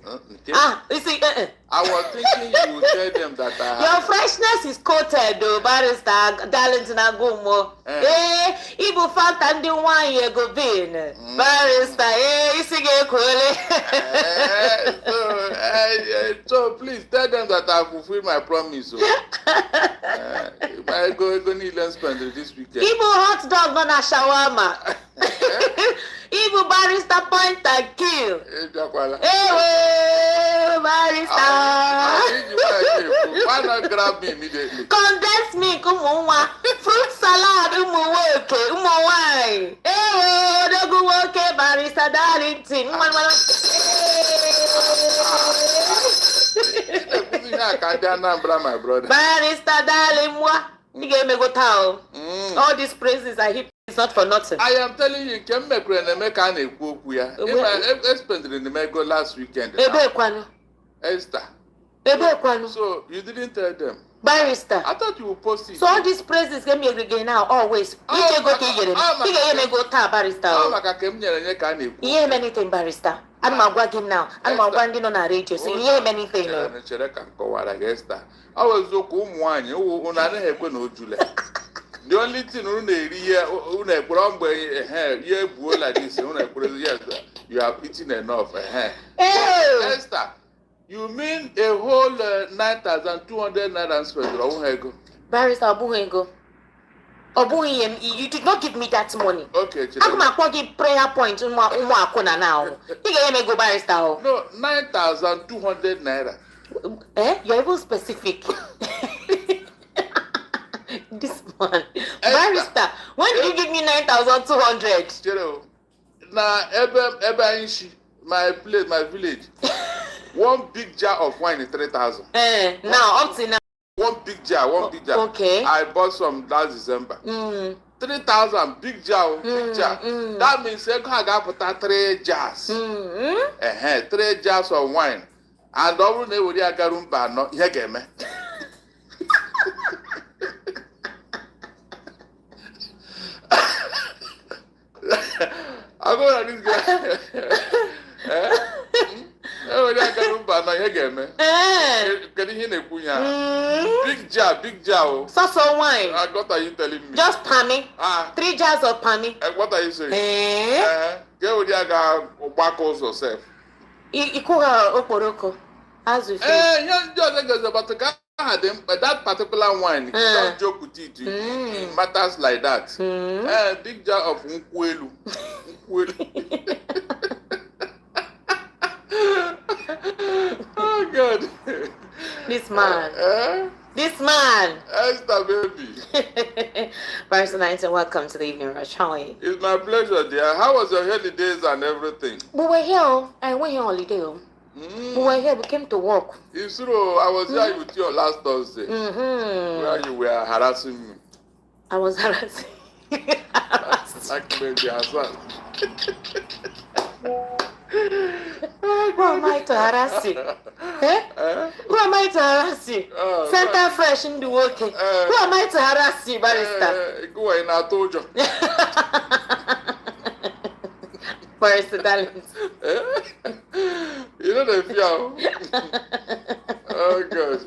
You see, I was thinking you would tell them that your freshness is coated, though, Barrister Darlington Agumo. Ibu Fanta ndi 1 year go bin. Barrister, isige kole. So please tell them that I fulfill my promise. I go need to spend this weekend. Ibu hot dog on a shawarma. Ibu Barrister point and kill. Barrister. Why not grab me immediately? Condensed milk, fruit salad, wine. Barrister Darlington. My brother. Barrister Darlington. All these praises are hip. It's not for nothing. I am telling you, can make I spent in the Mego last weekend. Esther. So you didn't tell them. Barrister. I thought you would post it. So all these praises get me again now, always. You can go to Barrister. You hear anything, Barrister? I'm not working now. I'm not working on a radio. So you hear anything? I was so cool. The only thing like this, yes, you have eaten enough. Esther, you mean a whole 9,200 naira spent? Barrister Obuhengo. You did not give me that money. Okay, I'm going to prayer point now. You get me go barrister. No, 9,200 naira. You're even specific. This man. Barrister, when did you give me 9,200? Now, my place, my village. One big jar of wine is 3,000. Now, up to now. One big jar. Okay. I bought some last December. 3,000, big jar. That means I got 3 jars. 3 jars of wine. And all the way I got no game. I go to this guy. Big jar. So wine. What are you telling me? Just panny. 3 jars of panny. What are you saying? Get with your guy backles yourself. You cook oporoko. As you say. But that particular wine, you don't joke with it. It matters like that. Big jar of nkwelu. Oh God. This man. This man. Esther, baby. Barrister 19, welcome to the evening rush. How are you? It's my pleasure, dear. How was your holidays and everything? We were here. I went here on holiday. We were here. We came to work. It's true. I was here with you last Thursday. Where you were harassing me. I was harassing. Like maybe Hassan. Who am I to harass you? Who am I to harass you? Center fresh in the working. Who am I to harass you, barrister? Go in, I told you. Barrister Darling. You know the fear. Oh God.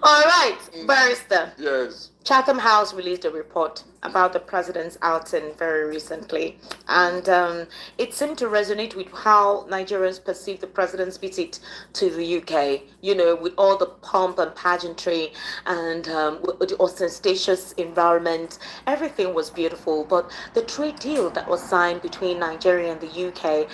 All right, barrister. Yes. Chatham House released a report about the president's outing very recently, and it seemed to resonate with how Nigerians perceive the president's visit to the UK. You know, with all the pomp and pageantry and with the ostentatious environment, everything was beautiful. But the trade deal that was signed between Nigeria and the UK,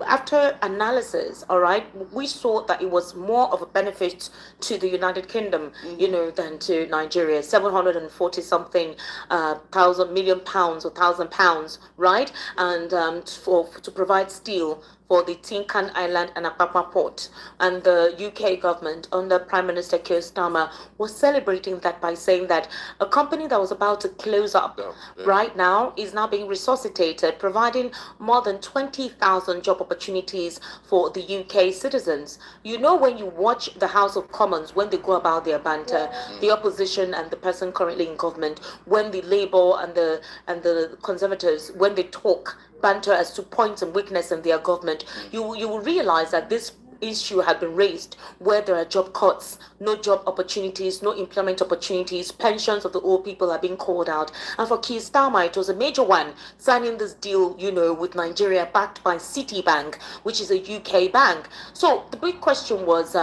after analysis, all right, we saw that it was more of a benefit to the United Kingdom, you know, than to Nigeria. 740 something £1,000 pounds or £1,000, right? And to provide steel for the Tinkan Island and Apapa port. And the UK government under Prime Minister Keir Starmer was celebrating that by saying that a company that was about to close up right now is now being resuscitated, providing more than 20,000 job opportunities for the UK citizens. You know, when you watch the House of Commons, when they go about their banter, the opposition and the person currently in government, when the Labour and the Conservatives, when they talk banter as to points and weakness in their government, you will realize that this issue had been raised where there are job cuts, no job opportunities, no employment opportunities, pensions of the old people are being called out. And for Keir Starmer, it was a major one, signing this deal, you know, with Nigeria backed by Citibank, which is a UK bank. So the big question was,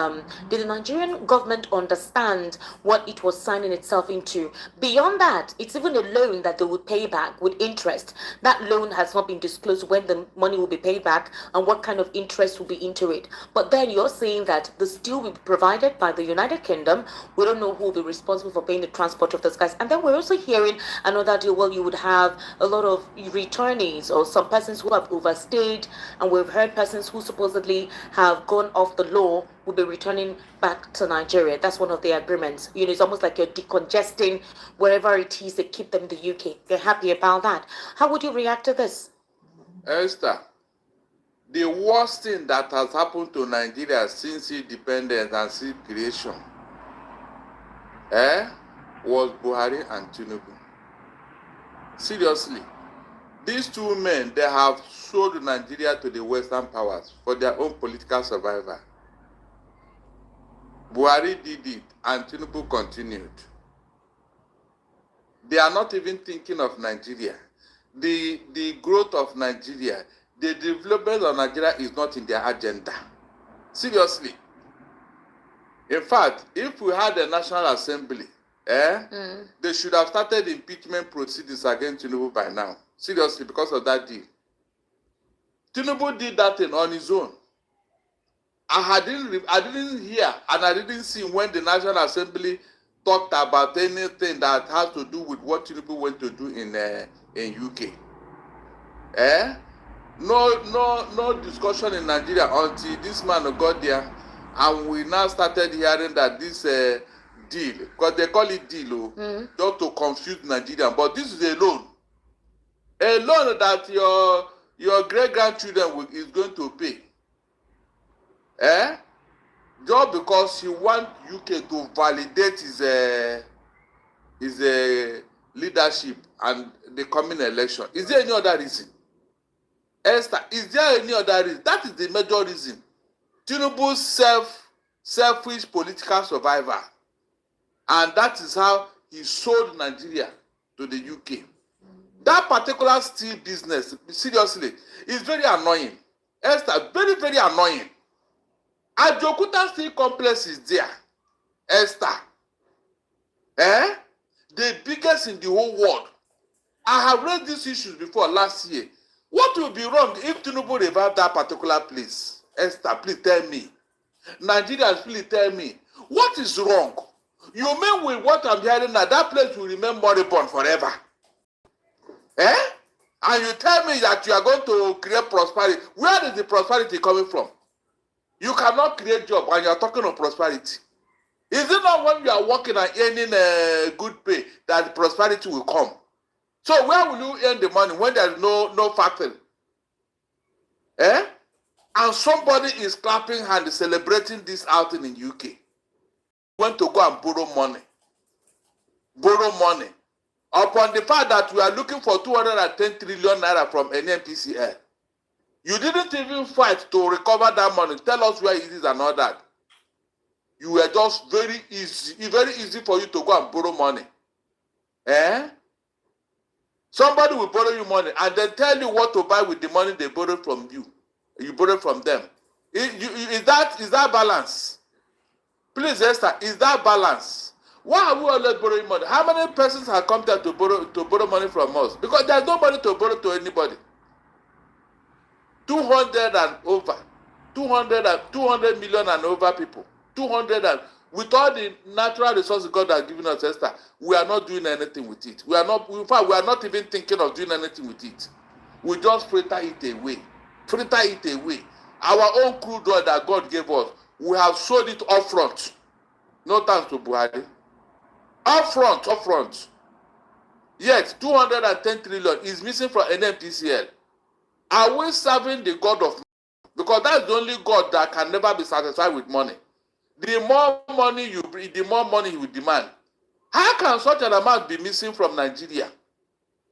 did the Nigerian government understand what it was signing itself into? Beyond that, it's even a loan that they would pay back with interest. That loan has not been disclosed when the money will be paid back and what kind of interest will be into it. But then you're saying that the steel will be provided by the United Kingdom. We don't know who will be responsible for paying the transport of those guys. And then we're also hearing another deal. Well, you would have a lot of returnees or some persons who have overstayed. And we've heard persons who supposedly have gone off the law will be returning back to Nigeria. That's one of the agreements. You know, it's almost like you're decongesting wherever it is they keep them in the UK. They're happy about that. How would you react to this? Esther, the worst thing that has happened to Nigeria since independence and since creation was Buhari and Tinubu. Seriously, these two men, they have sold Nigeria to the Western powers for their own political survival. Buhari did it and Tinubu continued. They are not even thinking of Nigeria. The growth of Nigeria, the development of Nigeria is not in their agenda. Seriously. In fact, if we had a National Assembly, they should have started impeachment proceedings against Tinubu by now. Seriously, because of that deal. Tinubu did that thing on his own. I didn't hear and I didn't see when the National Assembly talked about anything that has to do with what Tinubu went to do in UK. No discussion in Nigeria until this man got there, and we now started hearing that this deal, because they call it deal, just to confuse Nigerian. But this is a loan that your great-grandchildren is going to pay. Just because he wants UK to validate his leadership and the coming election. Is there any other reason? Esther, is there any other reason? That is the major reason. Tinubu's selfish political survivor. And that is how he sold Nigeria to the UK. That particular steel business, seriously, is very annoying. Esther, very, very annoying. Ajokuta Steel Complex is there. Esther. The biggest in the whole world. I have raised these issues before last year. What will be wrong if Tinubu revived that particular place? Esther, please tell me. Nigerians, please tell me. What is wrong? You mean with what I'm hearing now, that place will remain moribund forever? And you tell me that you are going to create prosperity. Where is the prosperity coming from? You cannot create job when you are talking of prosperity. Is it not when you are working and earning good pay that prosperity will come? So where will you earn the money when there is no factory? And somebody is clapping hands, celebrating this outing in UK. Went to go and borrow money. Borrow money. Upon the fact that we are looking for 210 trillion naira from NNPCL. You didn't even fight to recover that money. Tell us where it is and all that. You were just very easy for you to go and borrow money. Somebody will borrow you money and then tell you what to buy with the money they borrowed from you. You borrowed from them. Is that balance? Please, Esther, is that balance? Why are we always borrowing money? How many persons have come there to borrow money from us? Because there's nobody to borrow to anybody. 200 and over. 200 million and over people. 200 and with all the natural resources God has given us, Esther, we are not doing anything with it. In fact, we are not even thinking of doing anything with it. We just fritter it away. Fritter it away. Our own crude oil that God gave us, we have sold it up front. No thanks to Buhari. Up front. Yet, 210 trillion is missing from NNPCL. Are we serving the God of money? Because that's the only God that can never be satisfied with money. The more money you bring, the more money he will demand. How can such an amount be missing from Nigeria?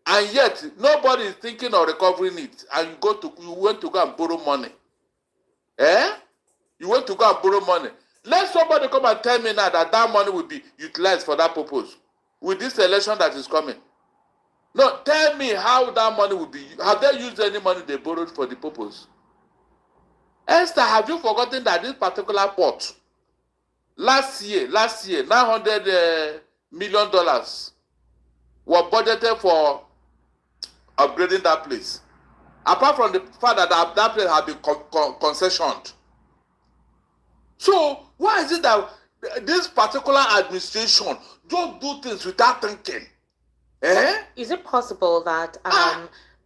And yet, nobody is thinking of recovering it. And you went to go and borrow money. You went to go and borrow money. Let somebody come and tell me now that money will be utilized for that purpose. With this election that is coming. No, tell me how that money will be. Have they used any money they borrowed for the purpose? Esther, have you forgotten that this particular port, last year, $900 million were budgeted for upgrading that place. Apart from the fact that that place has been concessioned. So, why is it that this particular administration just do things without thinking? Is it possible that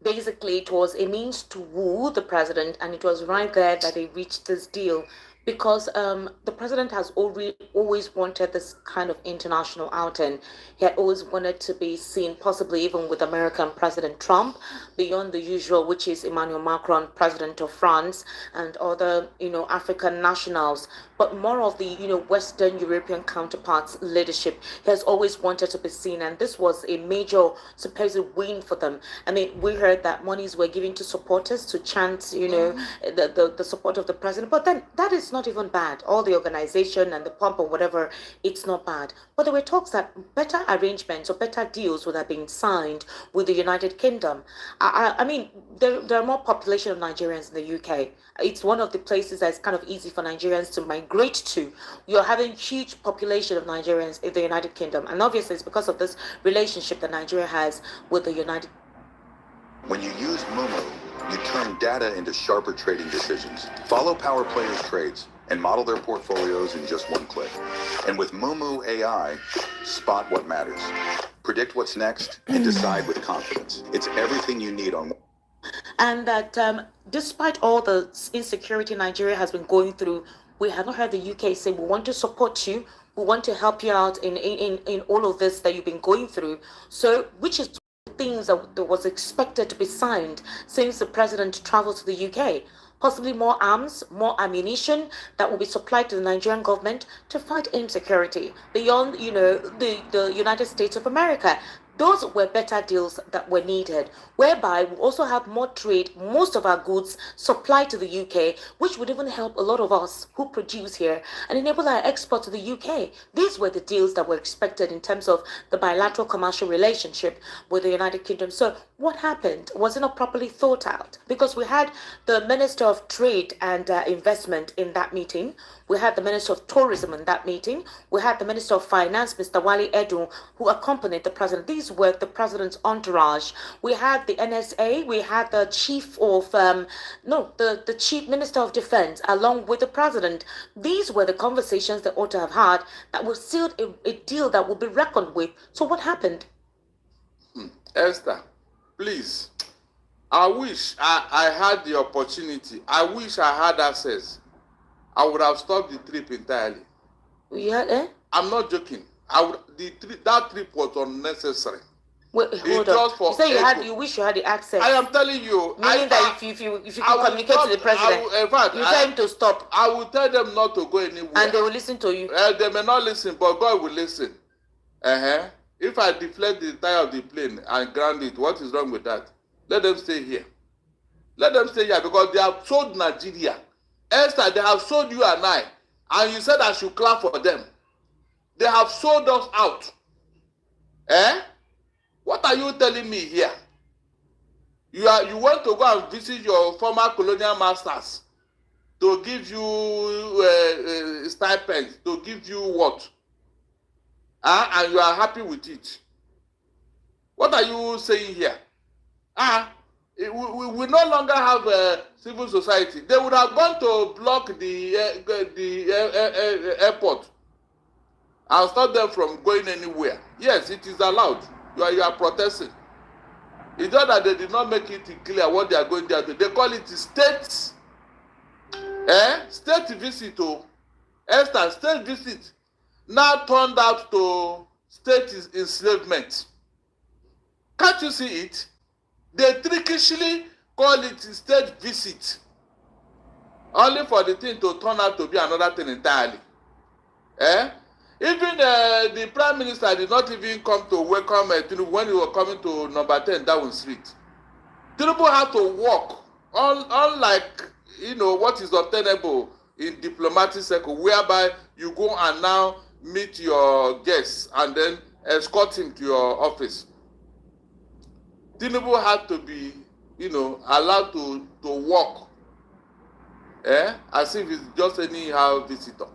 basically it was a means to woo the president, and it was right there that they reached this deal? Because the president has always wanted this kind of international outing. He had always wanted to be seen, possibly even with American President Trump, beyond the usual, which is Emmanuel Macron, President of France, and other, African nationals but more of the, Western European counterparts leadership. He has always wanted to be seen, and this was a major supposed win for them. I mean, we heard that monies were given to supporters to chant, the support of the president, but then that is not even bad. All the organization and the pump or whatever, it's not bad. But there were talks that better arrangements or better deals would have been signed with the United Kingdom. I mean, there are more population of Nigerians in the UK. It's one of the places that's kind of easy for Nigerians to migrate to. You're having huge population of Nigerians in the United Kingdom, and obviously it's because of this relationship that Nigeria has with the United. When you use Momo, you turn data into sharper trading decisions. Follow power players' trades and model their portfolios in just one click. And with Momo AI, spot what matters, predict what's next, and decide with confidence. It's everything you need on. And that despite all the insecurity Nigeria has been going through, we have not heard the UK say, we want to support you, we want to help you out in all of this that you've been going through. So, which is things that was expected to be signed since the president traveled to the UK. Possibly more arms, more ammunition that will be supplied to the Nigerian government to fight insecurity beyond, the United States of America. Those were better deals that were needed, whereby we also have more trade, most of our goods supplied to the UK, which would even help a lot of us who produce here and enable our export to the UK. These were the deals that were expected in terms of the bilateral commercial relationship with the United Kingdom. So what happened? Was it not properly thought out? Because we had the Minister of Trade and Investment in that meeting. We had the Minister of Tourism in that meeting. We had the Minister of Finance, Mr. Wale Edun, who accompanied the president. These were the president's entourage. We had the NSA. We had the chief of, the chief Minister of Defense, along with the president. These were the conversations that ought to have had that would seal a deal that would be reckoned with. So what happened? Esther, please. I wish I had the opportunity. I wish I had access. I would have stopped the trip entirely. Yeah, I'm not joking. That trip was unnecessary. Wait, hold on. You say you wish you had the access. I am telling you. Meaning that if you can communicate to the president, you tell him to stop. I will tell them not to go anywhere. And they will listen to you. They may not listen, but God will listen. If I deflect the tire of the plane and ground it, what is wrong with that? Let them stay here. Let them stay here because they have sold Nigeria. Esther, they have sold you and I. And you said I should clap for them. They have sold us out. What are you telling me here? You want to go and visit your former colonial masters to give you stipends, to give you what? And you are happy with it. What are you saying here? We no longer have a civil society. They would have gone to block the airport and stop them from going anywhere. Yes, it is allowed. You are protesting. It's not that they did not make it clear what they are going there to. They call it state, state visit. Esther, state visit now turned out to state enslavement. Can't you see it? They trickishly call it state visit, only for the thing to turn out to be another thing entirely. Even the Prime Minister did not even come to welcome Tinubu when he was coming to number 10 Darwin Street. Tinubu had to walk, unlike what is obtainable in diplomatic circle, whereby you go and now meet your guests and then escort him to your office. Tinubu had to be, allowed to walk, as if it's just anyhow visitor.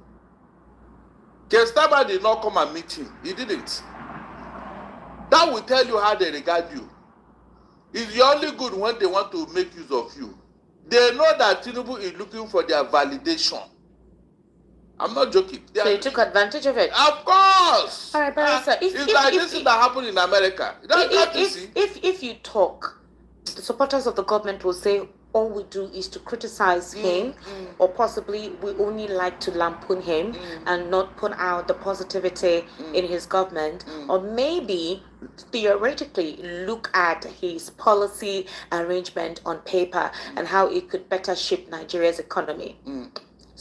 Kestaba did not come and meet him. He didn't. That will tell you how they regard you. It's only good when they want to make use of you. They know that Tinubu is looking for their validation. I'm not joking. So you took advantage of it? Of course. All right, but sir, it's like this thing that happened in America. If you talk, the supporters of the government will say all we do is to criticize him, or possibly we only like to lampoon him and not put out the positivity in his government, or maybe theoretically look at his policy arrangement on paper and how it could better shape Nigeria's economy.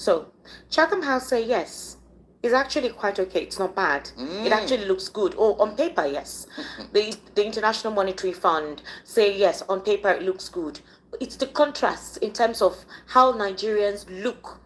So, Chatham House say yes. It's actually quite okay. It's not bad. It actually looks good. Oh, on paper, yes. The International Monetary Fund say yes. On paper, it looks good. It's the contrast in terms of how Nigerians look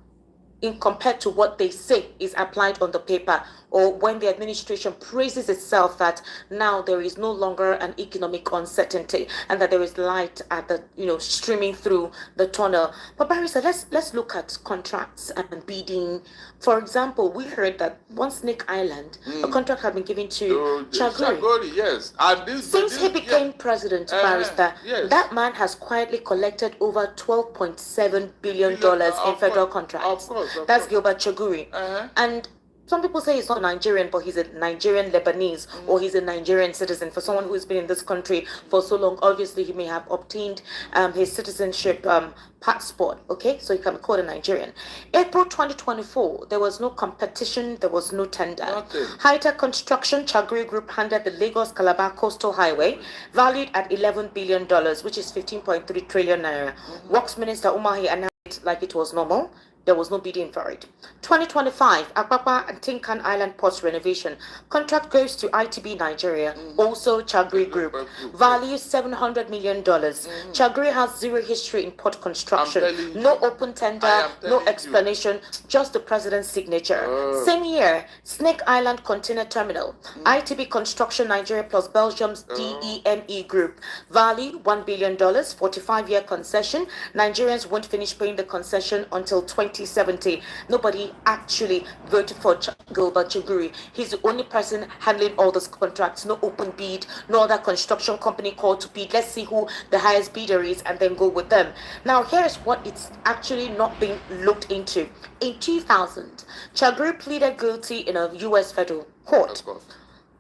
in compared to what they say is applied on the paper, or when the administration praises itself that now there is no longer an economic uncertainty and that there is light at the streaming through the tunnel. But Barrister, let's look at contracts and bidding. For example, we heard that one Snake Island, a contract had been given to Chaguri. Yes. And Since he became president, Barrister, that man has quietly collected over $12.7 billion in federal contracts. That's Gilbert Chaguri. And some people say he's not Nigerian, but he's a Nigerian Lebanese, or he's a Nigerian citizen. For someone who's been in this country for so long, obviously he may have obtained his citizenship passport, okay? So he can be called a Nigerian. April 2024, there was no competition, there was no tender. High-Tech Construction, Chaguri Group handed the Lagos-Calabar Coastal Highway, valued at $11 billion, which is 15.3 trillion naira. Works Minister Omoye announced it like it was normal. There was no bidding for it. 2025, Apapa and Tinkan Island Ports renovation. Contract goes to ITB Nigeria, also Chaguri Group. Value $700 million. Chaguri has zero history in port construction. No open tender, no explanation, just the president's signature. Same year, Snake Island Container Terminal. ITB Construction Nigeria plus Belgium's DEME Group. Value $1 billion, 45-year concession. Nigerians won't finish paying the concession until 2070. Nobody actually voted for Gilbert Chaguri. He's the only person handling all those contracts. No open bid, no other construction company called to bid. Let's see who the highest bidder is and then go with them. Now, here's what it's actually not being looked into. In 2000, Chaguri pleaded guilty in a U.S. federal court.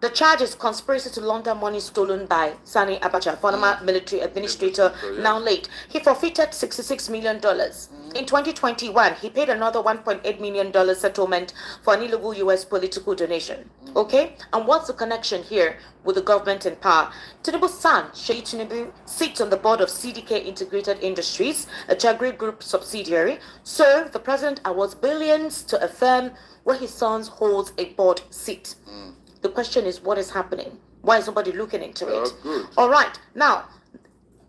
The charge is conspiracy to launder money stolen by Sani Abacha, former military administrator, now late. He forfeited $66 million. In 2021, he paid another $1.8 million settlement for an illegal U.S. political donation. Okay? And what's the connection here with the government in power? Tinubu's son, Sheyi Tinubu, sits on the board of CDK Integrated Industries, a Chaguri Group subsidiary. So the president awards billions to a firm where his son holds a board seat. The question is, what is happening? Why is nobody looking into it? All right. Now,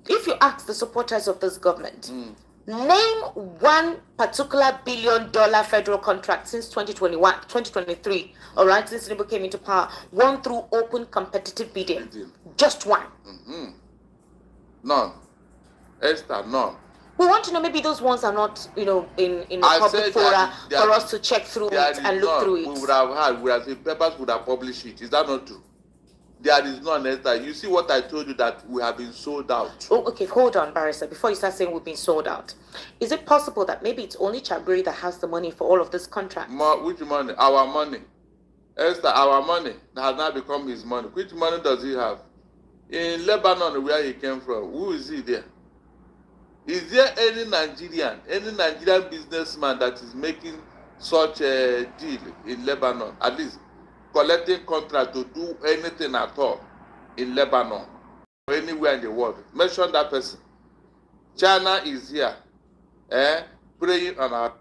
if you ask the supporters of this government, name one particular billion-dollar federal contract since 2023, all right, since Tinubu came into power, won through open competitive bidding. Just one. None. Esther, none. We want to know, maybe those ones are not, in the public fora for us to check through it and look through it. We would have said papers would have published it. Is that not true? There is none, Esther. You see what I told you, that we have been sold out. Oh, okay, hold on, Barrister. Before you start saying we've been sold out, is it possible that maybe it's only Chaguri that has the money for all of this contract? Which money? Our money. Esther, our money has now become his money. Which money does he have? In Lebanon, where he came from, who is he there? Is there any Nigerian businessman that is making such a deal in Lebanon, at least collecting contract to do anything at all in Lebanon or anywhere in the world? Mention that person. China is here, preying on our...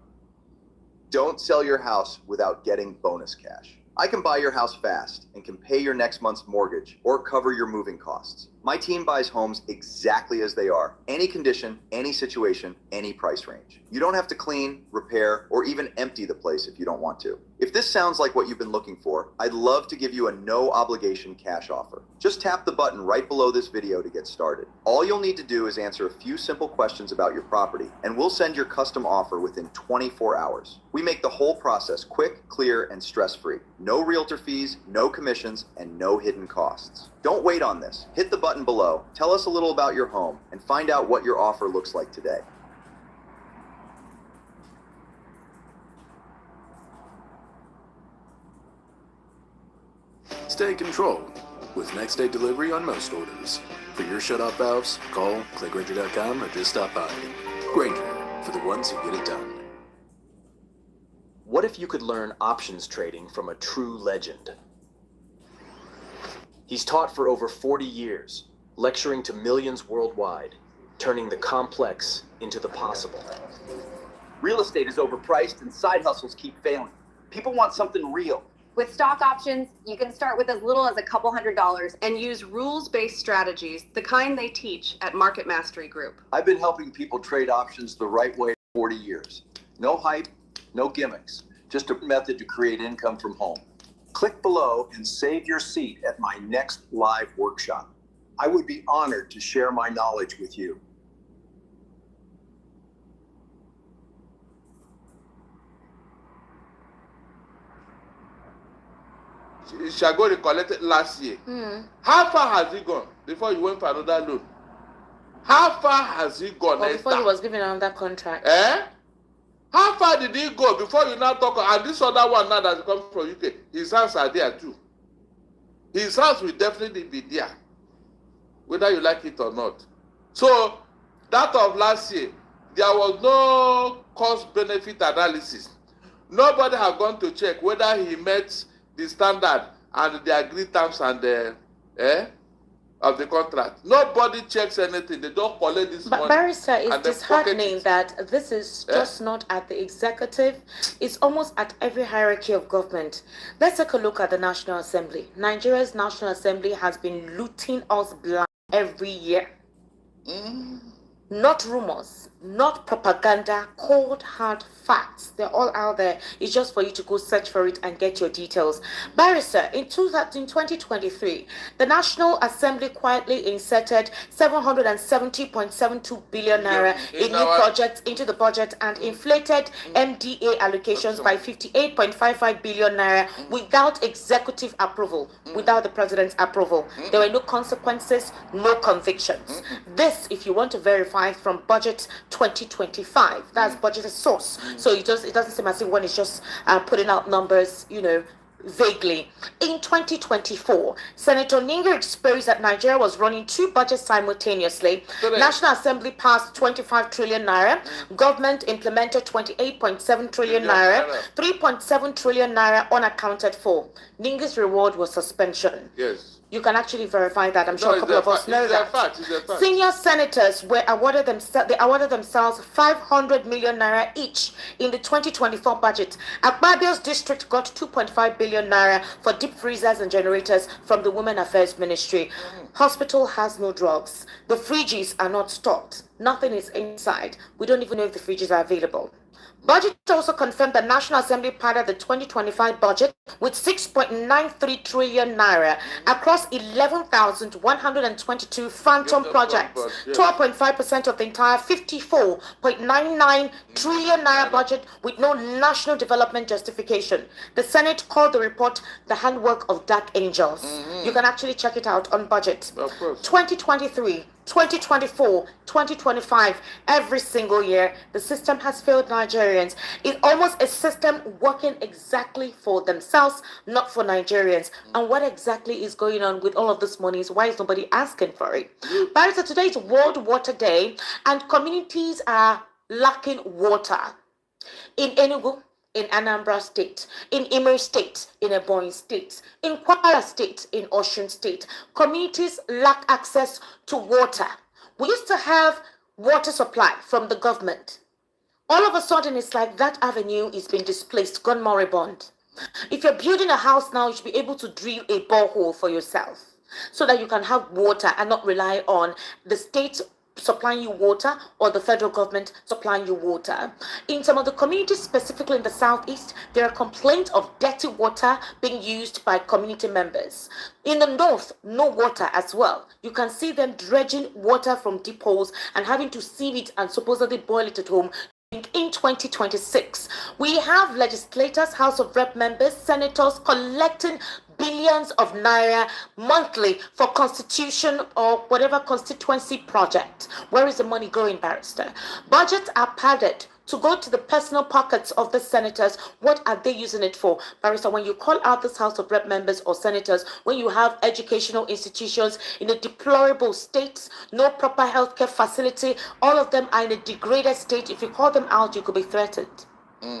Don't sell your house without getting bonus cash. I can buy your house fast and can pay your next month's mortgage or cover your moving costs. My team buys homes exactly as they are. Any condition, any situation, any price range. You don't have to clean, repair, or even empty the place if you don't want to. If this sounds like what you've been looking for, I'd love to give you a no obligation cash offer. Just tap the button right below this video to get started. All you'll need to do is answer a few simple questions about your property, and we'll send your custom offer within 24 hours. We make the whole process quick, clear, and stress-free. No realtor fees, no commissions, and no hidden costs. Don't wait on this. Hit the button below, tell us a little about your home, and find out what your offer looks like today. Stay in control with next day delivery on most orders. For your shut-off valves, call, clickgranger.com, or just stop by. Granger, for the ones who get it done. What if you could learn options trading from a true legend? He's taught for over 40 years, lecturing to millions worldwide, turning the complex into the possible. Real estate is overpriced and side hustles keep failing. People want something real. With stock options, you can start with as little as a couple $100 and use rules-based strategies, the kind they teach at Market Mastery Group. I've been helping people trade options the right way for 40 years. No hype, no gimmicks, just a method to create income from home. Click below and save your seat at my next live workshop. I would be honored to share my knowledge with you. Shagori collected last year. How far has he gone before you went for another loan? How far has he gone? Or before he was given another contract. How far did he go before you now talk? And this other one now that comes from UK, his hands are there too. His hands will definitely be there, whether you like it or not. So that of last year, there was no cost-benefit analysis. Nobody had gone to check whether he met the standard and the agreed terms and of the contract. Nobody checks anything. They don't collect this money. But Barrister, it's disheartening that this is just not at the executive. It's almost at every hierarchy of government. Let's take a look at the National Assembly. Nigeria's National Assembly has been looting us blind every year. Not rumors, not propaganda, cold, hard facts. They're all out there. It's just for you to go search for it and get your details. Barrister, in 2023, the National Assembly quietly inserted 770.72 billion naira in new projects into the budget and inflated MDA allocations by 58.55 billion naira without executive approval, without the president's approval. There were no consequences, no convictions. This, if you want to verify from budget 2025, that's budget source. So it doesn't seem as if one is just putting out numbers, vaguely. In 2024, Senator Ninga exposed that Nigeria was running two budgets simultaneously. National Assembly passed 25 trillion naira. Government implemented 28.7 trillion naira. 3.7 trillion naira unaccounted for. Ninga's reward was suspension. Yes. You can actually verify that. I'm sure a couple of us know that. It's a fact. Senior senators were awarded themselves 500 million naira each in the 2024 budget. Akpabio's district got 2.5 billion naira for deep freezers and generators from the Women Affairs Ministry. Hospital has no drugs. The fridges are not stocked. Nothing is inside. We don't even know if the fridges are available. Budget also confirmed that National Assembly padded the 2025 budget with 6.93 trillion naira across 11,122 phantom projects. 12.5% of the entire 54.99 trillion naira budget with no national development justification. The Senate called the report the handwork of dark angels. You can actually check it out on budget. 2023. 2024, 2025, every single year, the system has failed Nigerians. It's almost a system working exactly for themselves, not for Nigerians. And what exactly is going on with all of this money? Why is nobody asking for it? Barrister, today is World Water Day, and communities are lacking water. In Enugu, in Anambra State, in Imo State, in Ebonyi State, in Kwara State, in Osun State, communities lack access to water. We used to have water supply from the government. All of a sudden, it's like that avenue is being displaced, gone moribund. If you're building a house now, you should be able to drill a borehole for yourself so that you can have water and not rely on the state supplying you water or the federal government supplying you water. In some of the communities, specifically in the southeast, there are complaints of dirty water being used by community members. In the north, no water as well. You can see them dredging water from deep holes and having to sieve it and supposedly boil it at home. In 2026, we have legislators, House of Rep members, senators collecting billions of naira monthly for constitution or whatever constituency project. Where is the money going, Barrister? Budgets are padded to go to the personal pockets of the senators. What are they using it for? Barrister, when you call out this House of Rep members or senators, when you have educational institutions in a deplorable state, no proper healthcare facility, all of them are in a degraded state. If you call them out, you could be threatened.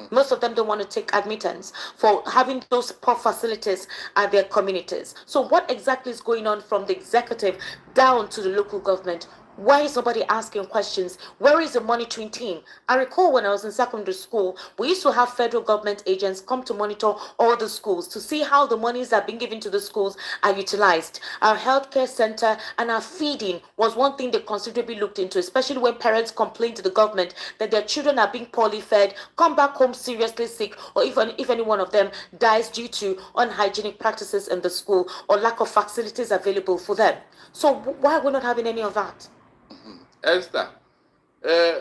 Most of them don't want to take admittance for having those poor facilities at their communities. So what exactly is going on from the executive down to the local government? Why is nobody asking questions? Where is the monitoring team? I recall when I was in secondary school, we used to have federal government agents come to monitor all the schools to see how the monies that are being given to the schools are utilized. Our healthcare center and our feeding was one thing they considerably looked into, especially when parents complain to the government that their children are being poorly fed, come back home seriously sick, or even if any one of them dies due to unhygienic practices in the school or lack of facilities available for them. So why are we not having any of that? Esther,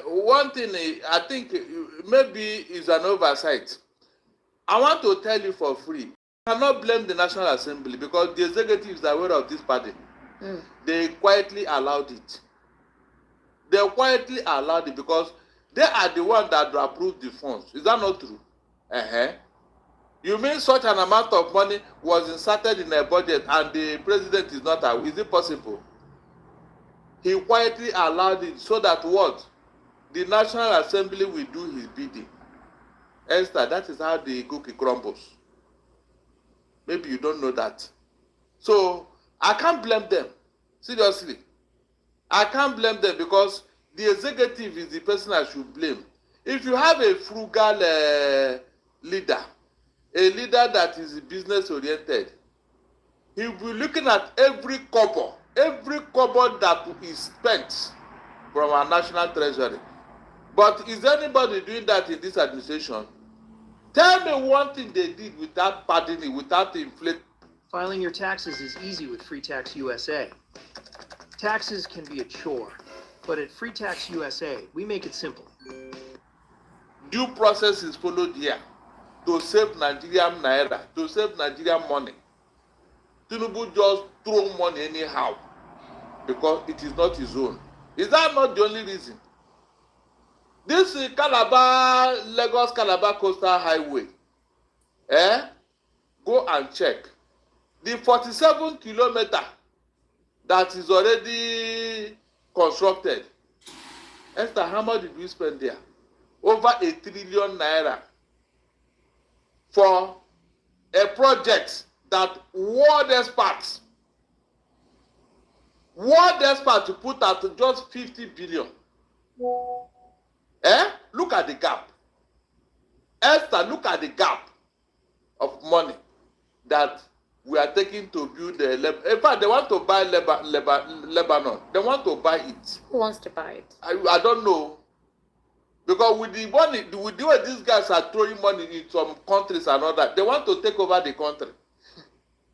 one thing I think maybe is an oversight. I want to tell you for free. You cannot blame the National Assembly because the executives are aware of this party. They quietly allowed it. They quietly allowed it because they are the ones that approved the funds. Is that not true? You mean such an amount of money was inserted in a budget and the president is not aware? Is it possible? He quietly allowed it so that what? The National Assembly will do his bidding. Esther, that is how the cookie crumbles. Maybe you don't know that. So, I can't blame them. Seriously. I can't blame them because the executive is the person I should blame. If you have a frugal leader, a leader that is business oriented, he will be looking at every kobo that is spent from our national treasury. But is anybody doing that in this administration? Tell me one thing they did without pardoning, without inflating. Filing your taxes is easy with Free Tax USA. Taxes can be a chore, but at Free Tax USA, we make it simple. Due process is followed here to save Nigerian naira, to save Nigerian money. Tinubu just throw money anyhow because it is not his own. Is that not the only reason? This Lagos Calabar Coastal Highway, go and check. The 47 kilometer that is already constructed. Esther, how much did we spend there? Over 1 trillion naira for a project that world experts to put at just 50 billion. Look at the gap. Esther, look at the gap of money that we are taking to build the in fact, they want to buy Lebanon. They want to buy it. Who wants to buy it? I don't know. Because with the money, with the way these guys are throwing money in some countries and all that, they want to take over the country.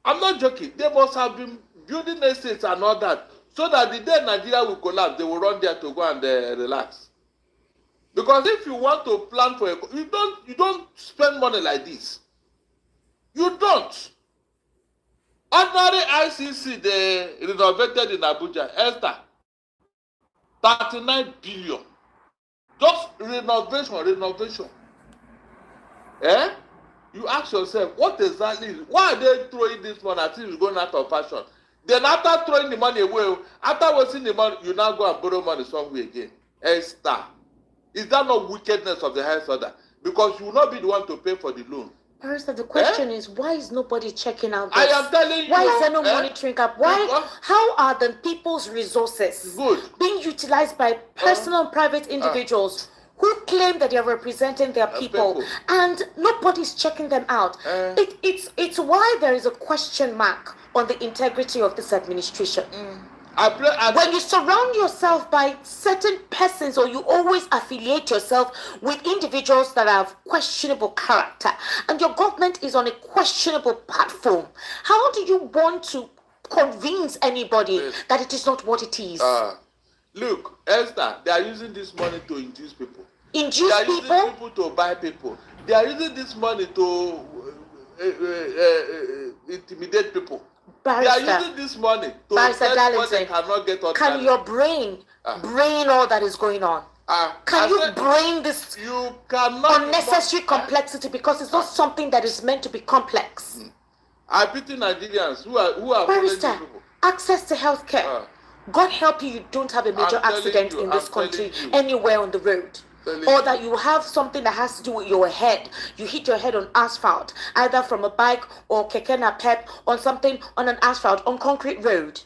I'm not joking. They must have been building estates and all that, so that the day Nigeria will collapse, they will run there to go and relax. Because if you want to plan for you don't spend money like this. You don't. Ordinary ICC they renovated in Abuja, Esther, 39 billion. Just renovation. You ask yourself, what exactly? Why are they throwing this money until it's going out of fashion? Then after throwing the money away, after wasting the money, you now go and borrow money somewhere again. Esther, is that not wickedness of the highest order? Because you will not be the one to pay for the loan. Pastor, the question is, why is nobody checking out this? I am telling you. Why is there no monitoring up? How are the people's resources being utilized by personal and private individuals who claim that they are representing their people and nobody's checking them out? It's why there is a question mark on the integrity of this administration. When you surround yourself by certain persons, or you always affiliate yourself with individuals that have questionable character, and your government is on a questionable platform, how do you want to convince anybody that it is not what it is? Look, Esther, they are using this money to induce people. Induce they are people? using people to buy people. They are using this money to intimidate people. Barrister, they are using this money to get what they cannot get on. Can your brain all that is going on? Can you brain this unnecessary complexity, because it's not something that is meant to be complex? I pity Nigerians who are Barrister, access to healthcare. God help you don't have a major accident in this country anywhere on the road. Or that you have something that has to do with your head. You hit your head on asphalt, either from a bike or keke napep, on something on an asphalt, on concrete road.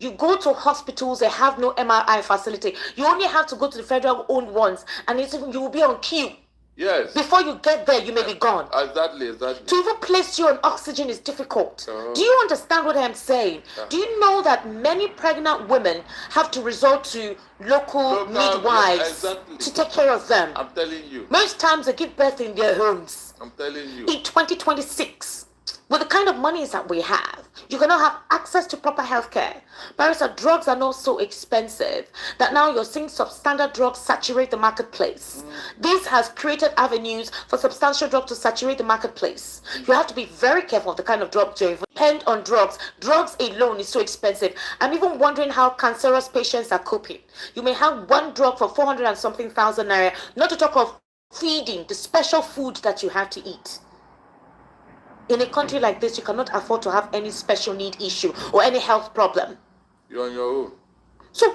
You go to hospitals, they have no MRI facility. You only have to go to the federal-owned ones, and you will be on queue. Yes. Before you get there, you may be gone. Exactly. To even place you on oxygen is difficult. Do you understand what I'm saying? Do you know that many pregnant women have to resort to local midwives to take care of them? I'm telling you. Most times they give birth in their homes. I'm telling you. In 2026, with the kind of monies that we have, you cannot have access to proper healthcare. Barrister, drugs are not so expensive that now you're seeing substandard drugs saturate the marketplace. This has created avenues for substantial drugs to saturate the marketplace. You have to be very careful of the kind of drugs you depend on drugs. Drugs alone is so expensive. I'm even wondering how cancerous patients are coping. You may have one drug for 400 and something thousand naira, not to talk of feeding the special food that you have to eat. In a country like this, you cannot afford to have any special need issue or any health problem. You're on your own. So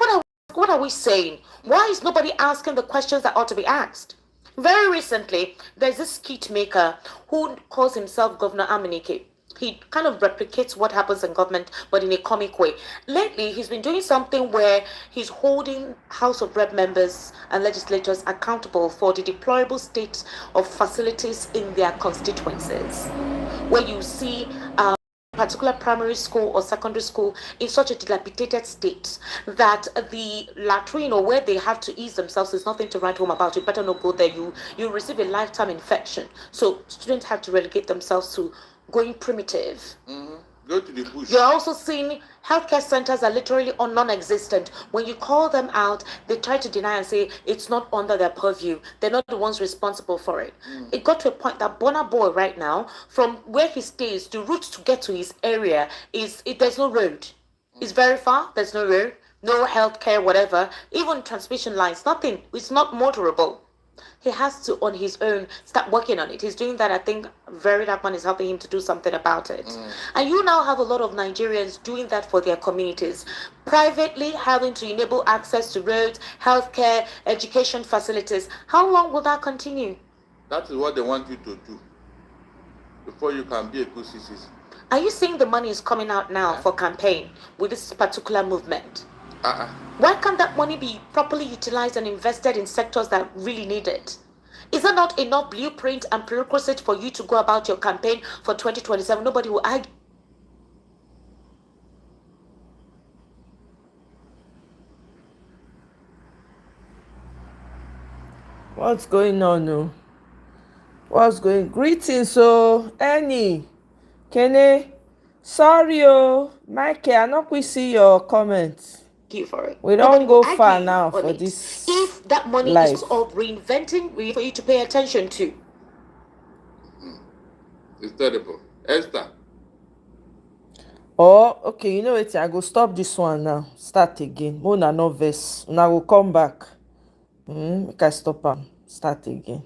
what are we saying? Why is nobody asking the questions that ought to be asked? Very recently, there's this skit maker who calls himself Governor Amunike. He kind of replicates what happens in government, but in a comic way. Lately, he's been doing something where he's holding House of Rep members and legislators accountable for the deplorable state of facilities in their constituencies. Where you see a particular primary school or secondary school in such a dilapidated state that the latrine or where they have to ease themselves is nothing to write home about. You better not go there. You receive a lifetime infection. So students have to relegate themselves to going primitive. Go to the bush. You're also seeing healthcare centers are literally non-existent. When you call them out, they try to deny and say it's not under their purview. They're not the ones responsible for it. It got to a point that Burna Boy right now, from where he stays, the route to get to his area there's no road. It's very far. There's no road, no healthcare, whatever. Even transmission lines, nothing. It's not motorable. He has to, on his own, start working on it. He's doing that. I think Very Dark Man is helping him to do something about it. And you now have a lot of Nigerians doing that for their communities. Privately having to enable access to roads, healthcare, education facilities. How long will that continue? That is what they want you to do before you can be a good citizen. Are you seeing the money is coming out now for campaign with this particular movement? Why can't that money be properly utilized and invested in sectors that really need it? Is there not enough blueprint and prerequisite for you to go about your campaign for 2027? Nobody will argue. What's going on? No? What's going? Greetings, so Annie, Kene, sorry, Mike, I not we see your comments. You for it. We don't go far now for it. this. If that money life. is of reinventing for you to pay attention to. It's terrible. Esther. Oh, okay, you know what? I go stop this one now. Start again. Mona no verse. Now we'll come back. Make I stop am. Start again.